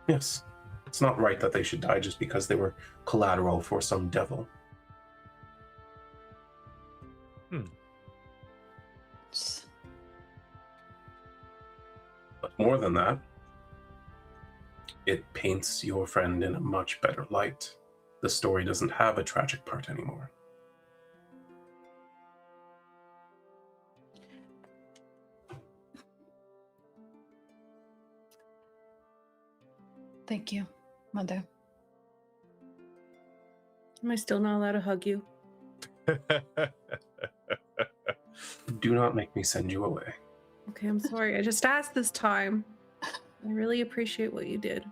Yes. It's not right that they should die just because they were collateral for some devil. But more than that, it paints your friend in a much better light. The story doesn't have a tragic part anymore. Thank you, Mother. Am I still not allowed to hug you? Do not make me send you away. Okay, I'm sorry. I just asked this time. I really appreciate what you did.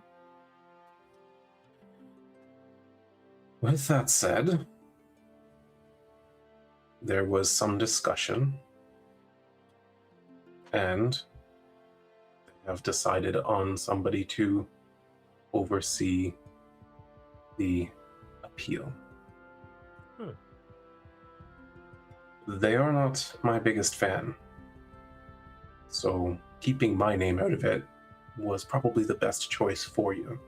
With that said, there was some discussion, and they have decided on somebody to oversee the appeal. They are not my biggest fan, so keeping my name out of it was probably the best choice for you.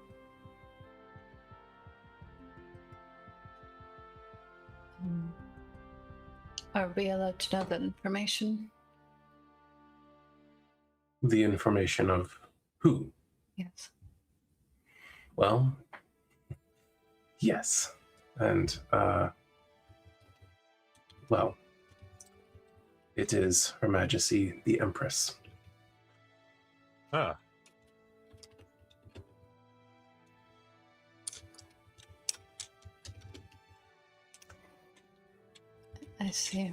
Are we allowed to know that information? The information of who? Yes. Well, yes. And, well, it is Her Majesty the Empress. Ah. I see.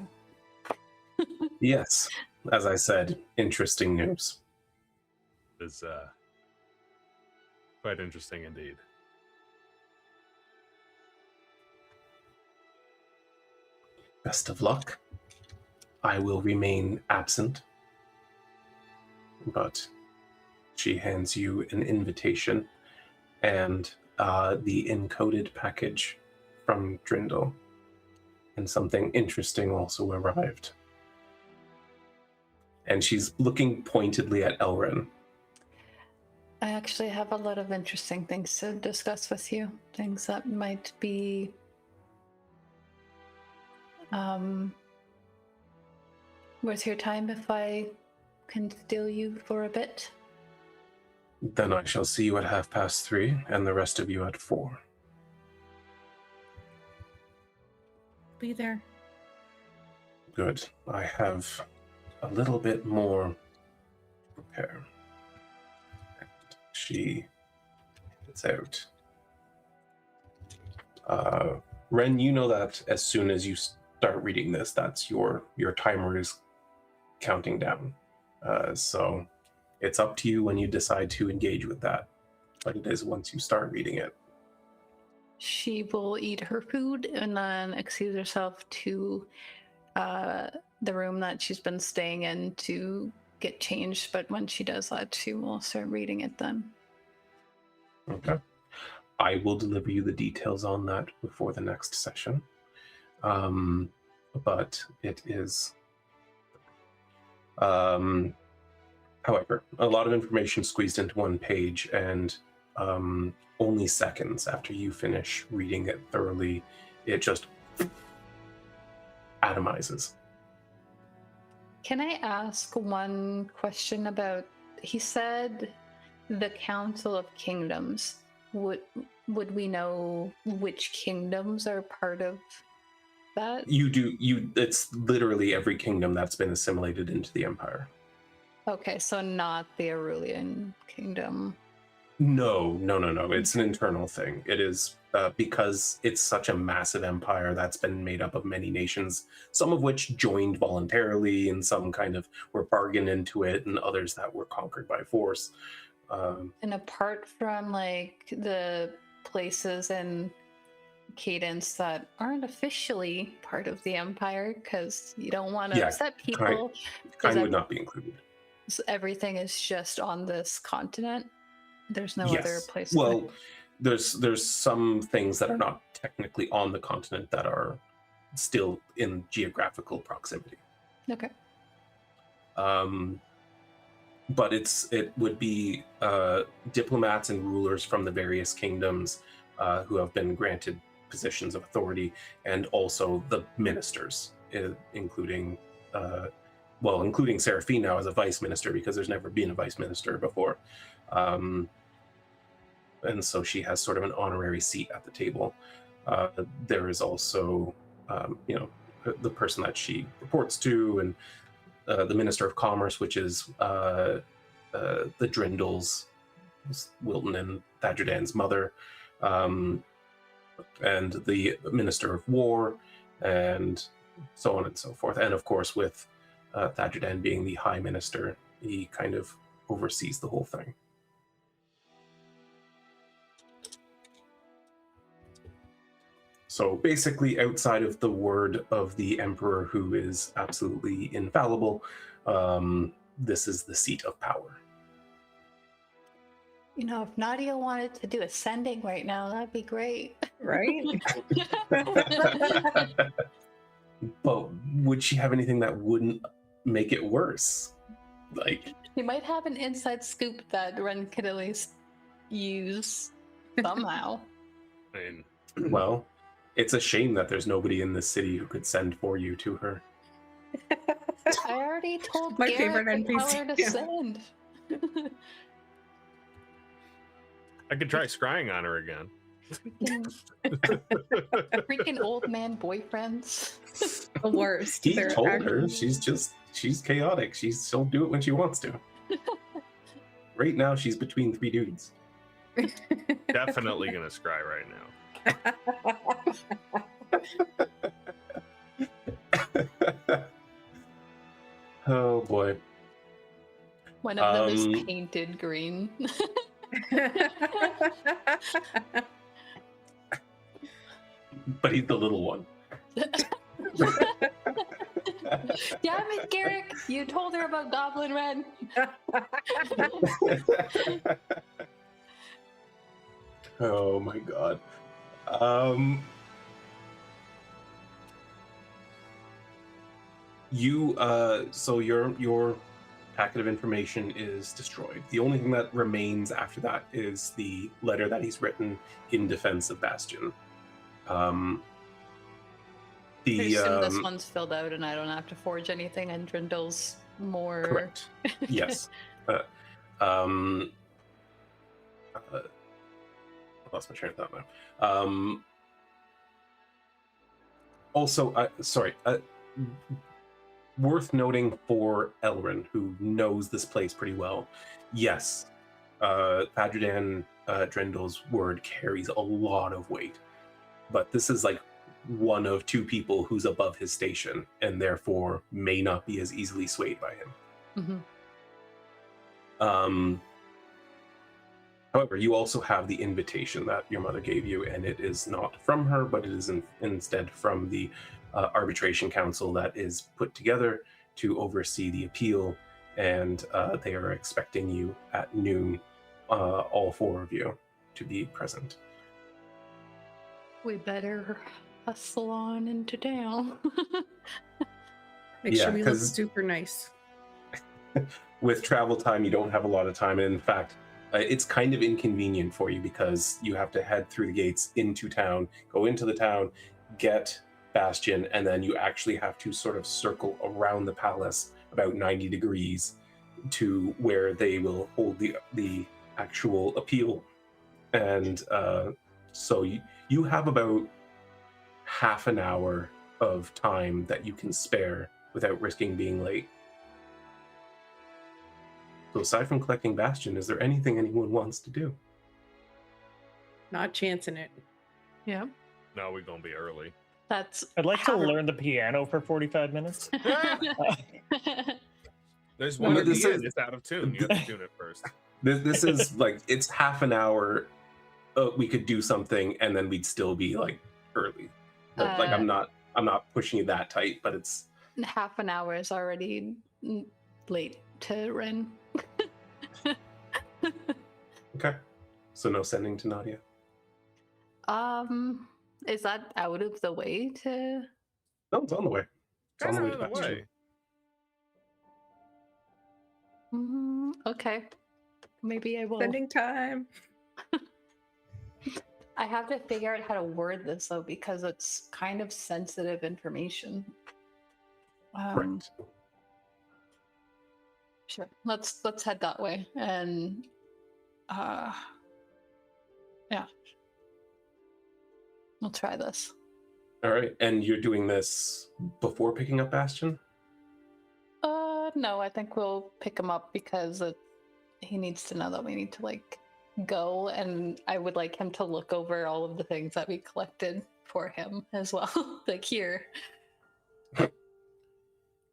Yes, as I said, interesting news. It's quite interesting indeed. Best of luck. I will remain absent. But she hands you an invitation and the encoded package from Drindle. And something interesting also arrived. And she's looking pointedly at Elren. I actually have a lot of interesting things to discuss with you. Things that might be worth your time if I can steal you for a bit. Then I shall see you at 3:30, and the rest of you at 4. Be there. Good. I have a little bit more to prepare. She gets out. Wren, you know that as soon as you start reading this, that's your timer is counting down. So it's up to you when you decide to engage with that. But it is once you start reading it. She will eat her food and then excuse herself to the room that she's been staying in to get changed. But when she does that, she will start reading it then. Okay. I will deliver you the details on that before the next session. But it is... however, a lot of information squeezed into one page, and only seconds after you finish reading it thoroughly, it just atomizes. Can I ask one question about, he said the Council of Kingdoms. Would we know which kingdoms are part of that? It's literally every kingdom that's been assimilated into the Empire. Okay, so not the Aurelian kingdom. No. It's an internal thing. It is because it's such a massive empire that's been made up of many nations, some of which joined voluntarily and some kind of were bargained into it, and others that were conquered by force. And apart from like the places in Cadence that aren't officially part of the Empire, because you don't want to upset people. Kind would not be included. So everything is just on this continent. There's no other place. Well, there's some things that are not technically on the continent that are still in geographical proximity. Okay. But it would be diplomats and rulers from the various kingdoms who have been granted positions of authority, and also the ministers, including Seraphine now as a vice minister, because there's never been a vice minister before. And so she has sort of an honorary seat at the table. There is also, the person that she reports to, and the Minister of Commerce, which is the Drindles, Wilton and Thadridan's mother, and the Minister of War, and so on and so forth. And of course, with Thadridan being the High Minister, he kind of oversees the whole thing. So basically, outside of the word of the Emperor, who is absolutely infallible, this is the seat of power. You know, if Nadia wanted to do ascending right now, that'd be great. Right? But would she have anything that wouldn't make it worse? Like, You might have an inside scoop that Wren could at least use somehow. I mean, well, it's a shame that there's nobody in this city who could send for you to her. I already told My Garrett favorite to tell her NPC, to yeah. send. I could try scrying on her again. Freaking old man boyfriends. The worst. He They're told actually- her she's chaotic. She'll do it when she wants to. Right now, she's between 3 dudes. Definitely gonna scry right now. Oh boy. One of them is painted green. But he's the little one. Damn it, Garrick! You told her about Goblin Red. Oh my god. So your packet of information is destroyed. The only thing that remains after that is the letter that he's written in defense of Bastion. I assume this one's filled out and I don't have to forge anything, and Drindle's more... Correct. Yes. lost my train of thought now. Also, worth noting for Elrin, who knows this place pretty well. Yes, Padridan Drendel's word carries a lot of weight, but this is like one of two people who's above his station, and therefore may not be as easily swayed by him. Mm-hmm. However, you also have the invitation that your mother gave you, and it is not from her, but it is instead from the arbitration council that is put together to oversee the appeal, and they are expecting you at noon, all four of you, to be present. We better hustle on into town. Make Yeah, sure we look 'cause- super nice. With travel time, you don't have a lot of time, and in fact, it's kind of inconvenient for you because you have to head through the gates into town, go into the town, get Bastion, and then you actually have to sort of circle around the palace about 90 degrees to where they will hold the actual appeal. And so you have about half an hour of time that you can spare without risking being late. So aside from collecting Bastion, is there anything anyone wants to do? Not chancing it. Yeah, No, we're gonna be early. that's. I'd like to learn the piano for 45 minutes. There's Well, one but at this the is- end. It's out of tune. You have to tune it first. This is like, it's half an hour. We could do something, and then we'd still be like early. Like I'm not pushing you that tight, but it's Half an hour is already late to Wren. okay. So no sending to Nadia. Is that out of the way to? No, it's on the way. It's on the way to Out of the Bastion. way. Okay, maybe I will. Spending time. I have to figure out how to word this though, because it's kind of sensitive information. Right. Sure. Let's head that way, and yeah, we'll try this. All right. And you're doing this before picking up Bastion? No, I think we'll pick him up because he needs to know that we need to like go, and I would like him to look over all of the things that we collected for him as well. Like here.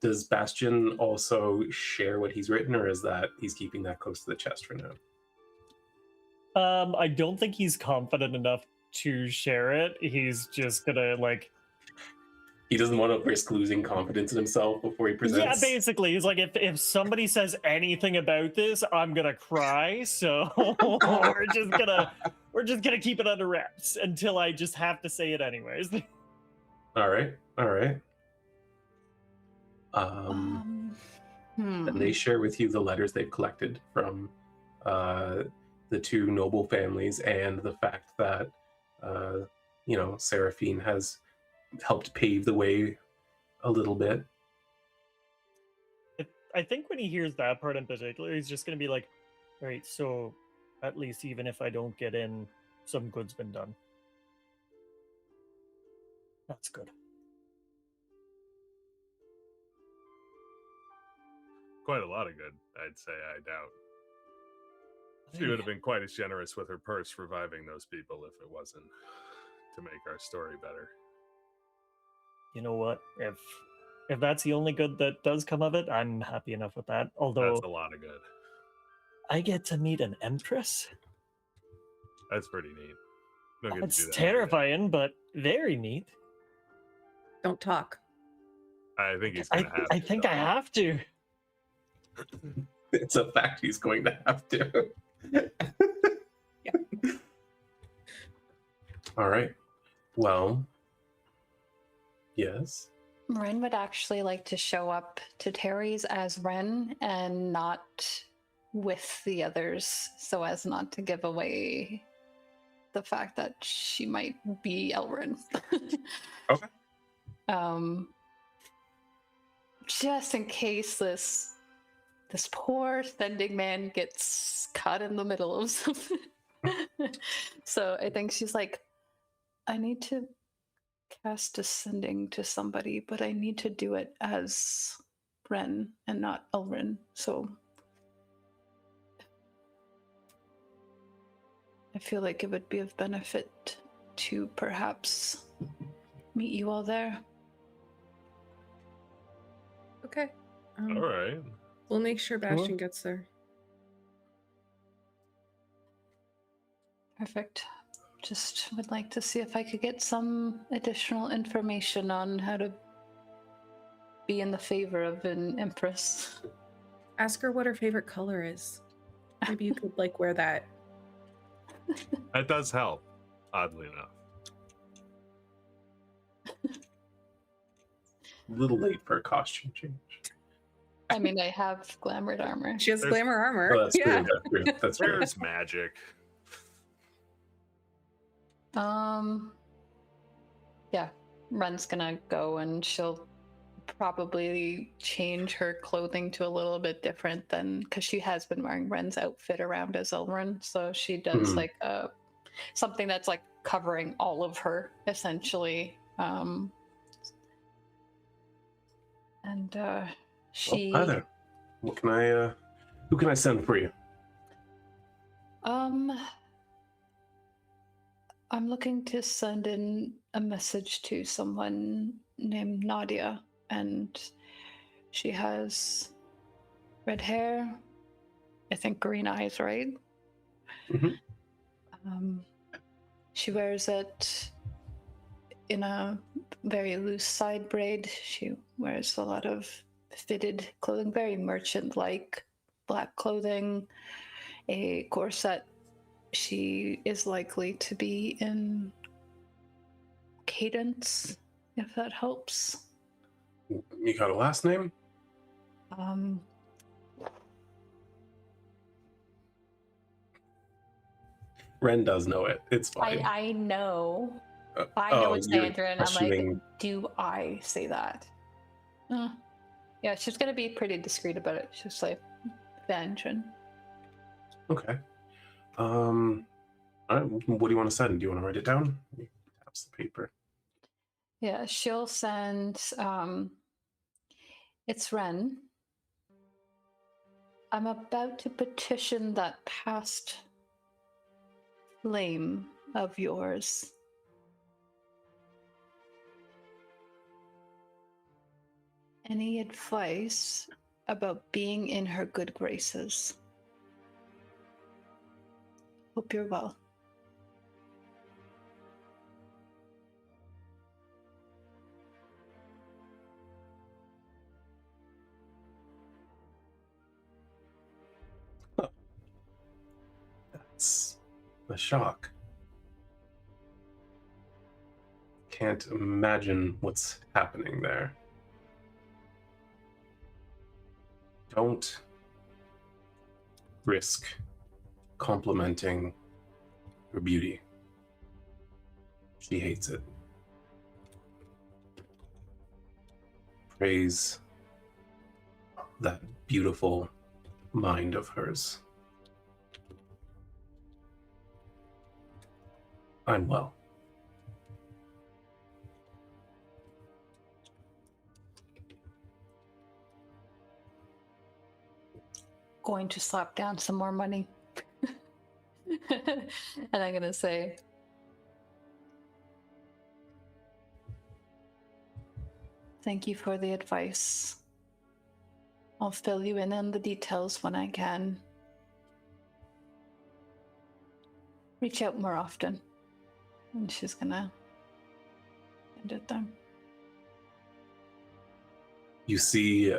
Does Bastion also share what he's written, or is that he's keeping that close to the chest for now? I don't think he's confident enough to share it. He's just gonna like. He doesn't want to risk losing confidence in himself before he presents. Yeah, basically, he's like, if somebody says anything about this, I'm gonna cry. So we're just gonna keep it under wraps until I just have to say it anyways. All right. And they share with you the letters they've collected from the two noble families, and the fact that Seraphine has helped pave the way a little bit. I think when he hears that part in particular, he's just gonna be like, all right, so at least even if I don't get in, some good's been done. That's good. Quite a lot of good, I'd say. I doubt. She would have been quite as generous with her purse reviving those people if it wasn't to make our story better. You know what? If that's the only good that does come of it, I'm happy enough with that. Although That's a lot of good. I get to meet an empress. That's pretty neat. Don't get to It's do that every day. terrifying, but very neat. Don't talk. I think he's gonna have. I to, think though. I have to. It's a fact he's going to have to. All right. Well, yes. Wren would actually like to show up to Terry's as Wren and not with the others, so as not to give away the fact that she might be Elrin. Okay. Just in case this poor sending man gets caught in the middle of something. So I think she's like, I need to cast Ascending to somebody, but I need to do it as Wren and not Elrin. So I feel like it would be of benefit to perhaps meet you all there. Okay. All right. We'll make sure Bastion gets there. Perfect. Just would like to see if I could get some additional information on how to be in the favor of an empress. Ask her what her favorite color is. Maybe you could like wear that. That does help, oddly enough. A little late for a costume change. I mean, I have glamored armor. She has There's- glamour armor. Oh, that's yeah. true. That's true. That's true. Where's magic? Yeah, Wren's gonna go and she'll probably change her clothing to a little bit different than, because she has been wearing Wren's outfit around as Elrin, so she does like something that's like covering all of her essentially. She Hi there. What can I? Who can I send for you? I'm looking to send in a message to someone named Nadia, and she has red hair, I think green eyes, right? Mhm. She wears it in a very loose side braid. She wears a lot of fitted clothing, very merchant-like black clothing, a corset. She is likely to be in Cadence, if that helps. You got a last name? Wren does know it. It's fine. I know. Uh, I know oh, it's you're Sandra, and I'm questioning- like, do I say that? Yeah, she's gonna be pretty discreet about it. She's like, Vengeance. Okay. All right. What do you want to send? Do you want to write it down? He taps the paper. Yeah, she'll send. It's Wren. I'm about to petition that past flame of yours. Any advice about being in her good graces? Hope you're well. That's a shock. Can't imagine what's happening there. Don't risk complimenting her beauty. She hates it. Praise that beautiful mind of hers. I'm well. Going to slap down some more money. And I'm gonna say, thank you for the advice. I'll fill you in on the details when I can. Reach out more often. And she's gonna end it there. You see,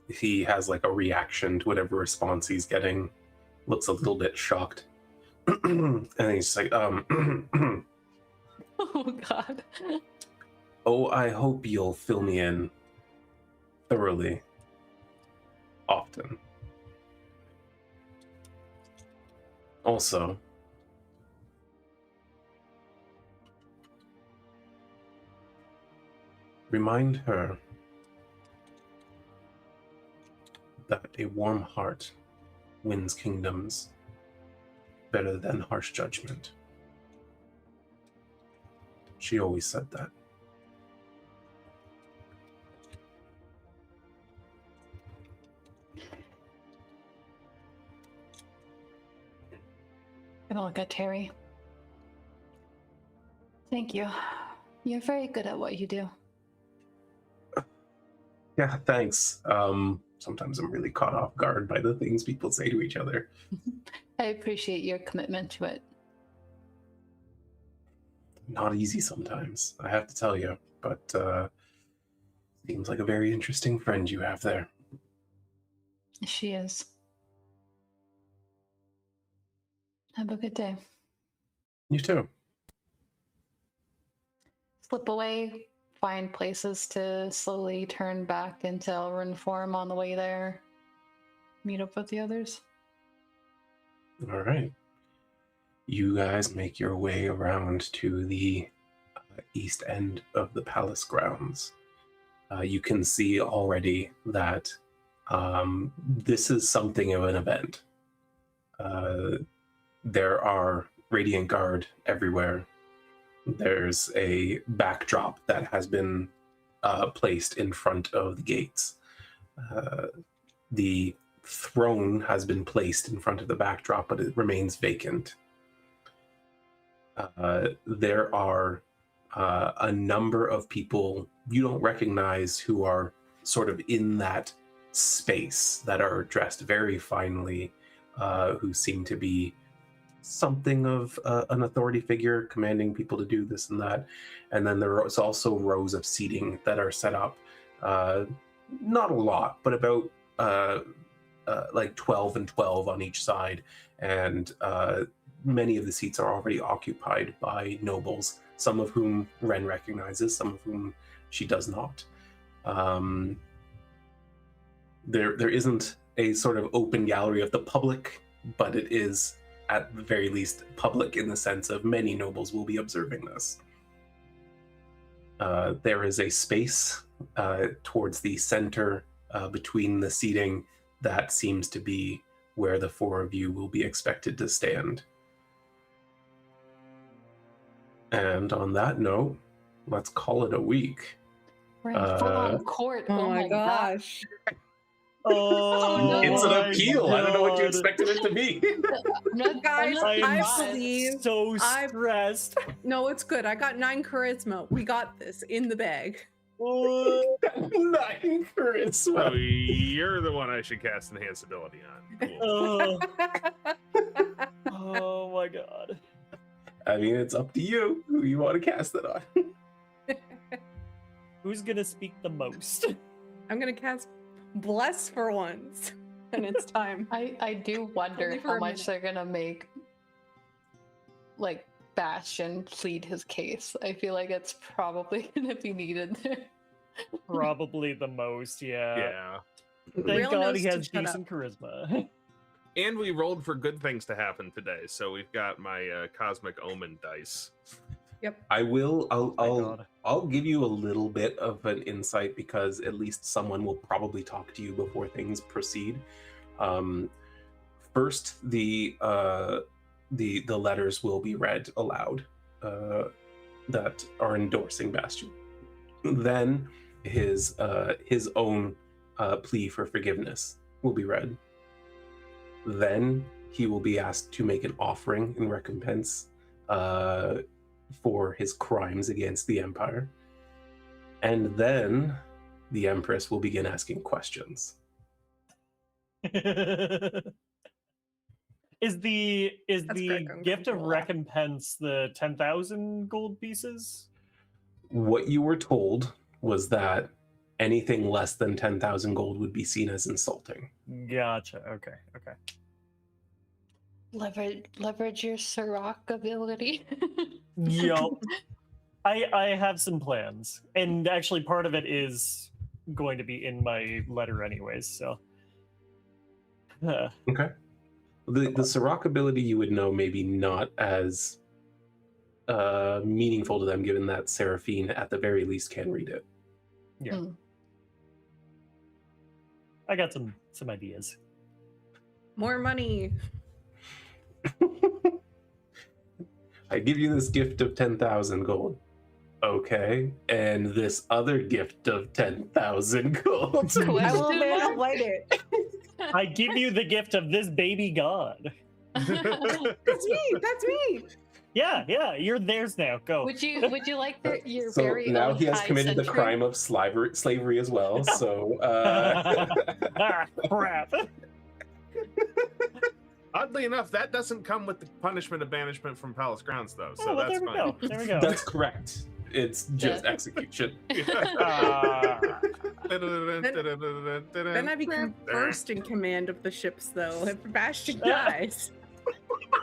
he has like a reaction to whatever response he's getting. Looks a little bit shocked. And he's just like, Oh god. oh, I hope you'll fill me in thoroughly, often. Also, remind her that a warm heart wins kingdoms, better than harsh judgment. She always said that. Gonna look at Terry. Thank you. You're very good at what you do. Yeah, thanks. Sometimes I'm really caught off guard by the things people say to each other. I appreciate your commitment to it. Not easy sometimes, I have to tell you, but seems like a very interesting friend you have there. She is. Have a good day. You too. Slip away, find places to slowly turn back into Elrond form on the way there. Meet up with the others. All right. You guys make your way around to the east end of the palace grounds. You can see already that this is something of an event. There are Radiant Guard everywhere. There's a backdrop that has been placed in front of the gates. The throne has been placed in front of the backdrop, but it remains vacant. There are a number of people you don't recognize who are sort of in that space, that are dressed very finely, who seem to be something of an authority figure commanding people to do this and that. And then there is also rows of seating that are set up, not a lot, but about like 12 and 12 on each side. And many of the seats are already occupied by nobles, some of whom Wren recognizes, some of whom she does not. There isn't a sort of open gallery of the public, but it is at the very least public in the sense of many nobles will be observing this. There is a space towards the center between the seating that seems to be where the four of you will be expected to stand. And on that note, let's call it a week. We're in full-on court. Oh my gosh. Oh, It's an my appeal. I don't know what you God. expected it to be. Guys, I am I believe. so I- stressed. No, it's good. I got 9 charisma. We got this in the bag. Oh, 9 So charisma. you're the one I should cast enhance ability on. Cool. oh my God. I mean, it's up to you who you want to cast it on. Who's gonna speak the most? I'm gonna cast Bless for once. And it's time. I do wonder Only for how a much minute. they're gonna make like Bastion plead his case. I feel like it's probably gonna be needed there. Probably the most, yeah. Yeah. Thank Real God knows he to has shut decent charisma. And we rolled for good things to happen today, so we've got my cosmic omen dice. Yep. I'll give you a little bit of an insight because at least someone will probably talk to you before things proceed. First, the letters will be read aloud that are endorsing Bastion. Then his own plea for forgiveness will be read. Then he will be asked to make an offering in recompense for his crimes against the Empire. And then the Empress will begin asking questions. Is the very gift of uncomfortable. recompense the 10,000 gold pieces? What you were told was that anything less than 10,000 gold would be seen as insulting. Gotcha. Okay. Leverage your Sirach ability. Yup. I have some plans, and actually part of it is going to be in my letter anyways, so Okay. The Sirach ability you would know maybe not as meaningful to them, given that Seraphine at the very least can read it. yeah. Mm. I got some ideas. More money. I give you this gift of 10,000 gold. Okay. And this other gift of 10,000 gold. I will Question mark? manlight it. I give you the gift of this baby god. That's me. That's me. Yeah, you're theirs now. Go. Would you like your So very now own he has high committed the sentry? crime of slavery as well. So Ah, crap. Oddly enough, that doesn't come with the punishment of banishment from palace grounds, though. So Oh, well, that's there we fine. go. There we go. that's correct. It's just Yeah. execution. Ah. Then I become first in command of the ships, though. If Bastion dies,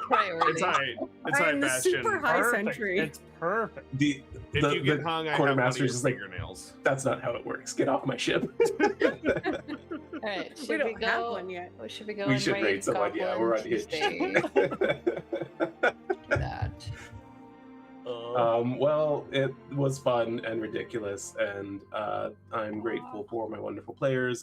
Priority. It's alright. It's I alright, am the Bastion. super high Perfect. sentry. It's perfect. The If you get hung, I have one of quartermaster your is just like, fingernails. that's not how it works. Get off my ship. All right, we should we don't have go? one yet. Or should we go? We and should raid someone. Yeah, we're on goblins hitch. and stay? That. Well, it was fun and ridiculous, and I'm grateful for my wonderful players